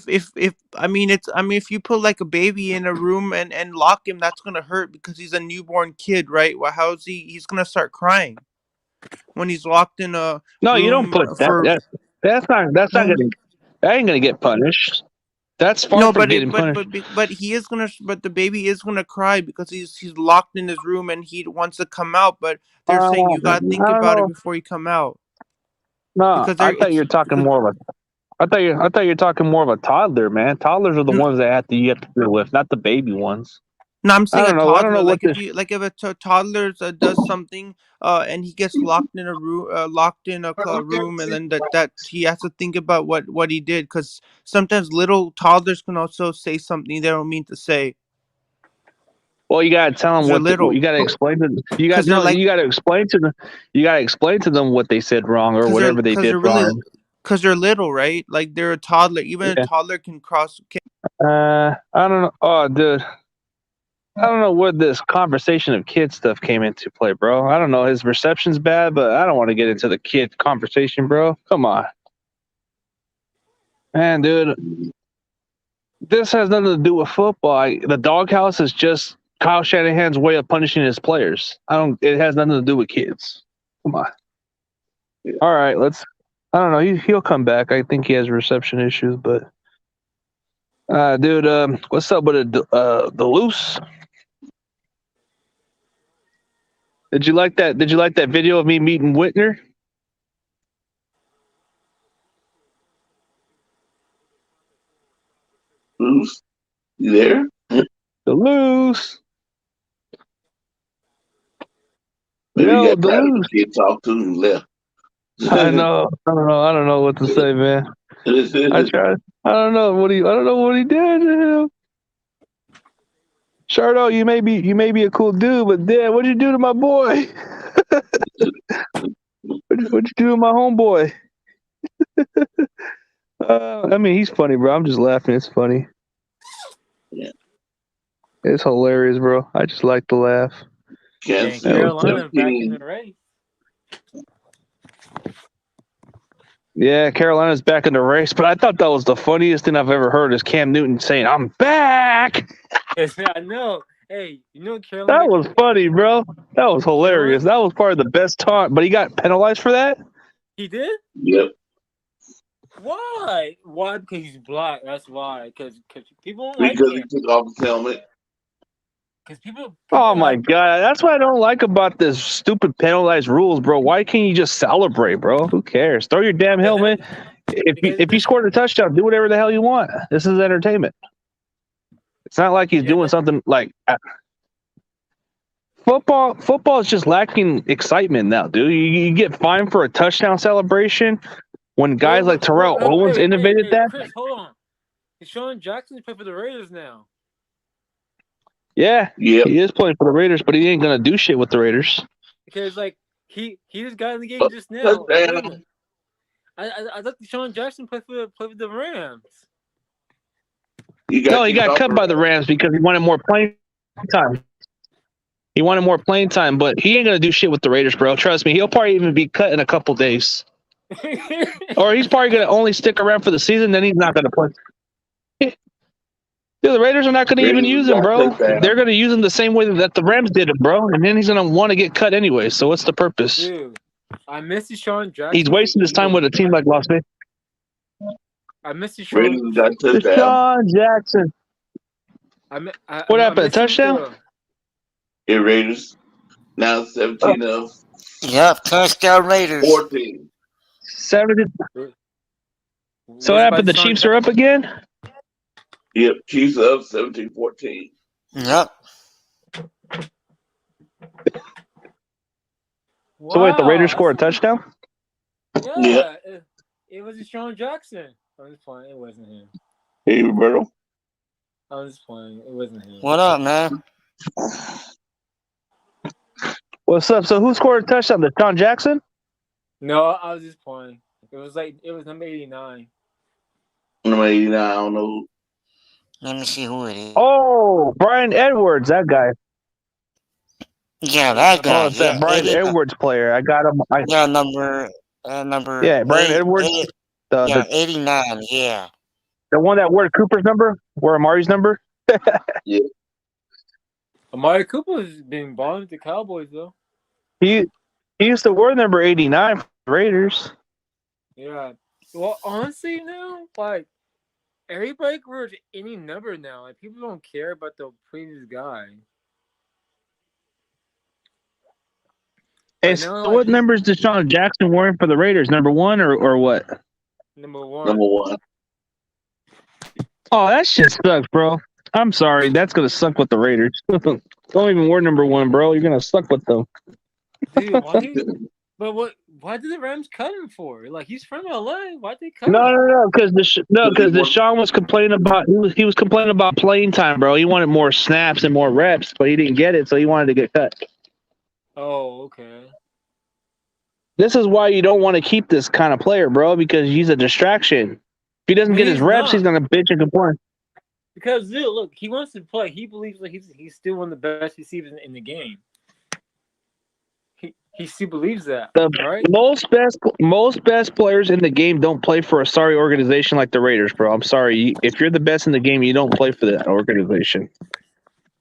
if you put like a baby in a room and lock him, that's gonna hurt because he's a newborn kid, right? Well, how's he's gonna start crying when he's locked in a no, you don't room put that. for That's not no gonna that ain't gonna get punished. That's far no from but getting punished. he is gonna but the baby is gonna cry because he's locked in his room and he wants to come out, but they're saying you gotta think I don't about it know. before you come out No, because I they're thought you it's were talking because more of a. I thought you were talking more of a toddler, man. Toddlers are the ones that you have to deal with, not the baby ones. No, I'm I saying a don't know. I don't know toddler. what Like this. if a toddler does something, and he gets locked in a room, room, and then that he has to think about what he did, because sometimes little toddlers can also say something they don't mean to say Well, you gotta tell them because they're what little. you gotta explain to. You got Because they're no. like You gotta explain to them. You gotta explain to them what they said wrong or whatever they because did they're really wrong. because they're little, right? Like they're a toddler. Even a Yeah. toddler can cross. I don't know. Oh, dude. I don't know where this conversation of kid stuff came into play, bro. I don't know. His reception's bad, but I don't want to get into the kid conversation, bro. Come on, man, dude. This has nothing to do with football. The doghouse is just Kyle Shanahan's way of punishing his players. I don't. It has nothing to do with kids. Come on. All right, let's. I don't know. He'll come back. I think he has reception issues, but dude, what's up with the loose? Did you like that? Did you like that video of me meeting Whitner? Bruce, you there? The loose. Maybe you Yo, got tired of the Duluth. kid talk to him and left. I know. I don't know. I don't know what to say, man. I tried. I don't know what he. I don't know what he did to him. Shardo, you may be a cool dude, but damn, what'd you do to my boy? What'd you do to my homeboy? I mean, he's funny, bro. I'm just laughing. It's funny. Yeah. It's hilarious, bro. I just like to laugh. And Kansas City Carolina back in 17. the race. Yeah, Carolina's back in the race, but I thought that was the funniest thing I've ever heard is Cam Newton saying, "I'm back." I know. Hey, That Carolina? was funny, bro. That was hilarious. That was probably the best taunt, but he got penalized for that? He did? Yep. Why? Why? Because he's black. That's why. Because people don't like Because him. he took off his helmet. Because people Oh my like, god, that's what I don't like about this stupid penalized rules, bro. Why can't you just celebrate, bro? Who cares? Throw your damn helmet. If you scored a touchdown, do whatever the hell you want. This is entertainment. It's not like he's doing something like football. Football is just lacking excitement now, dude. You get fined for a touchdown celebration when guys like Terrell Owens innovated that. Chris, hold on. Deshaun Jackson play for the Raiders now. Yeah, Yep. he is playing for the Raiders, but he ain't gonna do shit with the Raiders. Because he just got in the game just now. I thought Deshaun Jackson play for the Rams. He got cut by the Rams because he wanted more playing time. He wanted more playing time, but he ain't gonna do shit with the Raiders, bro. Trust me, he'll probably even be cut in a couple days, or he's probably gonna only stick around for the season. Then he's not gonna play. Dude, the Raiders are not going to even use him, bro. They're going to use him the same way that the Rams did him, bro. And then he's going to want to get cut anyway. So what's the purpose? Dude, I miss Deshaun Jackson. He's wasting his time with a team like Las Vegas. I miss Deshaun Jackson. What happened? A touchdown? Yeah, Raiders. Now 17-0. Yep, touchdown Raiders. 14. 70. So what happened? The Chiefs are up again? Yep, Chiefs up 17-14. Yep. Wow, so wait, the Raiders scored a touchdown? Yeah, it was Deshaun Jackson. I'm just playing. It wasn't him. Hey, Roberto. I was just playing. It wasn't him. What up, man? What's up? So who scored a touchdown? Deshaun Jackson? No, I was just playing. It was number 89. Number 89, I don't know. Let me see who it is. Oh, Brian Edwards, that guy. Yeah, that guy. Oh, it's that Yeah, Brian 80, Edwards player. I got him. yeah, number Yeah, Brian Edwards. yeah, The 89. Yeah. one that wore Cooper's number, wore Amari's number. Amari Cooper's been balling with the Cowboys though. He used to wear number 89 for the Raiders. Yeah. Well, honestly, now like everybody wears any number now. Like people don't care about the previous guy. And so what number is Deshaun Jackson wearing for the Raiders? Number 1 or what? Number 1. Number 1. Oh, that shit sucks, bro. I'm sorry. That's going to suck with the Raiders. Don't even wear number 1, bro. You're going to suck with them. Dude, why did the Rams cut him for? Like he's from LA. Why'd they cut him? No, because Deshaun was complaining about he was complaining about playing time, bro. He wanted more snaps and more reps, but he didn't get it, so he wanted to get cut. Oh, okay. This is why you don't want to keep this kind of player, bro, because he's a distraction. If he doesn't get his reps, he's gonna bitch and complain. Because dude, look, he wants to play. He believes that he's still one of the best receivers in the game. He still believes that, right? Most best players in the game don't play for a sorry organization like the Raiders, bro. I'm sorry. If you're the best in the game, you don't play for that organization.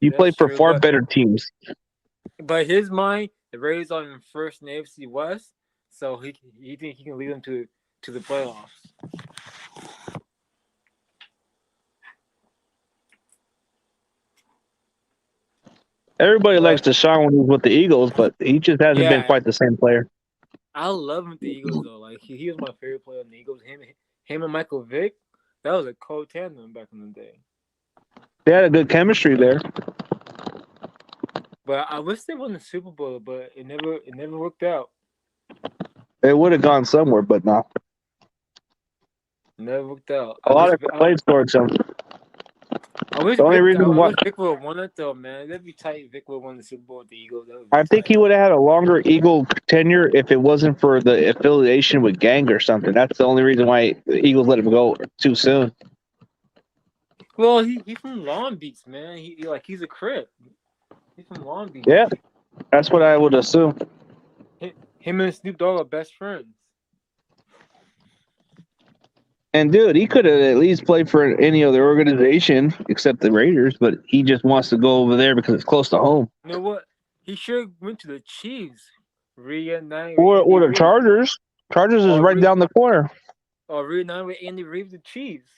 You play for far better teams. But his mind, the Raiders are in first in the AFC West, so he think he can lead them to the playoffs. Everybody likes Deshaun when he's with the Eagles, but he just hasn't been quite the same player. I love him with the Eagles though. Like he was my favorite player on the Eagles. Him and Michael Vick, that was a cold tandem back in the day. They had a good chemistry there. But I wish they won the Super Bowl, but it never worked out. It would have gone somewhere, but no. Never worked out. A lot of complaints towards him. I wish Vic would have won it though, man. That'd be tight. Vic would have won the Super Bowl with the Eagles. I think he would have had a longer Eagle tenure if it wasn't for the affiliation with Gang or something. That's the only reason why the Eagles let him go too soon. Well, he's from Long Beach, man. He's a Crip. He's from Long Beach. Yeah, that's what I would assume. Him and Snoop Dogg are best friends. And dude, he could have at least played for any other organization except the Raiders, but he just wants to go over there because it's close to home. You know what? He should have went to the Chiefs. Or the Chargers. Chargers is right down the corner. Or reunite with Andy Reid, the Chiefs.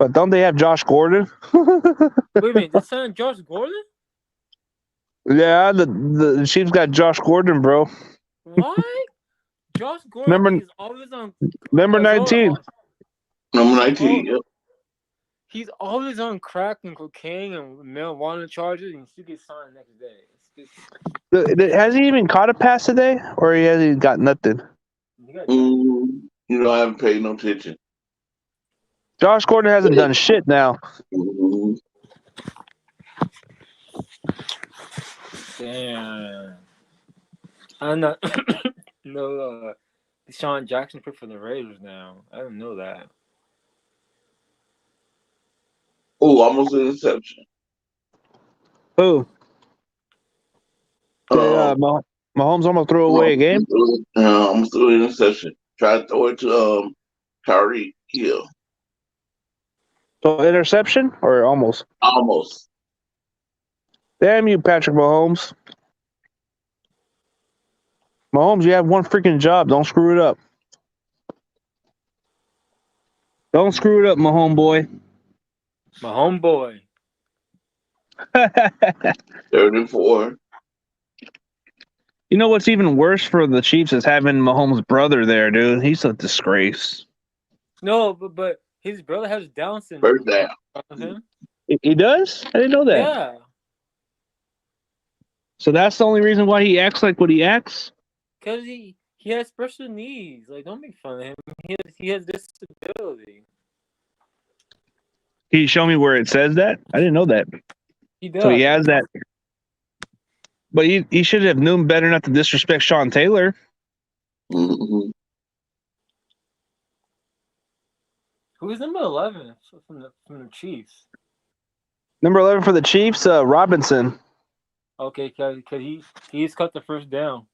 But don't they have Josh Gordon? Wait a minute, they signed Josh Gordon? Yeah, the Chiefs got Josh Gordon, bro. What? Josh Gordon is always on. Number 19. Number 19. Yep. He's always on crack and cocaine and marijuana charges, and still gets signed the next day. Has he even caught a pass today, or has he got nothing? I haven't paid no attention. Josh Gordon hasn't done shit now. Damn. I'm not. No, Deshaun Jackson played for the Raiders now. I didn't know that. Oh, almost an interception. Who? Mahomes almost threw away a game? Almost threw an interception. Tried to throw it to Tyreek Hill. So interception or almost? Almost. Damn you, Patrick Mahomes. Mahomes, you have one freaking job. Don't screw it up. Don't screw it up, my homeboy. My homeboy. 34. You know what's even worse for the Chiefs is having Mahomes' brother there, dude. He's a disgrace. No, but his brother has Down syndrome. First down. He does? I didn't know that. Yeah. So that's the only reason why he acts like what he acts? Because he has special needs. Like, don't make fun of him. He has disability. Can you show me where it says that? I didn't know that. He does. So he has that. But he should have known better not to disrespect Sean Taylor. Mhm. Who's number 11 from the Chiefs? Number 11 for the Chiefs, Robinson. Okay, cause he's cut the first down.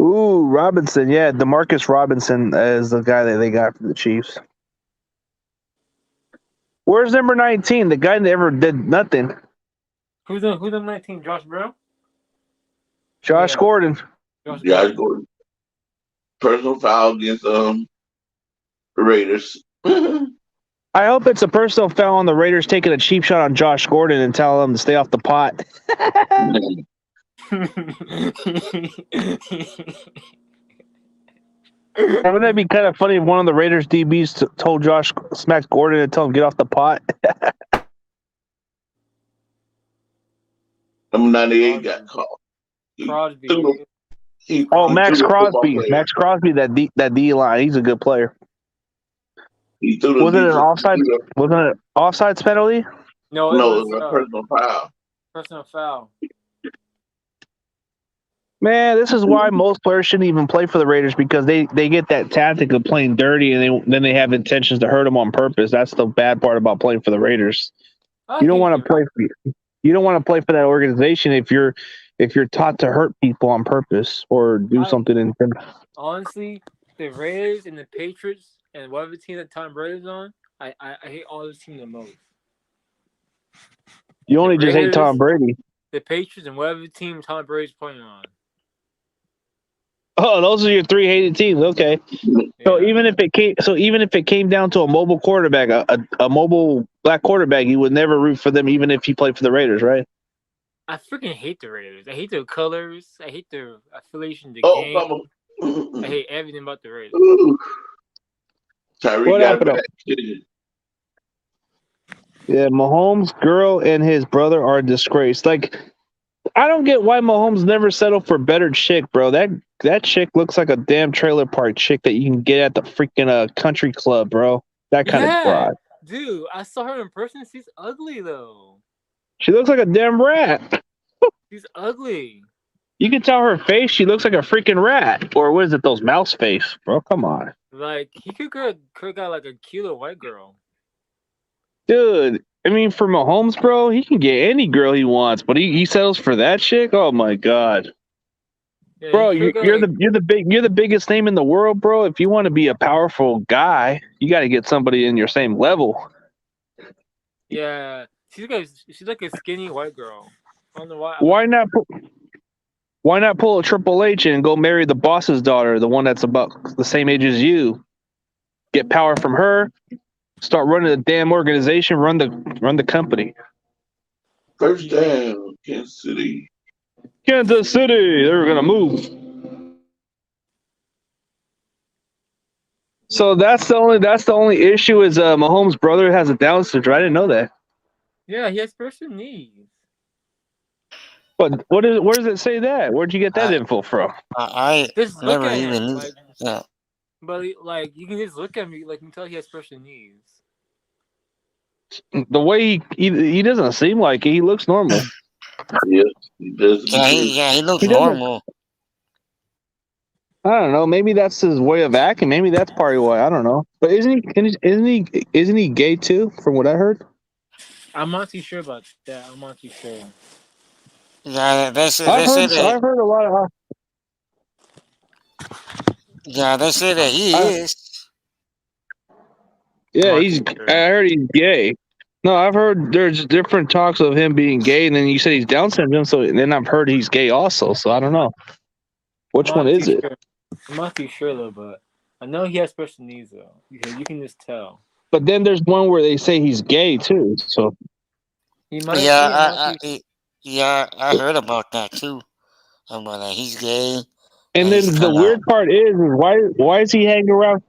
Ooh, Robinson. Yeah, DeMarcus Robinson is the guy that they got from the Chiefs. Where's number 19? The guy that never did nothing. Who's the 19? Josh Brown? Josh Yeah. Gordon. Josh Yeah, Gordon. Gordon. Personal foul against the Raiders. I hope it's a personal foul on the Raiders taking a cheap shot on Josh Gordon and telling him to stay off the pot. Wouldn't that be kind of funny if one of the Raiders DBs told Josh, smacked Gordon and told him get off the pot? Number 98 got caught. Crosby. Max threw the football Crosby. player. Max Crosby, that D line. He's a good player. He threw the Wasn't it an offside? defensive- Wasn't it an offsides penalty? No, No, it it was a was personal foul. personal foul. Man, this is why most players shouldn't even play for the Raiders because they get that tactic of playing dirty and then they have intentions to hurt them on purpose. That's the bad part about playing for the Raiders. You don't want to play for you don't want to play for that organization if you're taught to hurt people on purpose or do something intentional. Honestly, the Raiders and the Patriots and whatever team that Tom Brady's on, I hate all those teams the most. You only just hate Raiders, Tom Brady. The Patriots and whatever team Tom Brady's playing on. Oh, those are your three hated teams. Okay. So Yeah. even if it came down to a mobile quarterback, a mobile black quarterback, you would never root for them, even if he played for the Raiders, right? I freaking hate the Raiders. I hate their colors. I hate their affiliation to the game. I hate everything about the Raiders. Tyreek What got happened? a bad kid. Yeah, Mahomes' girl and his brother are a disgrace. Like, I don't get why Mahomes never settled for better chick, bro. That chick looks like a damn trailer park chick that you can get at the freaking country club, bro. That kind of broad. Dude, I saw her in person. She's ugly though. She looks like a damn rat. She's ugly. You can tell her face. She looks like a freaking rat. Or what is it? Those mouse face, bro. Come on, Like he could got like a cute white girl. dude. I mean, for Mahomes, bro, he can get any girl he wants, but he settles for that chick. Oh my god. Yeah, Bro, you're the biggest name in the world, bro. If you want to be a powerful guy, you got to get somebody in your same level. Yeah, she's like a skinny white girl. I don't know why. Why not pull a Triple H and go marry the boss's daughter, the one that's about the same age as you? Get power from her. Start running the damn organization. Run the company. First down, Kansas City. Kansas City. They're gonna move. So that's the only issue is Mahomes' brother has a Down syndrome. I didn't know that. Yeah, he has special needs. But where does it say that? Where'd you get that info from? I Just look never at even him, knew. like, Yeah. but like you can just look at me, like you can tell he has special needs. The way he doesn't seem like it. He looks normal. Yeah, he does. He looks He doesn't- normal. I don't know. Maybe that's his way of acting. Maybe that's part of why. I don't know. But isn't he gay too? From what I heard. I'm not too sure about that. I'm not too sure. Yeah, they say I've heard a lot of. they say that he is. Yeah, I'm he's. not too sure. I heard he's gay. No, I've heard there's different talks of him being gay, and then you said he's Down syndrome. So then I've heard he's gay also. So I don't know. Which I'm one not is too it? sure. I'm not too sure though, but I know he has special needs though. You can just tell. But then there's one where they say he's gay too. So He might. I heard about that too. About that he's gay. and he's then the kinda- weird part is why is he hanging around?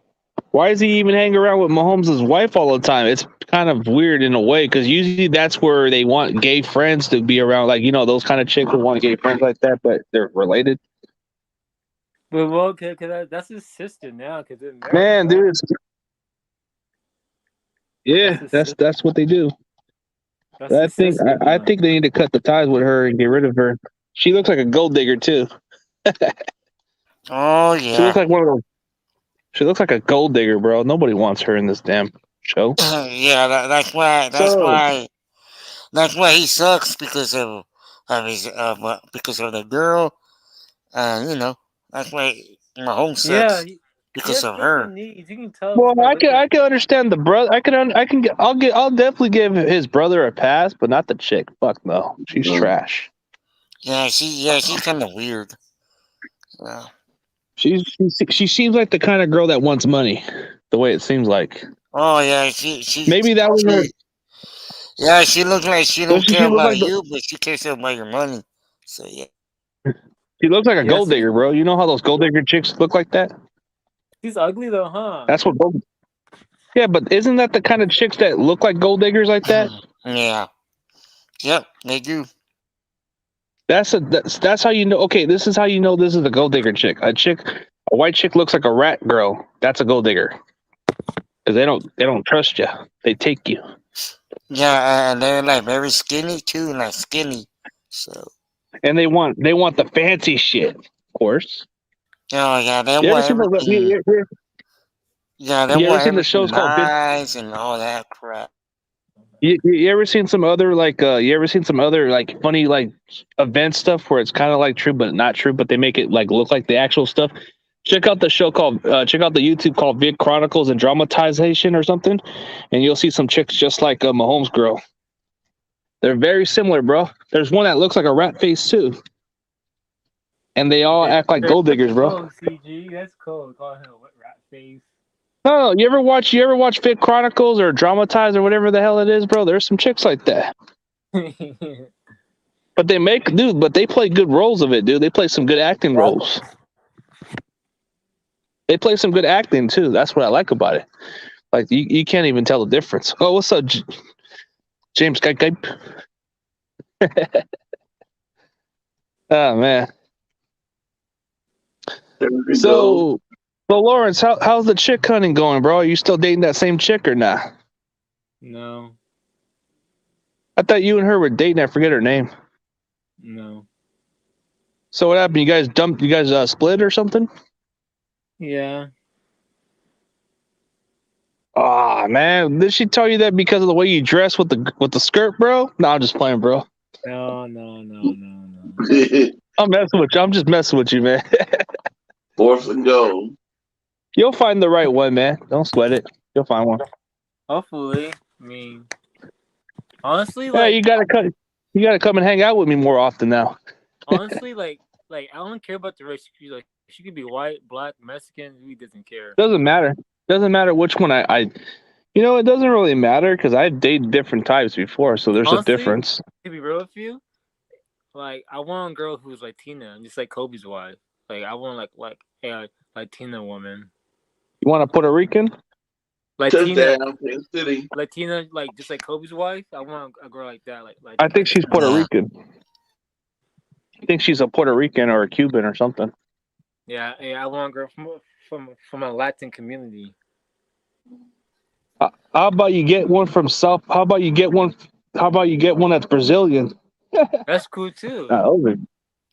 Why is he even hanging around with Mahomes' wife all the time? It's kind of weird in a way because usually that's where they want gay friends to be around, like those kind of chicks who want gay friends like that, but they're related. But well, because that's his sister now. Because Man, dude, Yeah, the that's what they do. that's But the sister, I huh? think they need to cut the ties with her and get rid of her. She looks like a gold digger too. Oh She looks yeah. like one of those. She looks like a gold digger, bro. Nobody wants her in this damn show. Yeah, that's why. So That's why he sucks of his because of the girl. You know, that's why Mahomes Yeah, sucks he because has of her. special needs. You can tell well, just by looking I at. can understand the brother. I'll definitely give his brother a pass, but not the chick. Fuck no, she's trash. She's kind of weird. Yeah. She seems like the kind of girl that wants money. The way it seems like. Oh yeah, Maybe that was her. she yeah, she looks like she don't Doesn't care she look like about you, but she cares about your money. So yeah. she looks like a Yeah, gold digger, bro? You know how those gold digger chicks look like that? she's ugly though, huh? That's what gold. Yeah, but isn't that the kind of chicks that look like gold diggers like that? Yeah. Yep, they do. That's how you know. Okay, this is how you know this is a gold digger chick. A white chick looks like a rat girl. That's a gold digger because they don't trust you. They take you, Yeah, and they're like very skinny too, like skinny. So and they want the fancy shit. Of course. oh yeah, they You ever want seen the everything. Yeah, they you ever want seen the everything shows called Vid? nice and all that crap. You ever seen some other you ever seen some other like funny like event stuff where it's kind of like true but not true, but they make it like look like the actual stuff? Check out the show called check out the YouTube called Vid Chronicles and Dramatization or something, and you'll see some chicks just like Mahomes girl. They're very similar, bro. There's one that looks like a rat face too, and they all Yeah, act like gold that's diggers, bro. cool, CG. That's cool. Call him what rat face. No, you ever watch Vid Chronicles or Dramatize or whatever the hell it is, bro? There's some chicks like that. But they play good roles of it, dude. They play some good acting roles. They play some good acting too. That's what I like about it. Like you can't even tell the difference. Oh, what's up, James Gype? Oh man. There we go. So Lawrence, how's the chick hunting going, bro? Are you still dating that same chick or not? No, I thought you and her were dating. I forget her name. no. So what happened? You guys dumped? You guys split or something? Yeah. Ah, man, did she tell you that because of the way you dress with the skirt, bro? No, I'm just playing, bro. No. I'm messing with you. I'm just messing with you, man. Fourth and goal. You'll find the right one, man. Don't sweat it. You'll find one. Hopefully, I mean, honestly, Yeah, like, you gotta come. You gotta come and hang out with me more often now. honestly, like, I don't care about the race. Like, she could be white, black, Mexican. He doesn't care. Doesn't matter. Doesn't matter which one I you know, it doesn't really matter because I've dated different types before, so there's a Honestly, difference. to be real with you, like, I want a girl who's Latina, just like Kobe's wife. Like, I want like a Latina woman. You want a Puerto Rican? Latina, Touchdown, Kansas City. Latina, like just like Kobe's wife. I want a girl like that. Like I think she's Puerto Yeah. Rican. I think she's a Puerto Rican or a Cuban or something. yeah. I want a girl from a Latin community. How about you get one from South? How about you get one? How about you get one that's Brazilian? That's cool too. Oh,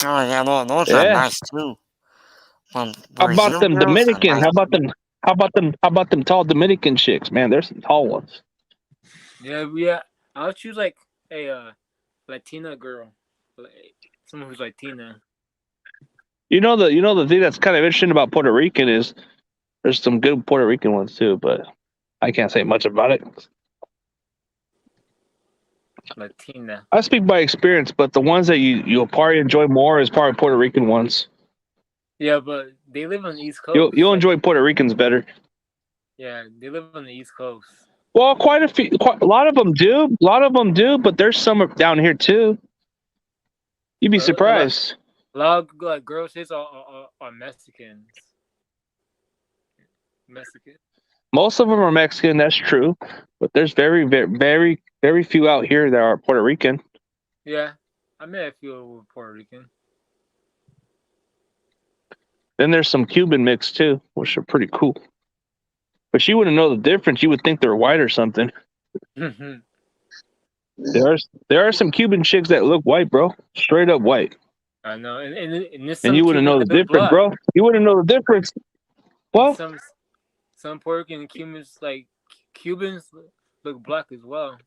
Oh yeah, those are yeah. nice too. From How about Brazil them girls are Dominican? nice. How about them? How about them tall Dominican chicks? Man, there's some tall ones. Yeah. I'll choose like a Latina girl, like, someone who's Latina. You know the thing that's kind of interesting about Puerto Rican is there's some good Puerto Rican ones too, but I can't say much about it. Latina. I speak by experience, but the ones that you'll probably enjoy more is probably Puerto Rican ones. Yeah, but they live on the East Coast. You'll Like, enjoy Puerto Ricans better. yeah, they live on the East Coast. Well, a lot of them do. A lot of them do, but there's some down here too. You'd be surprised. A lot of like girls here are Mexicans. Mexican. Most of them are Mexican. That's true, but there's very few out here that are Puerto Rican. Yeah, I met a few with Puerto Rican. Then there's some Cuban mix too, which are pretty cool. But you wouldn't know the difference. You would think they're white or something. There are some Cuban chicks that look white, bro. Straight up white. I know, and there's And some you wouldn't Cubans know the that look difference, black, bro. You wouldn't know the difference. and Well, some Puerto Rican Cubans Cubans look black as well.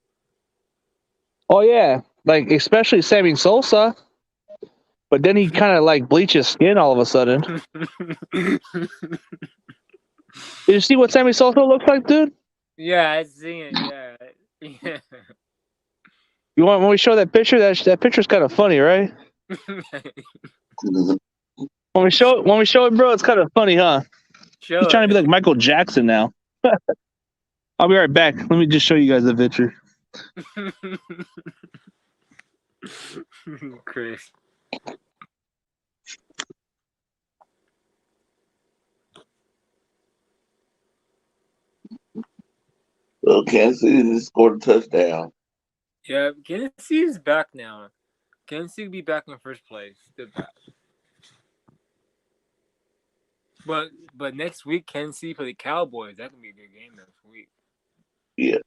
oh yeah, like especially Sammy Sosa. But then he kind of like bleaches skin all of a sudden. Did you see what Sammy Sosa looks like, dude? Yeah, I see it. Yeah, yeah. You want when we show that picture? That picture's kind of funny, right? When we show it, bro, it's kind of funny, huh? He's Show trying to be it. like Michael Jackson now. I'll be right back. Let me just show you guys the picture. Chris. Well, Kansas City just scored a touchdown. Yeah, Kansas City is back now. Kansas City will be back in first place. They're back. But next week, Kansas City play the Cowboys. That can be a good game next week. Yeah.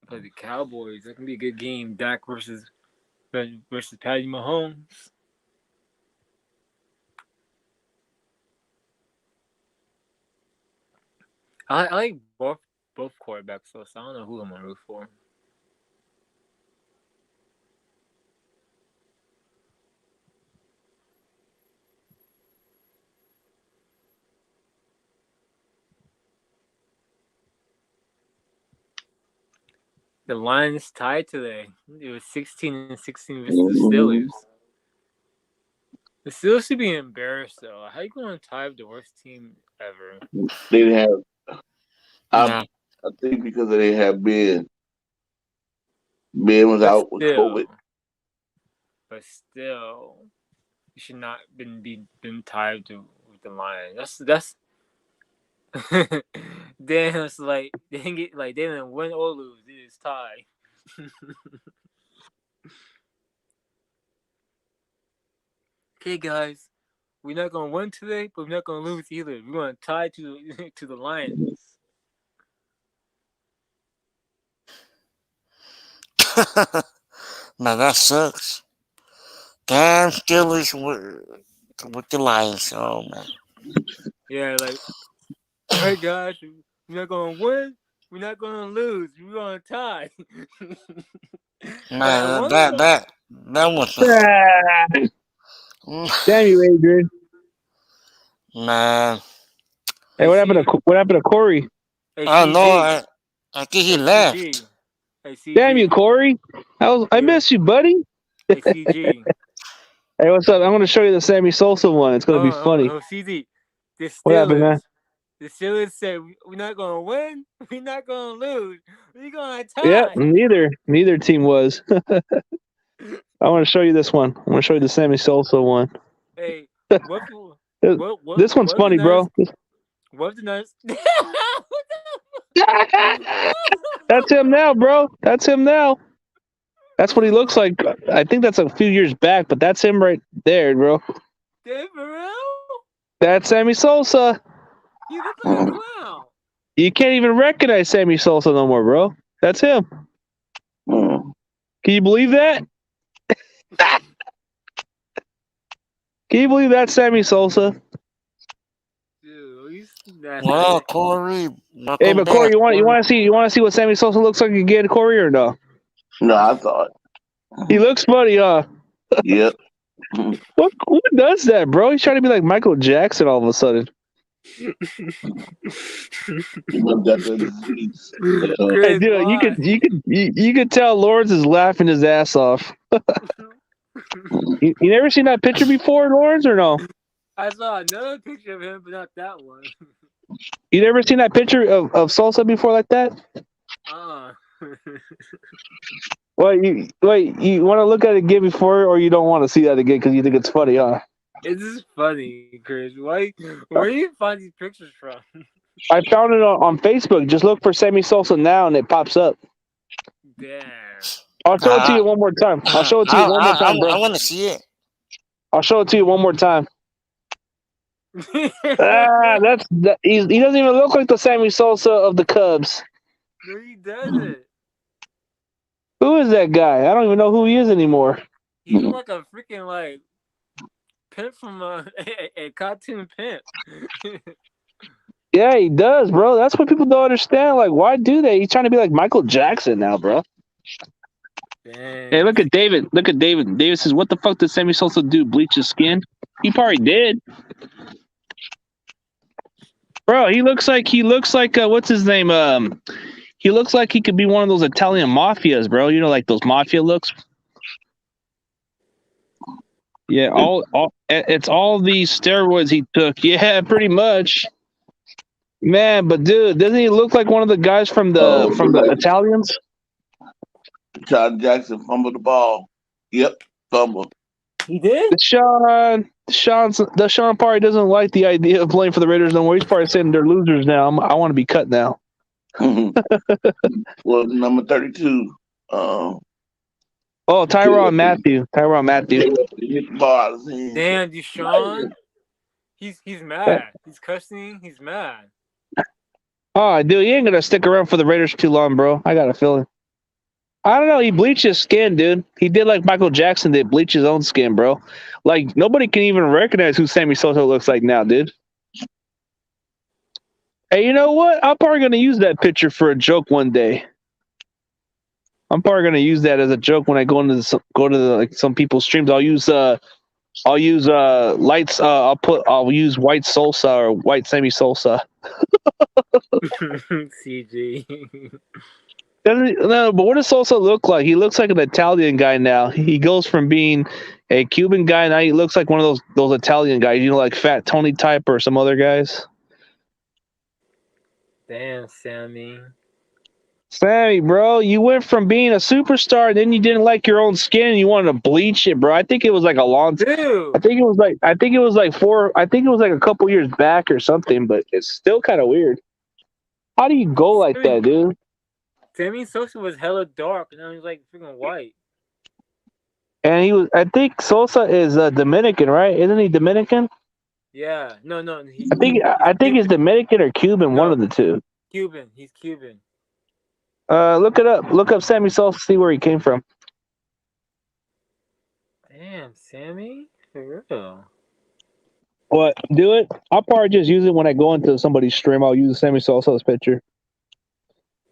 Play the Cowboys. That can be a good game. Dak versus Patty Mahomes. I like both quarterbacks, so I don't know who I'm gonna root for. The Lions tied today. It was 16-16 versus the Steelers. The Steelers should be embarrassed though. How you going to tie with the worst team ever? They didn't have. Nah. I think because they didn't have Ben. Ben was out with COVID. But still, you should not been tied with the Lions. That's then it's like they didn't win or lose. They just tie. Okay, guys, we're not gonna win today, but we're not gonna lose either. We're gonna tie to the Lions. Man, that sucks. Damn Steelers with the Lions. Oh man. Yeah, like, hey guys, we're not gonna win. We're not gonna lose. We're gonna tie. Man, that was Damn you, Adrian. man. Hey, what happened to Corey? Hey, Oh no, CG. I think he Hey, left. CG. Hey, CG. Damn you, Corey. I miss you, buddy. Hey, CG. Hey, what's up? I'm going to show you the Sammy Sosa one. It's going to be funny. CG. The What happened, man? The Steelers said we're not gonna win. We're not gonna lose. We're gonna tie. Yeah, neither team was. I want to show you this one. I want to show you the Sammy Sosa one. Hey, This one's funny, bro. What's the nice? That's him now, bro. That's him now. That's what he looks like. I think that's a few years back, but that's him right there, bro. For real? That's Sammy Sosa. You look like a clown. You can't even recognize Sammy Sosa no more, bro. That's him. Can you believe that? Can you believe that's Sammy Sosa? Dude, Well, Corey. Hey, but Corey, you want to see what Sammy Sosa looks like again, Corey, or no? No, I thought. He looks funny, huh? Yep. What does that, bro? He's trying to be like Michael Jackson all of a sudden. He got the disease. Hey, dude, you could tell Lawrence is laughing his ass off. you never seen that picture before, Lawrence, or no? I saw another picture of him, but not that one. You never seen that picture of Sosa before like that? You want to look at it again before, or you don't want to see that again because you think it's funny, huh? It's just funny, Chris. Where do you find these pictures from? I found it on Facebook. Just look for Sammy Sosa now, and it pops up. Damn. I'll show it to you one more time. I'll show it to you one more time, bro. I want to see it. I'll show it to you one more time. He doesn't even look like the Sammy Sosa of the Cubs. No, he doesn't. Who is that guy? I don't even know who he is anymore. He look like a freaking like pimp from a cartoon pimp. Yeah, he does, bro. That's what people don't understand. Like, why do they? He's trying to be like Michael Jackson now, bro. Dang. Hey, look at David. Look at David. David says, "What the fuck did Sammy Sosa do? Bleach his skin?" He probably did, bro. He looks like what's his name? He looks like he could be one of those Italian mafias, bro. You know, like those mafia looks. Yeah, it's all these steroids he took. Yeah, pretty much, man. But dude, doesn't he look like one of the guys from the Italians? John Jackson fumbled the ball. Yep, fumble. He did? Deshaun probably doesn't like the idea of playing for the Raiders no more. He's probably saying they're losers now. I want to be cut now. Well, number 32. Oh, Tyrann Mathieu. Hit the ball out of his hand. Damn, Deshaun. He's mad. He's cussing. He's mad. Oh, dude, he ain't gonna stick around for the Raiders too long, bro. I got a feeling. I don't know. He bleached his skin, dude. He did like Michael Jackson did, bleach his own skin, bro. Like nobody can even recognize who Sammy Sosa looks like now, dude. Hey, you know what? I'm probably gonna use that picture for a joke one day. I'm probably gonna use that as a joke when I go to like some people's streams. I'll use lights. I'll use white Sosa or white Sammy Sosa. CG. No, but what does Sosa look like? He looks like an Italian guy now. He goes from being a Cuban guy now he looks like one of those Italian guys. You know, like Fat Tony type or some other guys. Damn, Sammy. Sammy, bro, you went from being a superstar, then you didn't like your own skin, and you wanted to bleach it, bro. I think it was like a long. Dude. I think it was like a couple years back or something, but it's still kind of weird. How do you go like that, dude? Sammy Sosa was hella dark, and now he's like freaking white. And I think Sosa is Dominican, right? Isn't he Dominican? Yeah, no. I think he's Dominican or Cuban, one of the two. Cuban. He's Cuban. Look it up. Look up Sammy Sosa, see where he came from. Damn, Sammy? For real. What? Do it? I'll probably just use it when I go into somebody's stream. I'll use Sammy Sosa's picture.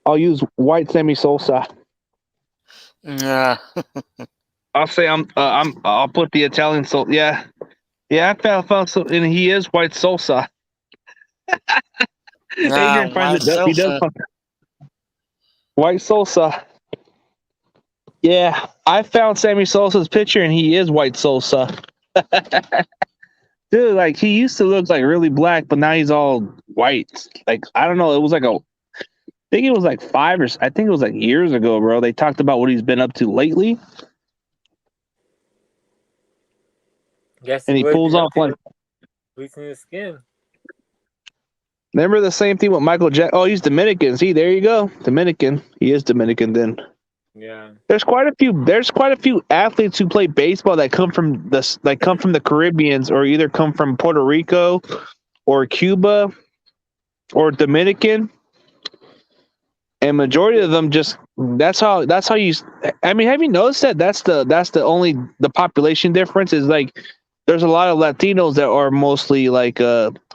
I'll use white Sammy Sosa. Yeah. I'll say I'll put the Italian Sosa. Yeah. Yeah, I found so, and he is white Sosa. Yeah, Adrian he does. White Sosa. Yeah, I found Sammy Sosa's picture, and he is white Sosa. Dude, like he used to look like really black, but now he's all white. Like I don't know, it was like I think it was like years ago, bro. They talked about what he's been up to lately, and he pulls off like bleaching his skin. Remember the same thing with Michael Jackson? Oh, he's Dominican. See, there you go, Dominican. He is Dominican then. Yeah. There's quite a few athletes who play baseball that come from the Caribbeans or either come from Puerto Rico or Cuba or Dominican. And majority of them that's how you I mean, have you noticed that that's the only population difference is like there's a lot of Latinos that are mostly like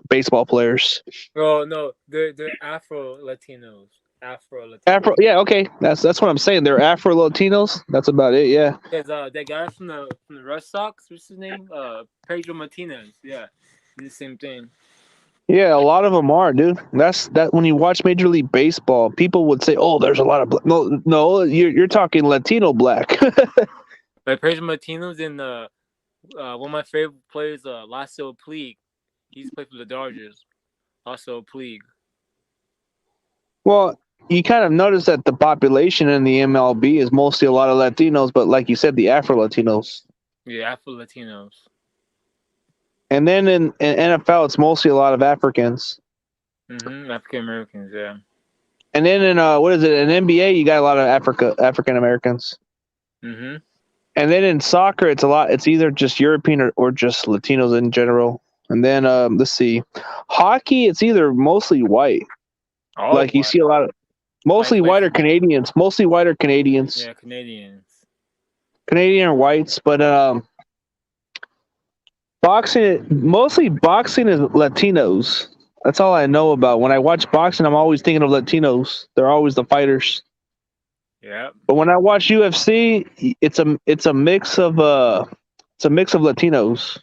baseball players. Oh no, they're Afro Latinos. Yeah, okay. That's what I'm saying. They're Afro Latinos. That's about it. Yeah. There's that guy from the Red Sox. What's his name? Pedro Martinez. Yeah, he's the same thing. Yeah, a lot of them are, dude. That's when you watch Major League Baseball, people would say, "Oh, there's a lot of no, you're talking Latino black." Like Pedro Martinez in one of my favorite players, Lasso Puig. He's played for the Dodgers. Lasso Puig. Well, you kind of notice that the population in the MLB is mostly a lot of Latinos, but like you said, the Afro Latinos. Yeah, Afro Latinos. And then in NFL, it's mostly a lot of Africans. African Americans, yeah. And then in in NBA, you got a lot of African Americans. And then in soccer, it's either just European or just Latinos in general. And then let's see, hockey. It's either mostly white. All Like you white. see a lot of mostly Like- white or Canadians. Mostly white or Canadians. Yeah, Canadians. Canadian or whites, but mostly boxing is Latinos. That's all I know about. When I watch boxing, I'm always thinking of Latinos. They're always the fighters. Yeah. But when I watch UFC, it's a mix of Latinos.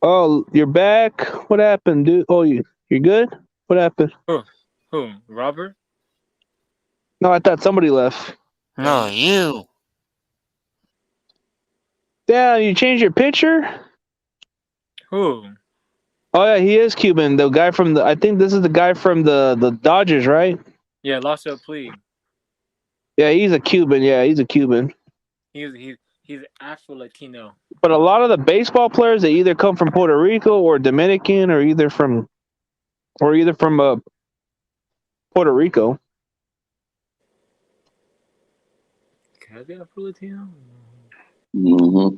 Oh, you're back. What happened, dude? Oh, you're good. What happened? Who? Robert? No, I thought somebody left. No, you. Damn, you changed your picture? Who? Oh yeah, he is Cuban. The guy from I think this is the guy from the Dodgers, right? Yeah, lost a plea. Yeah, he's a Cuban. Yeah, he's a Cuban. He's Afro Latino. But a lot of the baseball players, they either come from Puerto Rico or Dominican, or either from Puerto Rico. Can I be Afro Latino? Mm-hmm.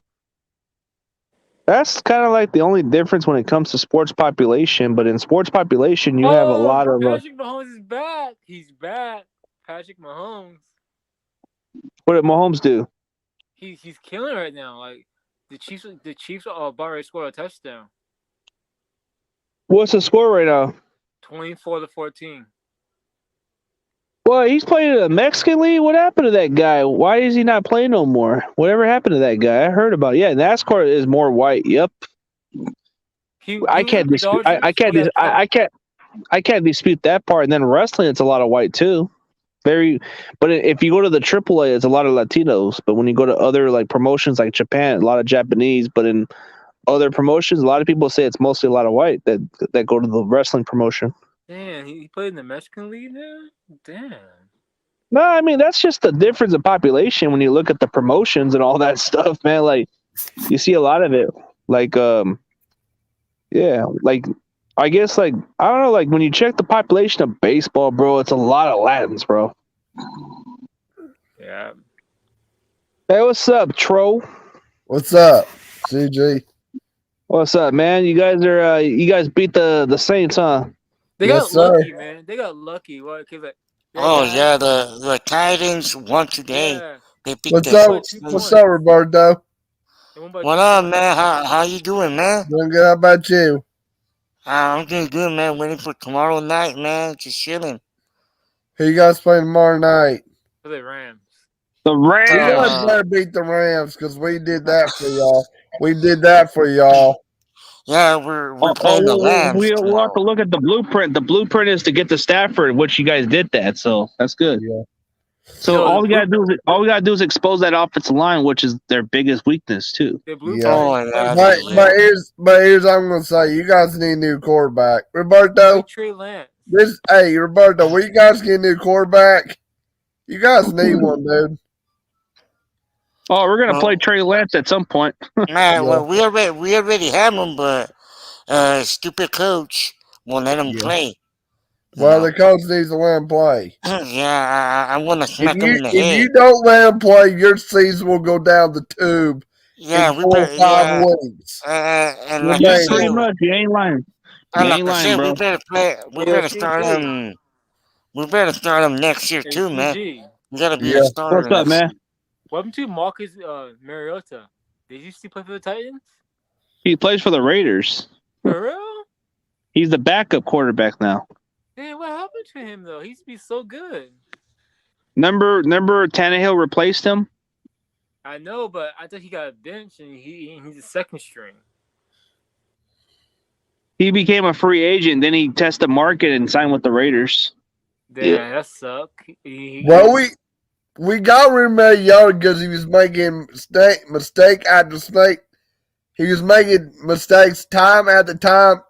That's kind of like the only difference when it comes to sports population. But in sports population, you have a lot of. Patrick Mahomes is back. He's back. Patrick Mahomes. What did Mahomes do? He's killing right now. Like the Chiefs are about to score a touchdown. What's the score right now? 24-14. Well, he's playing in the Mexican League. What happened to that guy? Why is he not playing no more? Whatever happened to that guy? I heard about it. Yeah, NASCAR is more white. Yep. I can't dispute that part. And then wrestling, it's a lot of white too. But if you go to the AAA, it's a lot of Latinos. But when you go to other like promotions like Japan, a lot of Japanese. But in other promotions, a lot of people say it's mostly a lot of white that go to the wrestling promotion. Damn, he played in the Mexican League there? Damn. No, I mean that's just the difference in population when you look at the promotions and all that stuff, man. Like you see a lot of it. Like yeah, like I guess like I don't know, like when you check the population of baseball, bro, it's a lot of Latins, bro. Yeah. Hey, what's up, Tro? What's up, CG? What's up, man? You guys beat the Saints, huh? They Yes, got sir. lucky, man. They got lucky. What? Cause like, Oh yeah, the Titans won today. Yeah. They beat What's the up? Won 2 What's points. up, Roberto? They won by What 2 up, points. man? How you doing, man? Doing good. How about you? I'm doing good, man. Waiting for tomorrow night, man. Just chilling. Who you guys playing tomorrow night? For the Rams. The You Rams. guys better beat the Rams because we did that for y'all. We did that for y'all. Yeah, we're playing the Lambs. We'll have tomorrow. to look at the blueprint. The blueprint is to get to Stafford, which you guys did that, so that's good. Yeah. So Yo, all we gotta do is expose that offensive line, which is their biggest weakness too. The blueprint. Yeah. Oh, is yeah. play Trey Lance. But here's I'm gonna say you guys need a new quarterback. Play Roberto, Trey Lance. Roberto, will you guys get a new quarterback? You guys need one, dude. Oh, we're gonna Well- play Trey Lance at some point. Man, Yeah. well, we already have him, but stupid coach won't let him Yeah. play. Well, No. the coach needs to let him play. Yeah, I'm gonna smack him in the If head. you don't let him play, your season will go down the tube Yeah, in we 4 or better. 5 Yeah, weeks. and Yeah, like Yeah, I pretty said, much. You ain't lying. and You like ain't I lying, said, bro. we better play. We Yeah, better CG. start him. We better start him next year Hey, too, man. CG. You gotta be Yeah. a starter. What's up, next man? year. What happened to Marcus Mariota? Did you see play for the Titans? He plays for the Raiders. For real? He's the backup quarterback now. Man, what happened to him though? He used to be so good. Number Tannehill replaced him. I know, but I thought he got a bench and he's a second string. He became a free agent. Then he tested the market and signed with the Raiders. Damn, that suck. Well, we got rid of Mariota because he was making mistake after mistake. He was making mistakes time after time,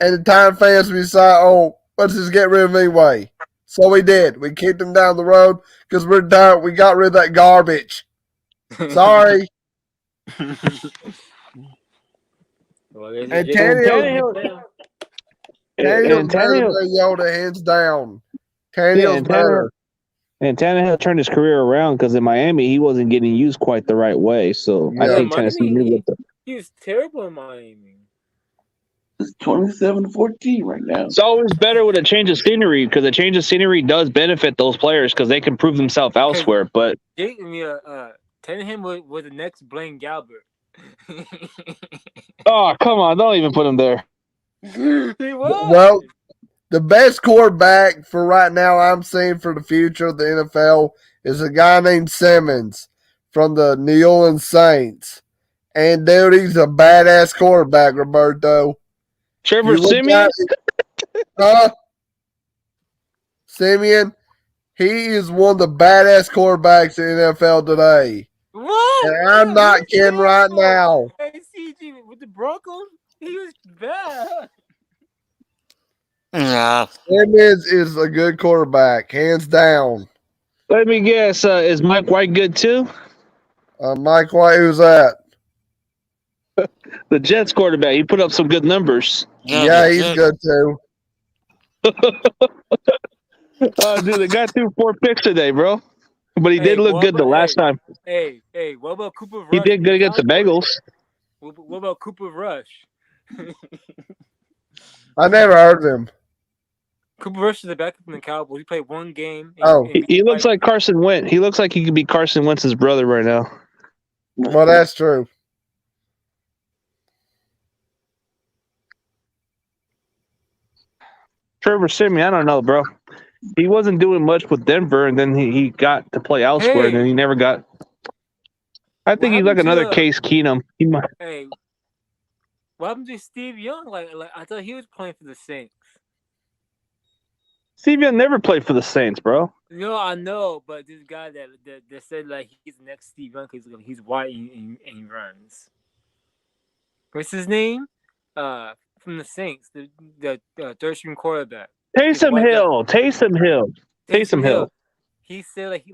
and the time fans we decided, oh, let's just get rid of him anyway. So we did. We kicked him down the road because we're done. We got rid of that garbage. Sorry. Well, And Tannehill And better than Mariota, hands down. Tannehill's better. And Tannehill turned his career around because in Miami he wasn't getting used quite the right way. So I Yeah. think Tennessee knew what the. He was terrible in Miami. It's 27-14 right now. It's always better with a change of scenery because a change of scenery does benefit those players because they can prove themselves elsewhere. But Tannehill was the next Blaine Gabbert. oh, come on, don't even put him there. He was. Well, the best quarterback for right now I'm seeing for the future of the NFL is a guy named Simmons from the New Orleans Saints. And dude, he's a badass quarterback, Roberto. Trevor You look Simeon. Simeon, he is one of the badass quarterbacks in the NFL today. What? And I'm not kidding right now. Hey, CG with the Broncos, he was bad. No. Simmons is a good quarterback, hands down. Let me guess. Is Mike White good too? Mike White, who's that? The Jets quarterback. He put up some good numbers. Yeah, he's good too. Dude, the guy threw 4 picks today, bro. But he did look good the last time. Hey, what about Cooper Rush? He did good against the Bengals. What about Cooper Rush? I never heard of him. Cooper Rush is the backup from the Cowboys. He played one game. He looks like Carson Wentz. He looks like he could be Carson Wentz's brother right now. Well, that's true. Trevor Simeon, I don't know, bro. He wasn't doing much with Denver, and then he got to play elsewhere, and then he never got. I think he's like another Case Keenum. He might. Hey, what happened to Steve Young? Like I thought he was playing for the Saints. Steve Young never played for the Saints, bro. No, I know, but this guy that said like he's the next Steve Young because he's white and he runs. What's his name? From the Saints, the third string quarterback. Taysom Hill. He said like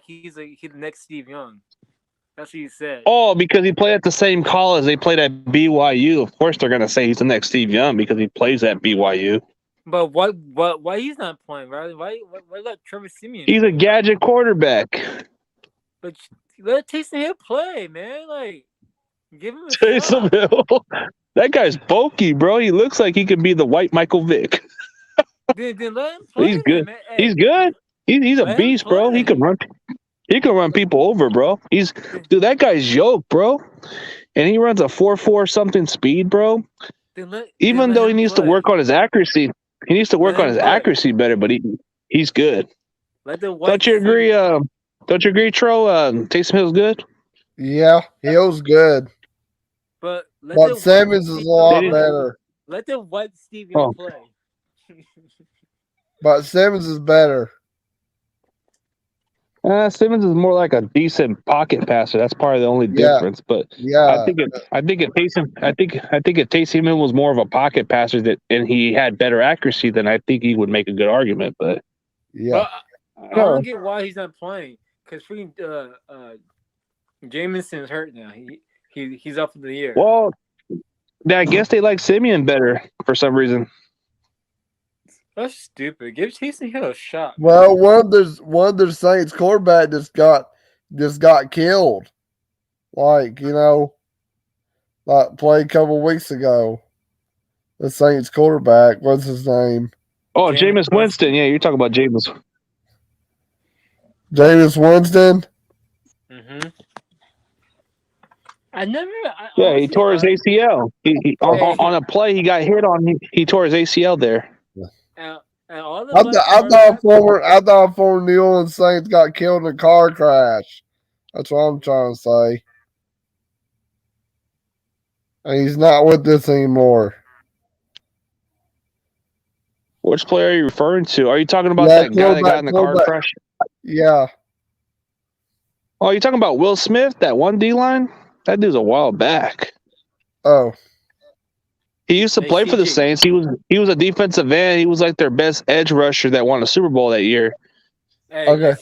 he's the next Steve Young. That's what he said. Oh, because he played at the same college they played at BYU. Of course, they're gonna say he's the next Steve Young because he plays at BYU. But why he's not playing, right? Why let Trevor Simeon? He's a gadget quarterback. But let Taysom Hill play, man. Like, give him a Taysom shot. Hill. That guy's bulky, bro. He looks like he could be the white Michael Vick. Then let him play. He's good. Man. Hey, he's good. He's a beast, bro. He can run. He can run people over, bro. Dude, that guy's yoked, bro. And he runs a 4.4 something speed, bro. Even though he needs to work on his accuracy, he needs to work on his accuracy better. But he's good. Don't you agree? Don't you agree, Tro? Taysom Hill's good. Yeah, Hill's good. But Simmons is a lot better. Let the white Steve Young play. But Simmons is better. Simmons is more like a decent pocket passer. That's probably the only difference. But I think if Taysom Hill was more of a pocket passer and he had better accuracy, then I think he would make a good argument. But yeah, I don't get why he's not playing because freaking Jameson's hurt now. He's up for the year. Well, I guess they like Simeon better for some reason. That's stupid. Give Taysom Hill a shot. Well, one of their Saints quarterback just got killed. Like played a couple weeks ago. The Saints quarterback, what's his name? Oh, Jameis Winston. Yeah, you're talking about Jameis. Jameis Winston. Mm-hmm. He tore his ACL. On a play he got hit on. He tore his ACL there. I thought former New Orleans Saints got killed in a car crash. That's what I'm trying to say. And he's not with us anymore. Which player are you referring to? Are you talking about that guy that got in the car crash? Yeah. Oh, you're talking about Will Smith, that one D-line? That dude's a while back. Oh. He used to play for the Saints. He was a defensive end. He was like their best edge rusher that won a Super Bowl that year. Hey, okay.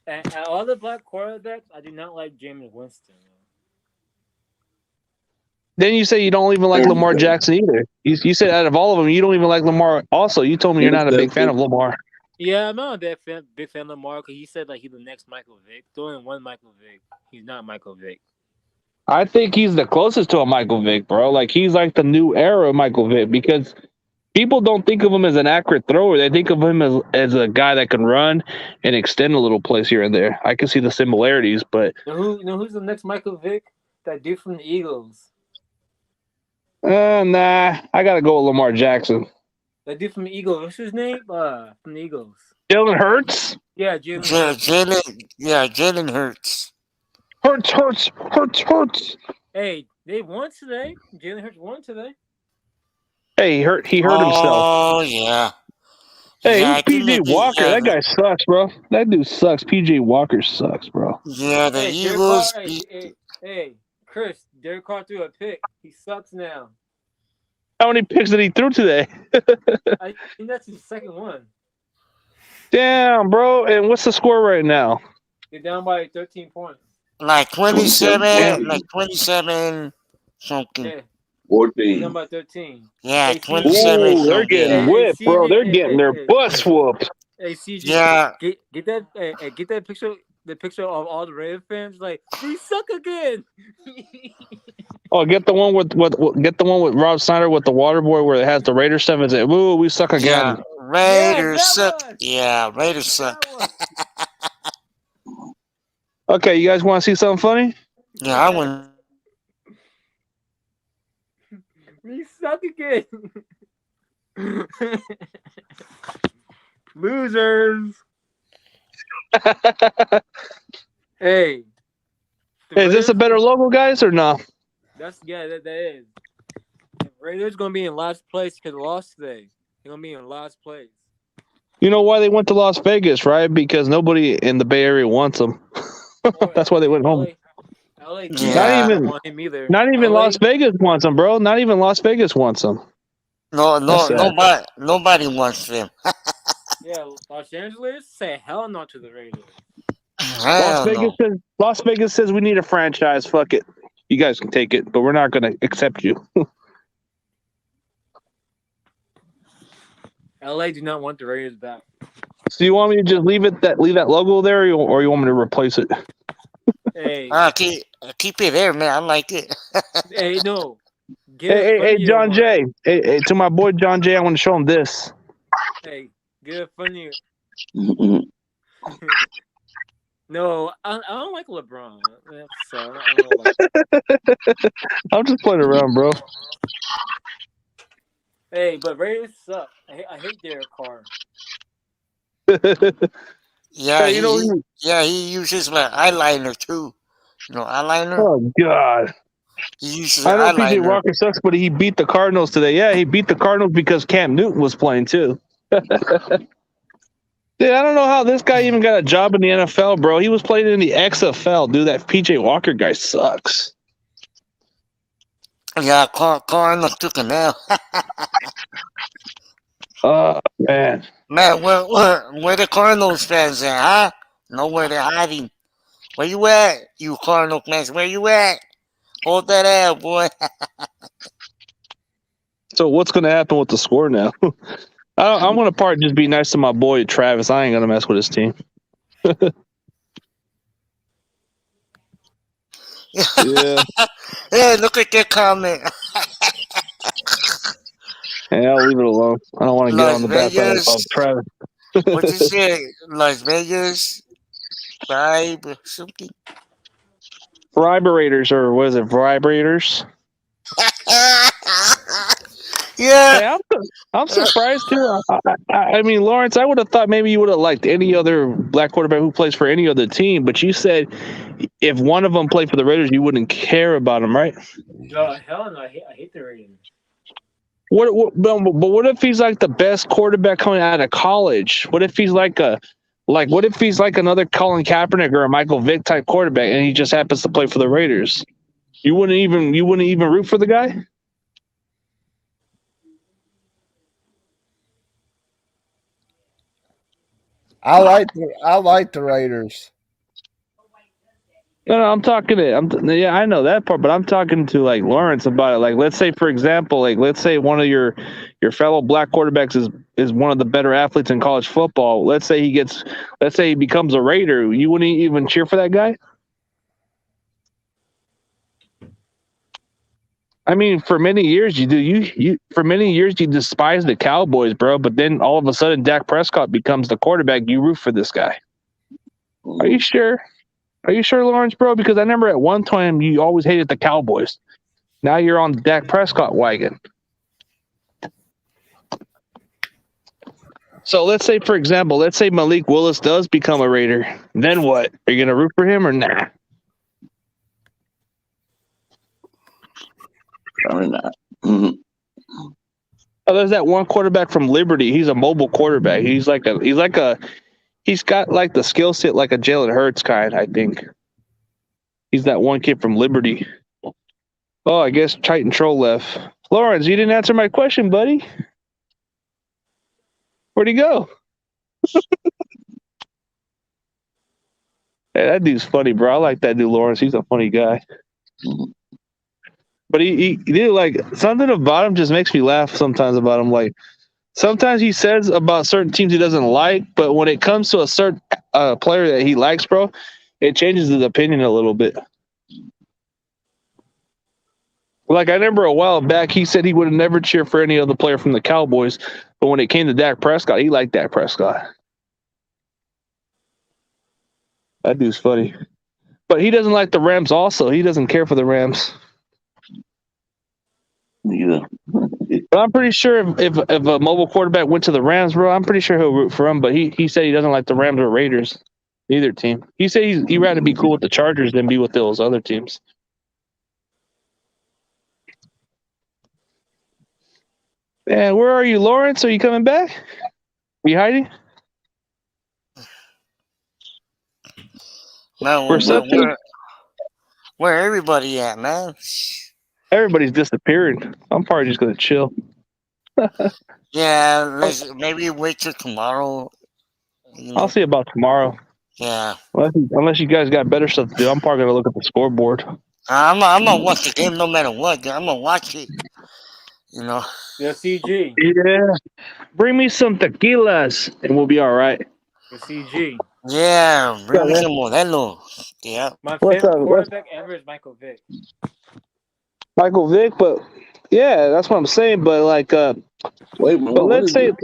And all the black quarterbacks, I do not like Jameis Winston. Then you say you don't even like Lamar Jackson either. You said out of all of them, you don't even like Lamar. Also, you told me you're not a big fan of Lamar. Yeah, I'm not a big fan of Lamar because he said like he's the next Michael Vick. There's only one Michael Vick. He's not Michael Vick. I think he's the closest to a Michael Vick, bro. Like he's like the new era of Michael Vick because people don't think of him as an accurate thrower. They think of him as a guy that can run and extend a little place here and there. I can see the similarities, but Who's the next Michael Vick? That dude from the Eagles. nah, I gotta go with Lamar Jackson. That dude from the Eagles. What's his name? From the Eagles. Jalen Hurts. Yeah, Jalen Hurts. Jalen Hurts. Hurts. Hey, they won today. Jalen Hurts won today. Hey, he hurt himself. Oh yeah. Hey, Yeah, who's I think they PJ did. Walker? Yeah, That guy sucks, bro. That dude sucks. PJ Walker sucks, bro. yeah, the Hey, Derek Carr. Eagles beat. Hey, Chris. Derek Carr threw a pick. He sucks now. How many picks did he throw today? I think that's his second one. Damn, bro. And what's the score right now? They're down by 13 points. Like 27, Damn. like 27 something. Yeah, they're 14. down by 13. Yeah, Hey, 27 Ooh, they're something. getting whipped, bro. They're getting their butts whooped. Hey, CG, Yeah, get that picture. The picture of all the Raven fans, like we suck again. Oh, get the one with Rob Snyder with the water boy where it has the Raiders stuff and say, "Ooh, we suck yeah. again." Raiders that suck. one. Yeah, Raiders suck. That one. Okay, you guys want to see something funny? Yeah, I wouldn't. We suck again. Losers. Hey. Hey, is this a better logo, guys, or no? That is. The Raiders gonna be in last place because they lost today. They're gonna be in last place. You know why they went to Las Vegas, right? Because nobody in the Bay Area wants them. That's why they went home. LA Yeah. don't want him either. Not even LA, Las Vegas wants them, bro. Not even Las Vegas wants them. No, That's sad. nobody wants them. yeah, Los Angeles say hell no to the Raiders. Las Hell Vegas says we need a franchise. Fuck it. You guys can take it, but we're not going to accept you. LA do not want the Raiders back. So you want me to just leave that logo there, or you want me to replace it? Hey, no. Keep it there, man. I like it. hey, no. Hey, John Jay. Hey, to my boy John Jay, I want to show him this. Hey, get a funnier. No, I don't like LeBron. So I don't like I'm just playing around, bro. Hey, but Raiders suck. I hate Derek Carr. Yeah, Hey, he uses my eyeliner too. You know, eyeliner. Oh God. He uses I know PJ eyeliner. Walker sucks, but he beat the Cardinals today. Yeah, he beat the Cardinals because Cam Newton was playing too. Dude, I don't know how this guy even got a job in the NFL, bro. He was playing in the XFL. Dude, that PJ Walker guy sucks. Yeah, Cardinals took him out. Oh, man. Man, where the Cardinals fans at, huh? Nowhere they're hiding. Where you at, you Cardinal fans? Where you at? Hold that out, boy. So what's going to happen with the score now? I'm going to just be nice to my boy Travis. I ain't going to mess with his team. Yeah. Hey, look at that comment. Yeah, I'll leave it alone. I don't want to get Las on the bad side of Travis. What you say? Las Vegas vibe or something? Vibrators, or what is it? Vibrators? Yeah. Hey, I'm surprised too. I mean, Lawrence, I would have thought maybe you would have liked any other black quarterback who plays for any other team, but you said if one of them played for the Raiders, you wouldn't care about them, right? No, hell no. I hate the Raiders. But what if he's like the best quarterback coming out of college? What if he's like what if he's like another Colin Kaepernick or a Michael Vick type quarterback, and he just happens to play for the Raiders? You wouldn't even root for the guy? I like the Raiders. No, I'm talking to. Yeah, I know that part, but I'm talking to like Lawrence about it. Like, let's say, for example, like let's say one of your fellow black quarterbacks is one of the better athletes in college football. Let's say he becomes a Raider. You wouldn't even cheer for that guy. I mean, for many years you do. You for many years you despise the Cowboys, bro. But then all of a sudden Dak Prescott becomes the quarterback. You root for this guy. Are you sure? Are you sure, Lawrence, bro? Because I remember at one time you always hated the Cowboys. Now you're on the Dak Prescott wagon. So let's say, for example, let's say Malik Willis does become a Raider. Then what? Are you going to root for him or nah? Probably not. Mhm. Oh, there's that one quarterback from Liberty. He's a mobile quarterback. He's got like the skill set like a Jalen Hurts kind, I think. He's that one kid from Liberty. Oh, I guess Titan Troll left. Lawrence, you didn't answer my question, buddy. Where'd he go? Hey, that dude's funny, bro. I like that dude, Lawrence. He's a funny guy. But he did like something about him just makes me laugh sometimes about him. Like sometimes he says about certain teams he doesn't like, but when it comes to a certain player that he likes, bro, it changes his opinion a little bit. Like I remember a while back, he said he would have never cheered for any other player from the Cowboys, but when it came to Dak Prescott, he liked Dak Prescott. That dude's funny. But he doesn't like the Rams also. He doesn't care for the Rams. Yeah. But I'm pretty sure if a mobile quarterback went to the Rams, bro, I'm pretty sure he'll root for him. But he said he doesn't like the Rams or Raiders, either team. He said he'd rather be cool with the Chargers than be with those other teams. Man, where are you, Lawrence? Are you coming back? Are you hiding? Man, We're something. where everybody at, man? Everybody's disappearing. I'm probably just gonna chill. Yeah, maybe wait till tomorrow. You know? I'll see about tomorrow. Yeah. Unless you guys got better stuff to do, I'm probably gonna look at the scoreboard. I'm gonna watch the game no matter what. I'm gonna watch it. You know. The CG. Yeah. Bring me some tequilas and we'll be all right. The CG. Yeah, bring me some Modelo. Yeah. My What's favorite up? quarterback ever is Michael Vick. Michael Vick, but yeah, that's what I'm saying. But like, Wait a minute. but What let's is say it?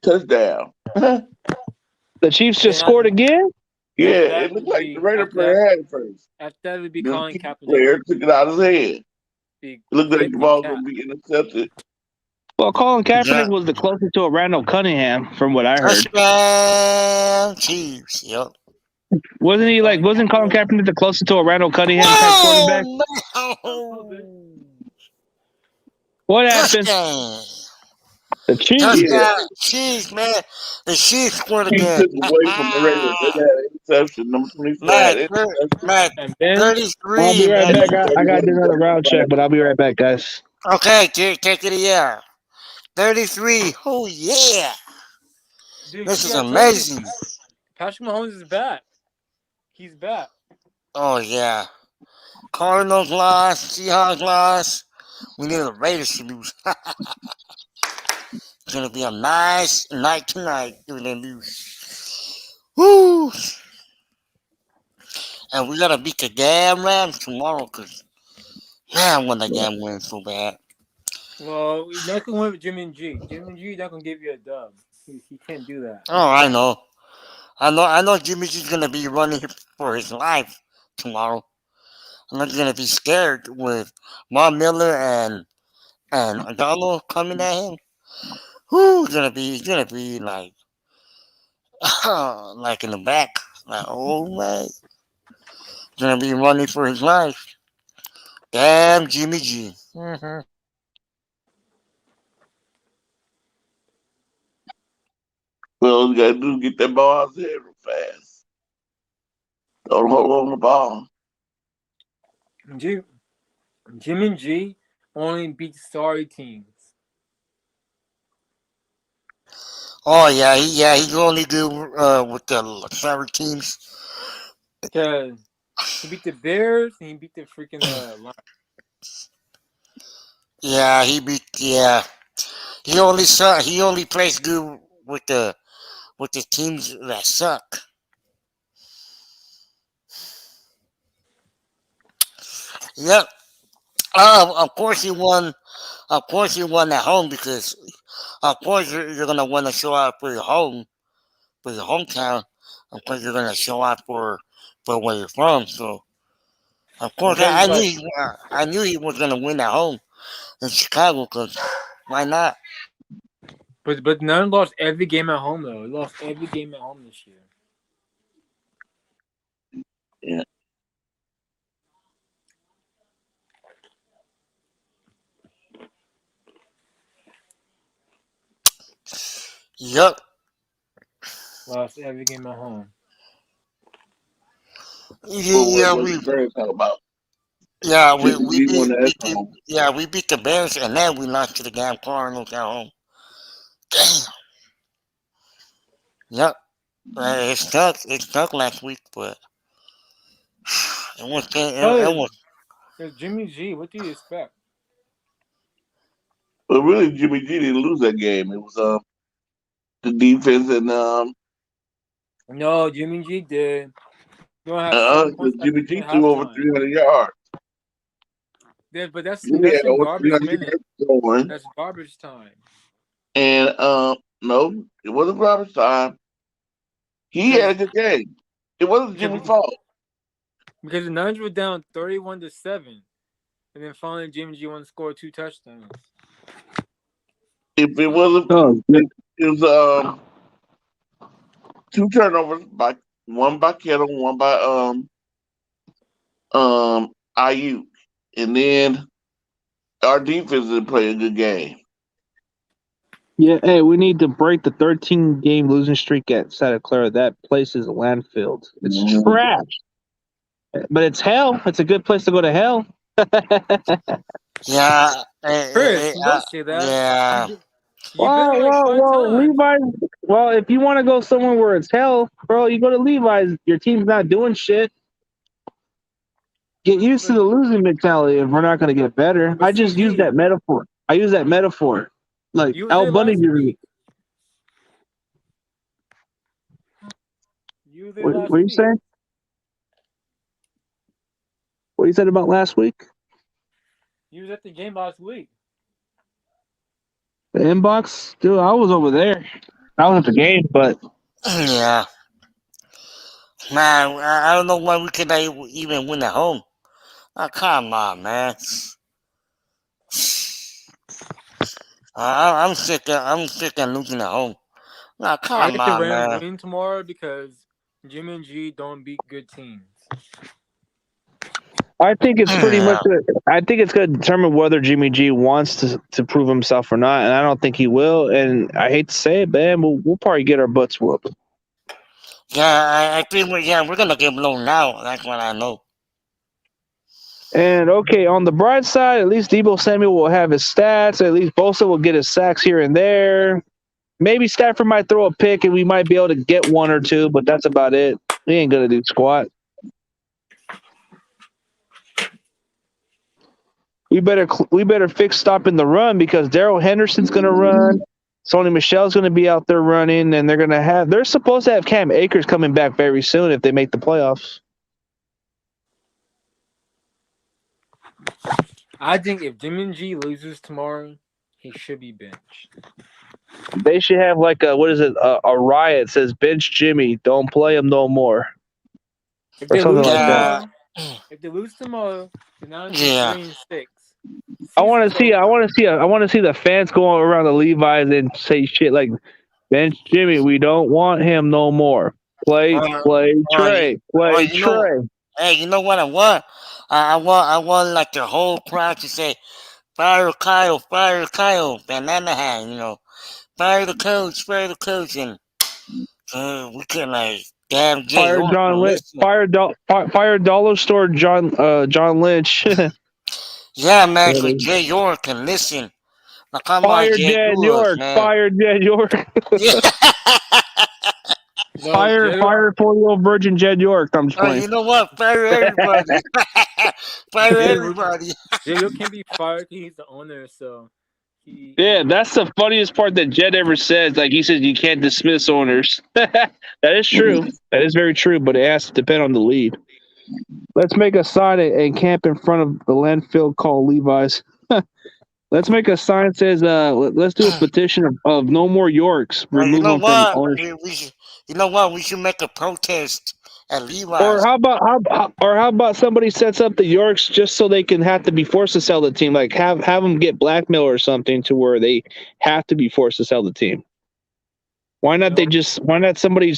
Touchdown. the Chiefs just scored again. Yeah, That it looked would like be- the Raider after player that- had it first. After that, would be The Colin Chiefs Kaepernick. player took it out of his head. Be It looked like Vick the and ball was Cap. going to be intercepted. Well, Colin Kaepernick Yeah. was the closest to a Randall Cunningham, from what I heard. Touchdown, Chiefs. Yep. Wasn't he like? Wasn't Colin Kaepernick the closest to a Randall Cunningham type quarterback? Man. What happened? Touchdown. The Chiefs. Touchdown, Chiefs, man. The Chiefs scored He again. took it away from the Raiders. They had an interception. Number 24 had Man, an interception. man, And then 33, I'll be right man. back. I got to do another round check, but I'll be right back, guys. Okay, take it here. 33. Oh, yeah. dude, This you is gotta tell me, amazing. Patrick Mahomes is back. He's back. Oh, yeah. Cardinals lost. Seahawks lost. We need the Raiders to lose. It's going to be a nice night tonight if they lose. Woo! And we got to beat the damn Rams tomorrow because, man, I want that damn win so bad. Well, you're not gonna win with Jimmy and G. Jimmy and G not gonna give you a dub. He can't do that. Oh, I know. I know Jimmy G's gonna be running for his life tomorrow. I'm not gonna be scared with Von Miller and Donald coming at him. Who's gonna be like like in the back. Like, oh man. Gonna be running for his life. Damn Jimmy G. Mm-hmm. Well, all you got to do is get that ball out there real fast. Don't hold on the ball. Jimmy and G only beat sorry teams. Oh yeah, he can only do with the sorry teams. Cause He beat the Bears and he beat the freaking Lions. Yeah, he beat. Yeah, he only saw. He only plays good with the teams that suck. Yep. Of course he won. Of course he won at home because, of course you're gonna want to show out for your home, for your hometown. Of course you're gonna show out for where you're from. So of course Because I knew he was gonna win at home in Chicago. Cause why not? but none lost every game at home though. He lost every game at home this year. Yeah. Yep. Lost every game at home. But Yeah, what the Bears talk about? we We won beat the X home. we beat the Bears and then we lost to the damn Cardinals at home. Damn. Yep. It stuck. It stuck last week, but it was it Hey, was it's Jimmy G. What do you expect? But really, Jimmy G didn't lose that game. It was the defense and No, Jimmy G did. You don't have 7 points at Jimmy G at threw over halftime. 300 yards. Yeah, but Jimmy that's had in over garbage 300 minutes. yards going, That's garbage time. and no, it wasn't garbage time. He had Because a good game. It wasn't because Jimmy's fault. because the Niners were down 31-7, and then finally Jimmy G won to score 2 touchdowns. If it wasn't, Oh, it was 2 turnovers by one by Kittle, one by IU, and then our defense didn't play a good game. yeah. Hey, we need to break the 13-game losing streak at Santa Clara. That place is a landfill. It's trash, but it's hell. It's a good place to go to hell. yeah. Chris, don't say that. Yeah. You've been there like 5 times. Levi's. Well, if you want to go somewhere where it's hell, bro, you go to Levi's. Your team's not doing shit. Get used to But the losing mentality if we're not going to get better. I just use CG, that metaphor. I use that metaphor. Like you were Al there Bundy last uses. week. You were there What last are you week. saying? What you said about last week? You was at the game last week. The inbox? Dude, I was over there. I was at the game, but Yeah. Man, I don't know why we could not even win at home. Oh, come on, man. I'm sick of losing at home. Now, I come think the on, Rams man. win tomorrow because Jimmy and G don't beat good teams. I think it's pretty much. Yeah. I think it's going to determine whether Jimmy G wants to prove himself or not, and I don't think he will. And I hate to say it, man, we'll probably get our butts whooped. Yeah, I think we're gonna get blown out. That's what I know. And okay, on the bright side, at least Debo Samuel will have his stats. At least Bosa will get his sacks here and there. Maybe Stafford might throw a pick, and we might be able to get one or two, but that's about it. We ain't gonna do squat. We better fix stopping the run because Darrell Henderson's gonna run. Sony Michel's gonna be out there running, and they're supposed to have Cam Akers coming back very soon if they make the playoffs. I think if Jimmy and G loses tomorrow, he should be benched. They should have like a riot says bench Jimmy, don't play him no more. If Or they something lose like that. tomorrow, the Niners are Yeah. 3-6. I want to see. I over. want to see the fans going around the Levi's and say shit like, "Bench Jimmy, we don't want him no more. Play Trey, Or play Trey." hey, you know what I want? I want like the whole crowd to say, fire Kyle, banana hand, fire the coach, and we can like, damn Jay Fire York John can Lynch. listen. Fire Dollar Store John Lynch. Yeah, man, so Jay York can listen. Now come on, Fire Jay, Jan do us, York. man. Fire Jan York. Yeah. No, Fire, Jed, fire 4-year-old virgin Jed York. I'm just playing. You know what? Fire everybody. Fire Jed, everybody. Jed can't be fired 'cause he's the owner, so Yeah, that's the funniest part that Jed ever says. Like he says, you can't dismiss owners. That is true. That is very true. But it has to depend on the lead. Let's make a sign and camp in front of the landfill called Levi's. Let's make a sign that says, let's do a petition of no more Yorks. You Remove know them from what? ownership. We should. You know what? We should make a protest at Or Levi's. how about somebody sets up the Yorks just so they can have to be forced to sell the team? Like have them get blackmail or something to where they have to be forced to sell the team. Why not why not somebody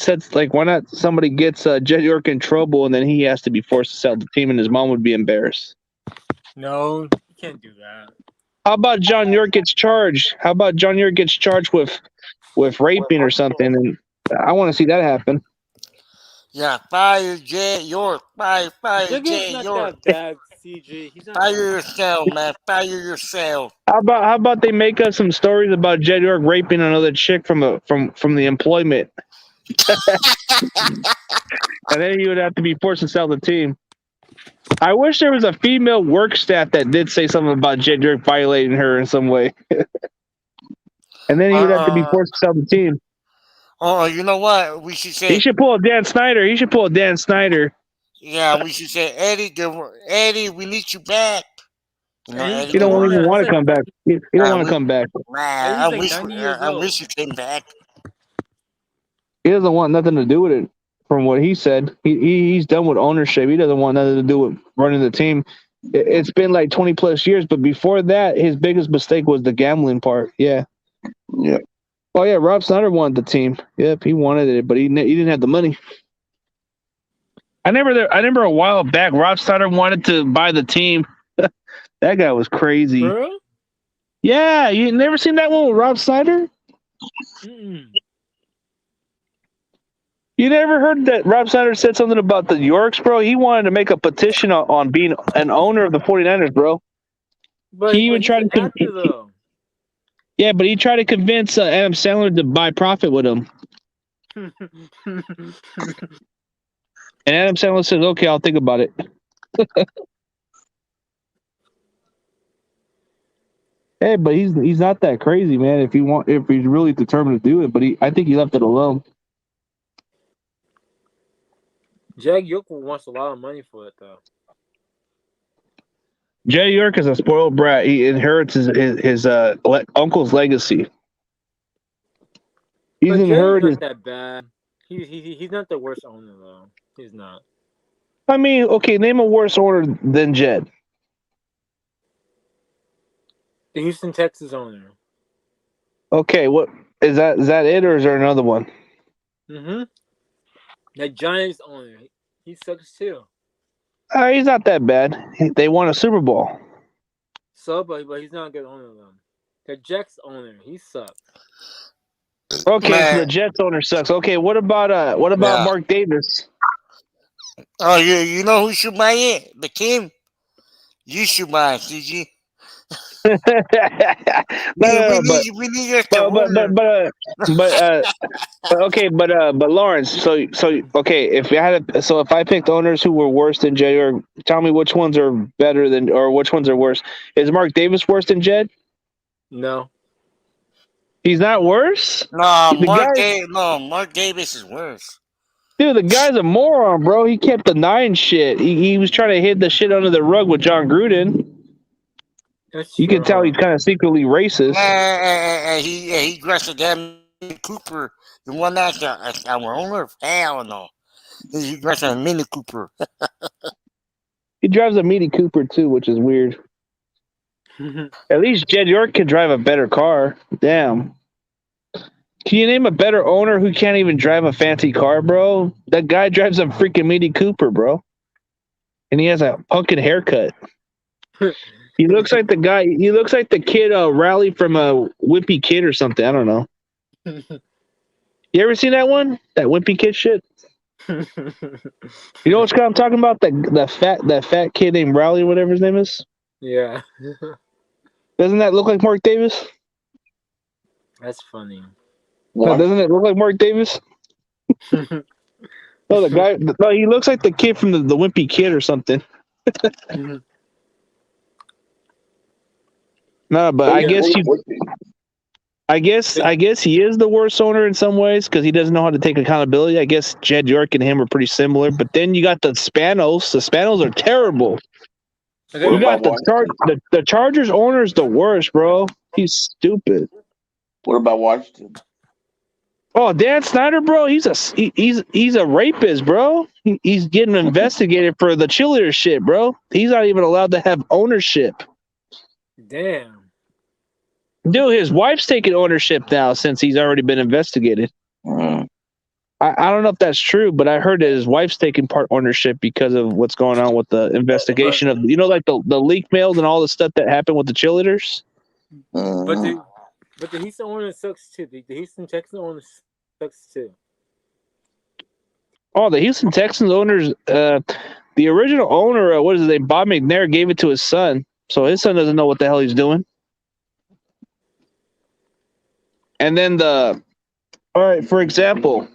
gets Jed York in trouble and then he has to be forced to sell the team and his mom would be embarrassed? no, you can't do that. How about John York gets charged? How about John York gets charged with raping or something? And I want to see that happen. Yeah, fire Jay York. Fire Jed Jay not York. that bad, CJ. He's not Fire that yourself, man. Fire yourself. How about they make up some stories about Jed York raping another chick from the employment, and then he would have to be forced to sell the team. I wish there was a female work staff that did say something about Jed York violating her in some way, and then he would have to be forced to sell the team. Oh, you know what? We should say. He should pull a Dan Snyder. Yeah, we should say, Eddie, we need you back. You know, Eddie's Eddie. He don't even want to come back. He don't want to come back. Man, Eddie's like 90 years I old. wish you came back. He doesn't want nothing to do with it. From what he said, he's done with ownership. He doesn't want nothing to do with running the team. It's been like 20 plus years, but before that, his biggest mistake was the gambling part. Yeah. Yeah. Oh yeah, Rob Snyder wanted the team. Yep, he wanted it, but he didn't have the money. I remember a while back, Rob Snyder wanted to buy the team. That guy was crazy. Bro? Yeah, you never seen that one with Rob Snyder? Mm-mm. You never heard that Rob Snyder said something about the Yorks, bro? He wanted to make a petition on being an owner of the 49ers, bro. But He even he's tried an to actor, though. Yeah, but he tried to convince Adam Sandler to buy profit with him. And Adam Sandler says, okay, I'll think about it. Hey, but he's not that crazy, man. If he's really determined to do it, but I think he left it alone. Jack Yokel wants a lot of money for it, though. Jed York is a spoiled brat. He inherits his uncle's legacy. He's But Jed's inherited. not that bad. He's not the worst owner, though. He's not. I mean, okay, name a worse owner than Jed. The Houston Texans owner. Okay, what is that? Is that it, or is there another one? Mm-hmm. The Giants owner. He sucks, too. He's not that bad. They won a Super Bowl. So, but he's not a good owner, though. The Jets owner. He sucks. Okay, Man. so the Jets owner sucks. Okay, what about Yeah. Mark Davis? Oh, you know who should buy it? The team. You should buy it, CG. No, We need your owner. but Lawrence. So okay, if I picked owners who were worse than Jed, or tell me which ones are better than, or which ones are worse. Is Mark Davis worse than Jed? No. He's not worse. No, The Mark Davis is worse. Dude, the guy's a moron, bro. He kept denying shit. He was trying to hid the shit under the rug with John Gruden. You can tell he's kind of secretly racist. He dressed a damn Mini Cooper. The one that's our owner? Hell no. He dressed a Mini Cooper. He drives a Mini Cooper too, which is weird. At least Jed York can drive a better car. Damn. Can you name a better owner who can't even drive a fancy car, bro? That guy drives a freaking Mini Cooper, bro. And he has a pumpkin haircut. He looks like the guy. He looks like the kid Rally from a Wimpy Kid or something. I don't know. You ever seen that one? That Wimpy Kid shit. You know what I'm talking about? That fat kid named Rally, whatever his name is. Yeah. Doesn't that look like Mark Davis? That's funny. Doesn't it look like Mark Davis? Oh, the guy. No, he looks like the kid from the Wimpy Kid or something. No, but I guess you. I guess he is the worst owner in some ways because he doesn't know how to take accountability. I guess Jed York and him are pretty similar. But then you got the Spanos. The Spanos are terrible. You got the Chargers owner is the worst, bro. He's stupid. What about Washington? Oh, Dan Snyder, bro. He's a rapist, bro. He's getting investigated for the cheerleader shit, bro. He's not even allowed to have ownership. Damn. Dude, his wife's taking ownership now since he's already been investigated. I don't know if that's true, but I heard that his wife's taking part ownership because of what's going on with the investigation of, like the leak mails and all the stuff that happened with the cheerleaders. But the Houston owner sucks too. The Houston Texans owner sucks too. Oh, the Houston Texans owners, the original owner, what is his name? Bob McNair gave it to his son, so his son doesn't know what the hell he's doing. And then all right, for example,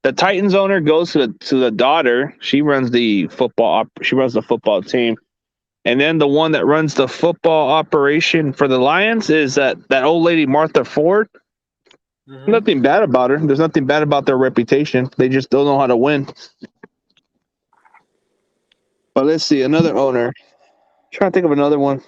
the Titans owner goes to the daughter. She runs the football. She runs the football team, and then the one that runs the football operation for the Lions is that old lady Martha Ford. Mm-hmm. Nothing bad about her. There's nothing bad about their reputation. They just don't know how to win. But let's see another owner. I'm trying to think of another one.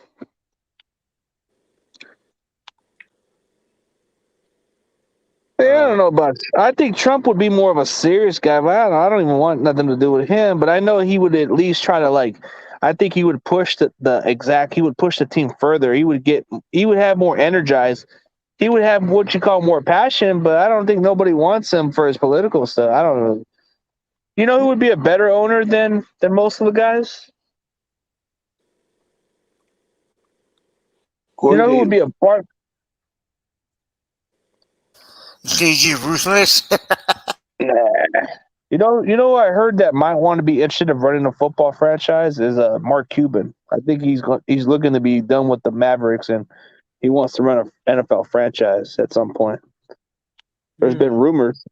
Yeah, I don't know about. I think Trump would be more of a serious guy, but I don't even want nothing to do with him. But I know he would at least try to I think he would push he would push the team further. He would have more energized. He would have what you call more passion, but I don't think nobody wants him for his political stuff. I don't know. You know who would be a better owner than most of the guys? You know who would be a part? JG Ruthless. You know, I heard that might want to be interested in running a football franchise is Mark Cuban. I think he's looking to be done with the Mavericks and he wants to run an NFL franchise at some point. There's been rumors.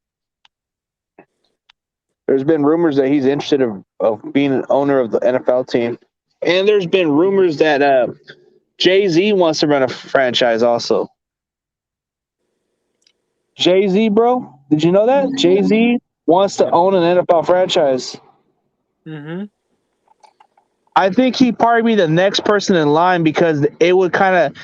There's been rumors that he's interested of being an owner of the NFL team, and there's been rumors that Jay-Z wants to run a franchise also. Jay-Z, bro, did you know that Jay-Z wants to own an NFL franchise? Mm-hmm. I think he'd probably be the next person in line because it would kind of,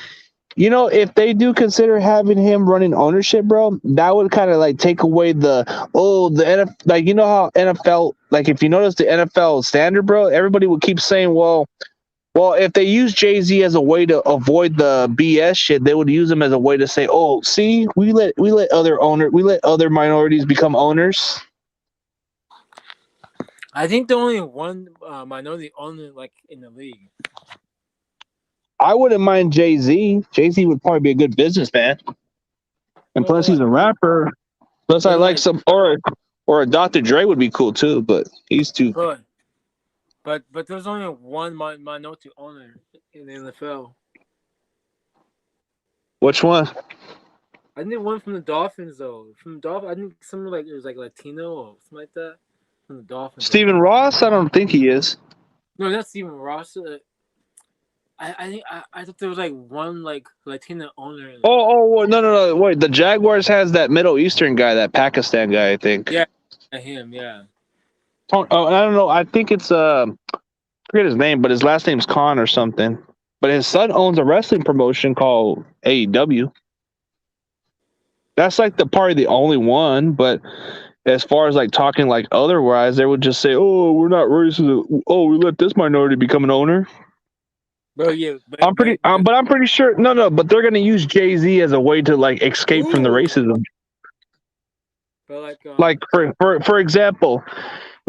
if they do consider having him running ownership, bro, that would kind of take away the NFL, how NFL, if you notice the NFL standard, bro, everybody would keep saying, well, if they use Jay-Z as a way to avoid the BS shit, they would use him as a way to say, oh, see, we let other minorities become owners. I think the only one minority owner in the league. I wouldn't mind Jay-Z. Jay-Z would probably be a good businessman. And plus, he's a rapper. Plus, I like some or a Dr. Dre would be cool too, but he's too. But there's only one minority owner in the NFL. Which one? I think one from the Dolphins though. From the Dolphins, I think something it was Latino or something like that. From the Dolphins. Stephen Ross? I don't think he is. No, not Stephen Ross. I thought there was one Latino owner. No. Wait, the Jaguars has that Middle Eastern guy, that Pakistan guy, I think. Yeah, him. Yeah. Oh, I don't know. I think it's I forget his name, but his last name's Khan or something. But his son owns a wrestling promotion called AEW. That's probably the only one, but as far as talking otherwise, they would just say, "Oh, we're not racist. Oh, we let this minority become an owner." Bro, yeah, but I'm pretty sure. No, but they're gonna use Jay-Z as a way to escape from the racism. But for example,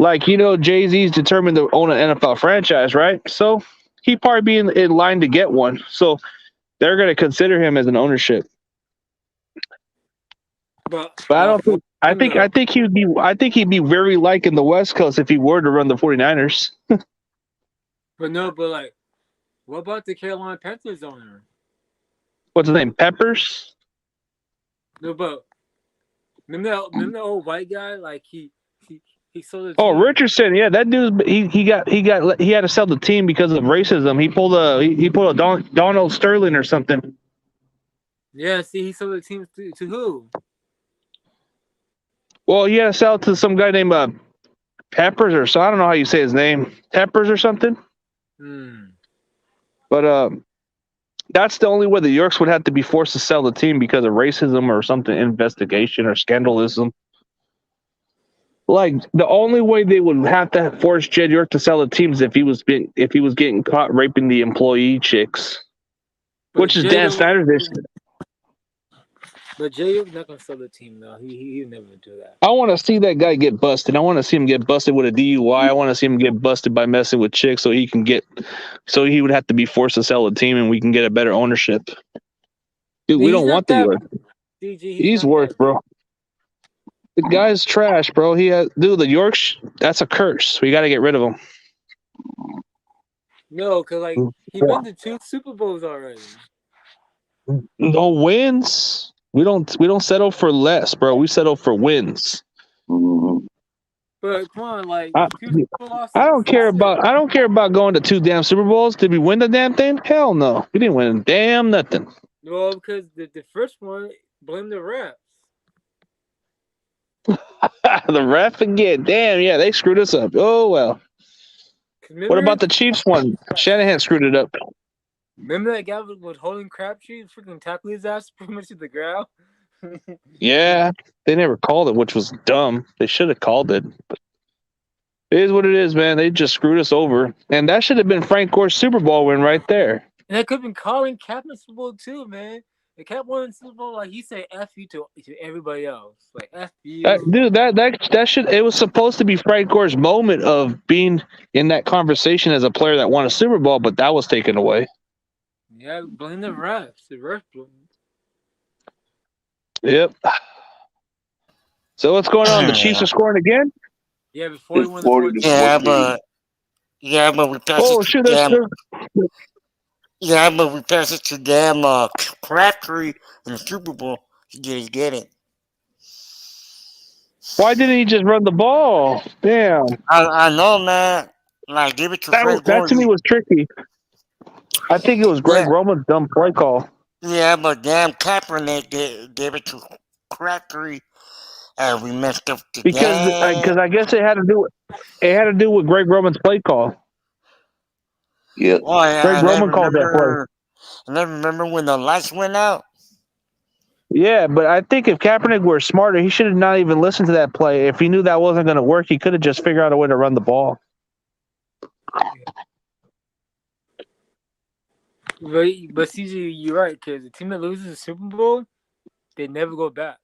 Jay-Z's determined to own an NFL franchise, right? So he'd probably be in line to get one. So they're gonna consider him as an ownership. But I don't think. I think he'd be very in the West Coast if he were to run the 49ers. But what about the Carolina Panthers owner? What's his name? Peppers? No, but Remember the old white guy? Like he sold the Oh, team. Richardson, yeah, that dude. He had to sell the team because of racism. He pulled a Donald Sterling or something. Yeah, see, he sold the team to who? Well, he had to sell it to some guy named Peppers or so. I don't know how you say his name, Peppers or something. But that's the only way the Yorks would have to be forced to sell the team because of racism or something, investigation or scandalism. Like the only way they would have to force Jed York to sell the team is if he was getting caught raping the employee chicks, But which is Dan Snyder's issue. But Jay York's not gonna sell the team though. He would never do that. I want to see that guy get busted. I want to see him get busted with a DUI. I want to see him get busted by messing with chicks, so he would have to be forced to sell the team, and we can get a better ownership. Dude, we don't want the York. He's worth, bro. The guy's trash, bro. The Yorks. That's a curse. We got to get rid of him. No, cause like he been to 2 Super Bowls already. No wins. We don't settle for less, bro. We settle for wins. But come on, like I don't care about going to 2 damn Super Bowls. Did we win the damn thing? Hell no. We didn't win damn nothing. Well, because the first one, blame the refs. The ref again. Damn, yeah, they screwed us up. Oh well. What about the Chiefs one? Shanahan screwed it up. Remember that guy was holding Crabtree, freaking tackling his ass pretty much to the ground? Yeah, they never called it, which was dumb. They should have called it. But it is what it is, man. They just screwed us over. And that should have been Frank Gore's Super Bowl win right there. And that could have been Colin Kaepernick's Super Bowl too, man. The Cap won the Super Bowl, like he said F you to everybody else. Like F you. That should, it was supposed to be Frank Gore's moment of being in that conversation as a player that won a Super Bowl, but that was taken away. Yeah, blame the refs. The refs. Yep. So what's going on? The Chiefs are scoring again? Yeah, before he won the 14. Yeah, but we passed Oh, it shit, to that's damn. Yeah, but we passed it to damn Crabtree in the Super Bowl. He didn't get it. Why didn't he just run the ball? Damn. I know, man. Like, give it to Frank Gore. That to me was tricky. I think it was Greg Roman's dumb play call. Yeah, but damn Kaepernick gave it to Crabtree, and we messed up the game. Because I guess it had to do with Greg Roman's play call. Yeah. Greg Roman called that play. And I remember when the lights went out. Yeah, but I think if Kaepernick were smarter, he should have not even listened to that play. If he knew that wasn't going to work, he could have just figured out a way to run the ball. But CJ, you're right, because the team that loses the Super Bowl, they never go back.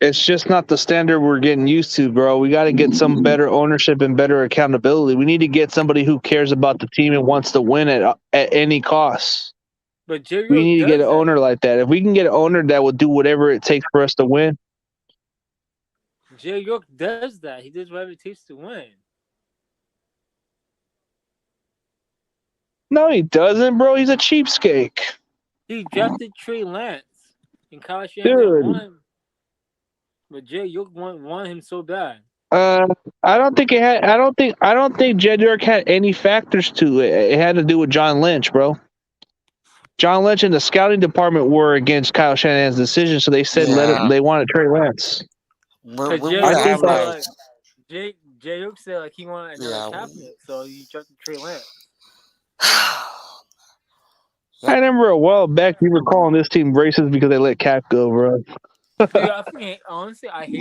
It's just not the standard we're getting used to, bro. We got to get some better ownership and better accountability. We need to get somebody who cares about the team and wants to win at any cost. But Jerry we need to get an owner like that. If we can get an owner that will do whatever it takes for us to win. Jerry York does that. He does whatever it takes to win. No, he doesn't, bro. He's a cheapskate. He drafted Trey Lance in college. Dude. But Jed York wanted him so bad. I don't think Jed York had any factors to it. It had to do with John Lynch, bro. John Lynch and the scouting department were against Kyle Shanahan's decision, so they said they wanted Trey Lance. Jed York said like he wanted another Kaepernick, so he drafted Trey Lance. I remember a while back you were calling this team racist because they let Cap go, bro. Dude, honestly, I hate we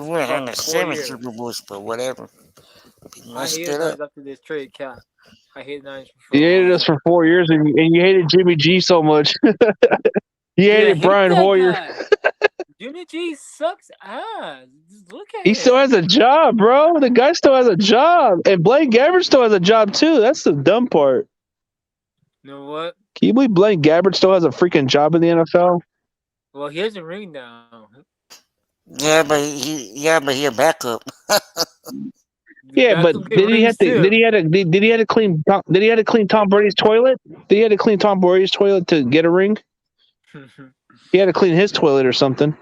went on the 7 Super Bowls, but whatever. I hated us after this trade, Cap. I hated Niners. You hated us for 4 years, and you hated Jimmy G so much. You hated Brian Hoyer. Jimmy G sucks ass. Just look at him. He still has a job, bro. The guy still has a job. And Blaine Gabbert still has a job, too. That's the dumb part. You know what? Can you believe Blaine Gabbert still has a freaking job in the NFL? Well, he has a ring now. Yeah, but he a backup. Yeah, but did he have to clean Tom Brady's toilet? Did he have to clean Tom Brady's toilet to get a ring? He had to clean his toilet or something.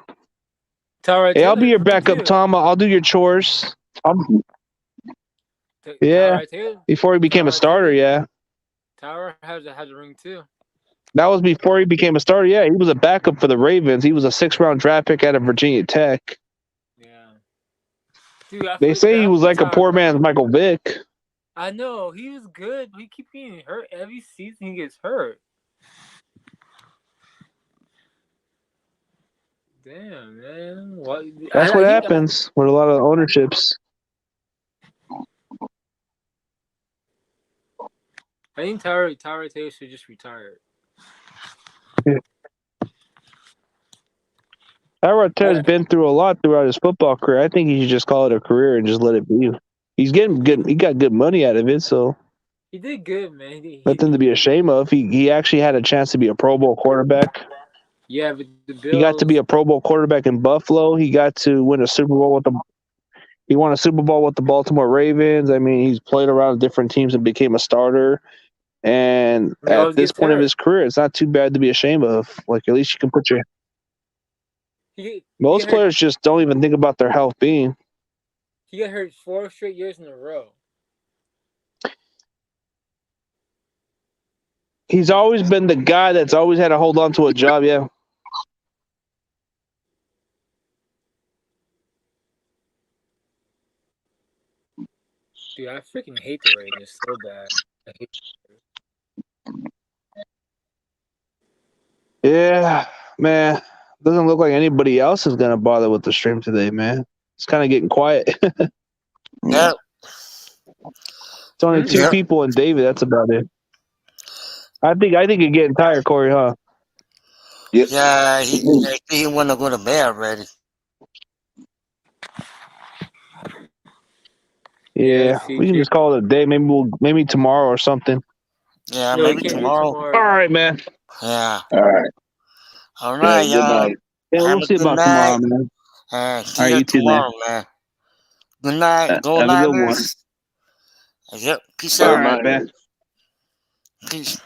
Tyrod Hey, I'll be Taylor your ring backup, too. Tom. I'll do your chores. Yeah. Tyrod Taylor. Before he became a Tyrod starter, Taylor. yeah. Tyrod has a ring too. That was before he became a starter. Yeah, he was a backup for the Ravens. He was a 6th-round draft pick out of Virginia Tech. Yeah. Dude, I They feel say he bad was for like a poor man's Tyrod. Michael Vick. I know he was good, but he keeps getting hurt every season. He gets hurt. Damn, man. What? That's I what think happens with a lot of ownerships. Tyrod Taylor should just retire. Tyrod Taylor's been through a lot throughout his football career. I think he should just call it a career and just let it be. He's getting good. He got good money out of it, so He did good, man. nothing to be ashamed of. He actually had a chance to be a Pro Bowl quarterback. Yeah, but the Bills. He got to be a Pro Bowl quarterback in Buffalo. He got to win a Super Bowl with the. He won a Super Bowl with the Baltimore Ravens. I mean, he's played around different teams and became a starter. And at this point of his career, it's not too bad to be ashamed of. Like, at least you can put your. Most players just don't even think about their health being. He got hurt 4 straight years in a row. He's always been the guy that's always had to hold on to a job, yeah. Dude, I freaking hate the Raiders so bad. I hate Yeah, man. Doesn't look like anybody else is going to bother with the stream today, man. It's kind of getting quiet. Yeah. It's only 2 people and David. That's about it. I think you're getting tired, Corey, huh? Yep. Yeah, he want to go to bed already. Yeah, we can just call it a day. Maybe tomorrow or something. Yeah, maybe tomorrow. All right, man. Yeah. All right. All right, Good y'all. night. Yeah, Have we'll a see good about night. tomorrow, man. See All right, you you too, man. tomorrow, man. Good night. Go Have a good one. Niners. Yep. Peace Go out. All right, man. Niners. Peace.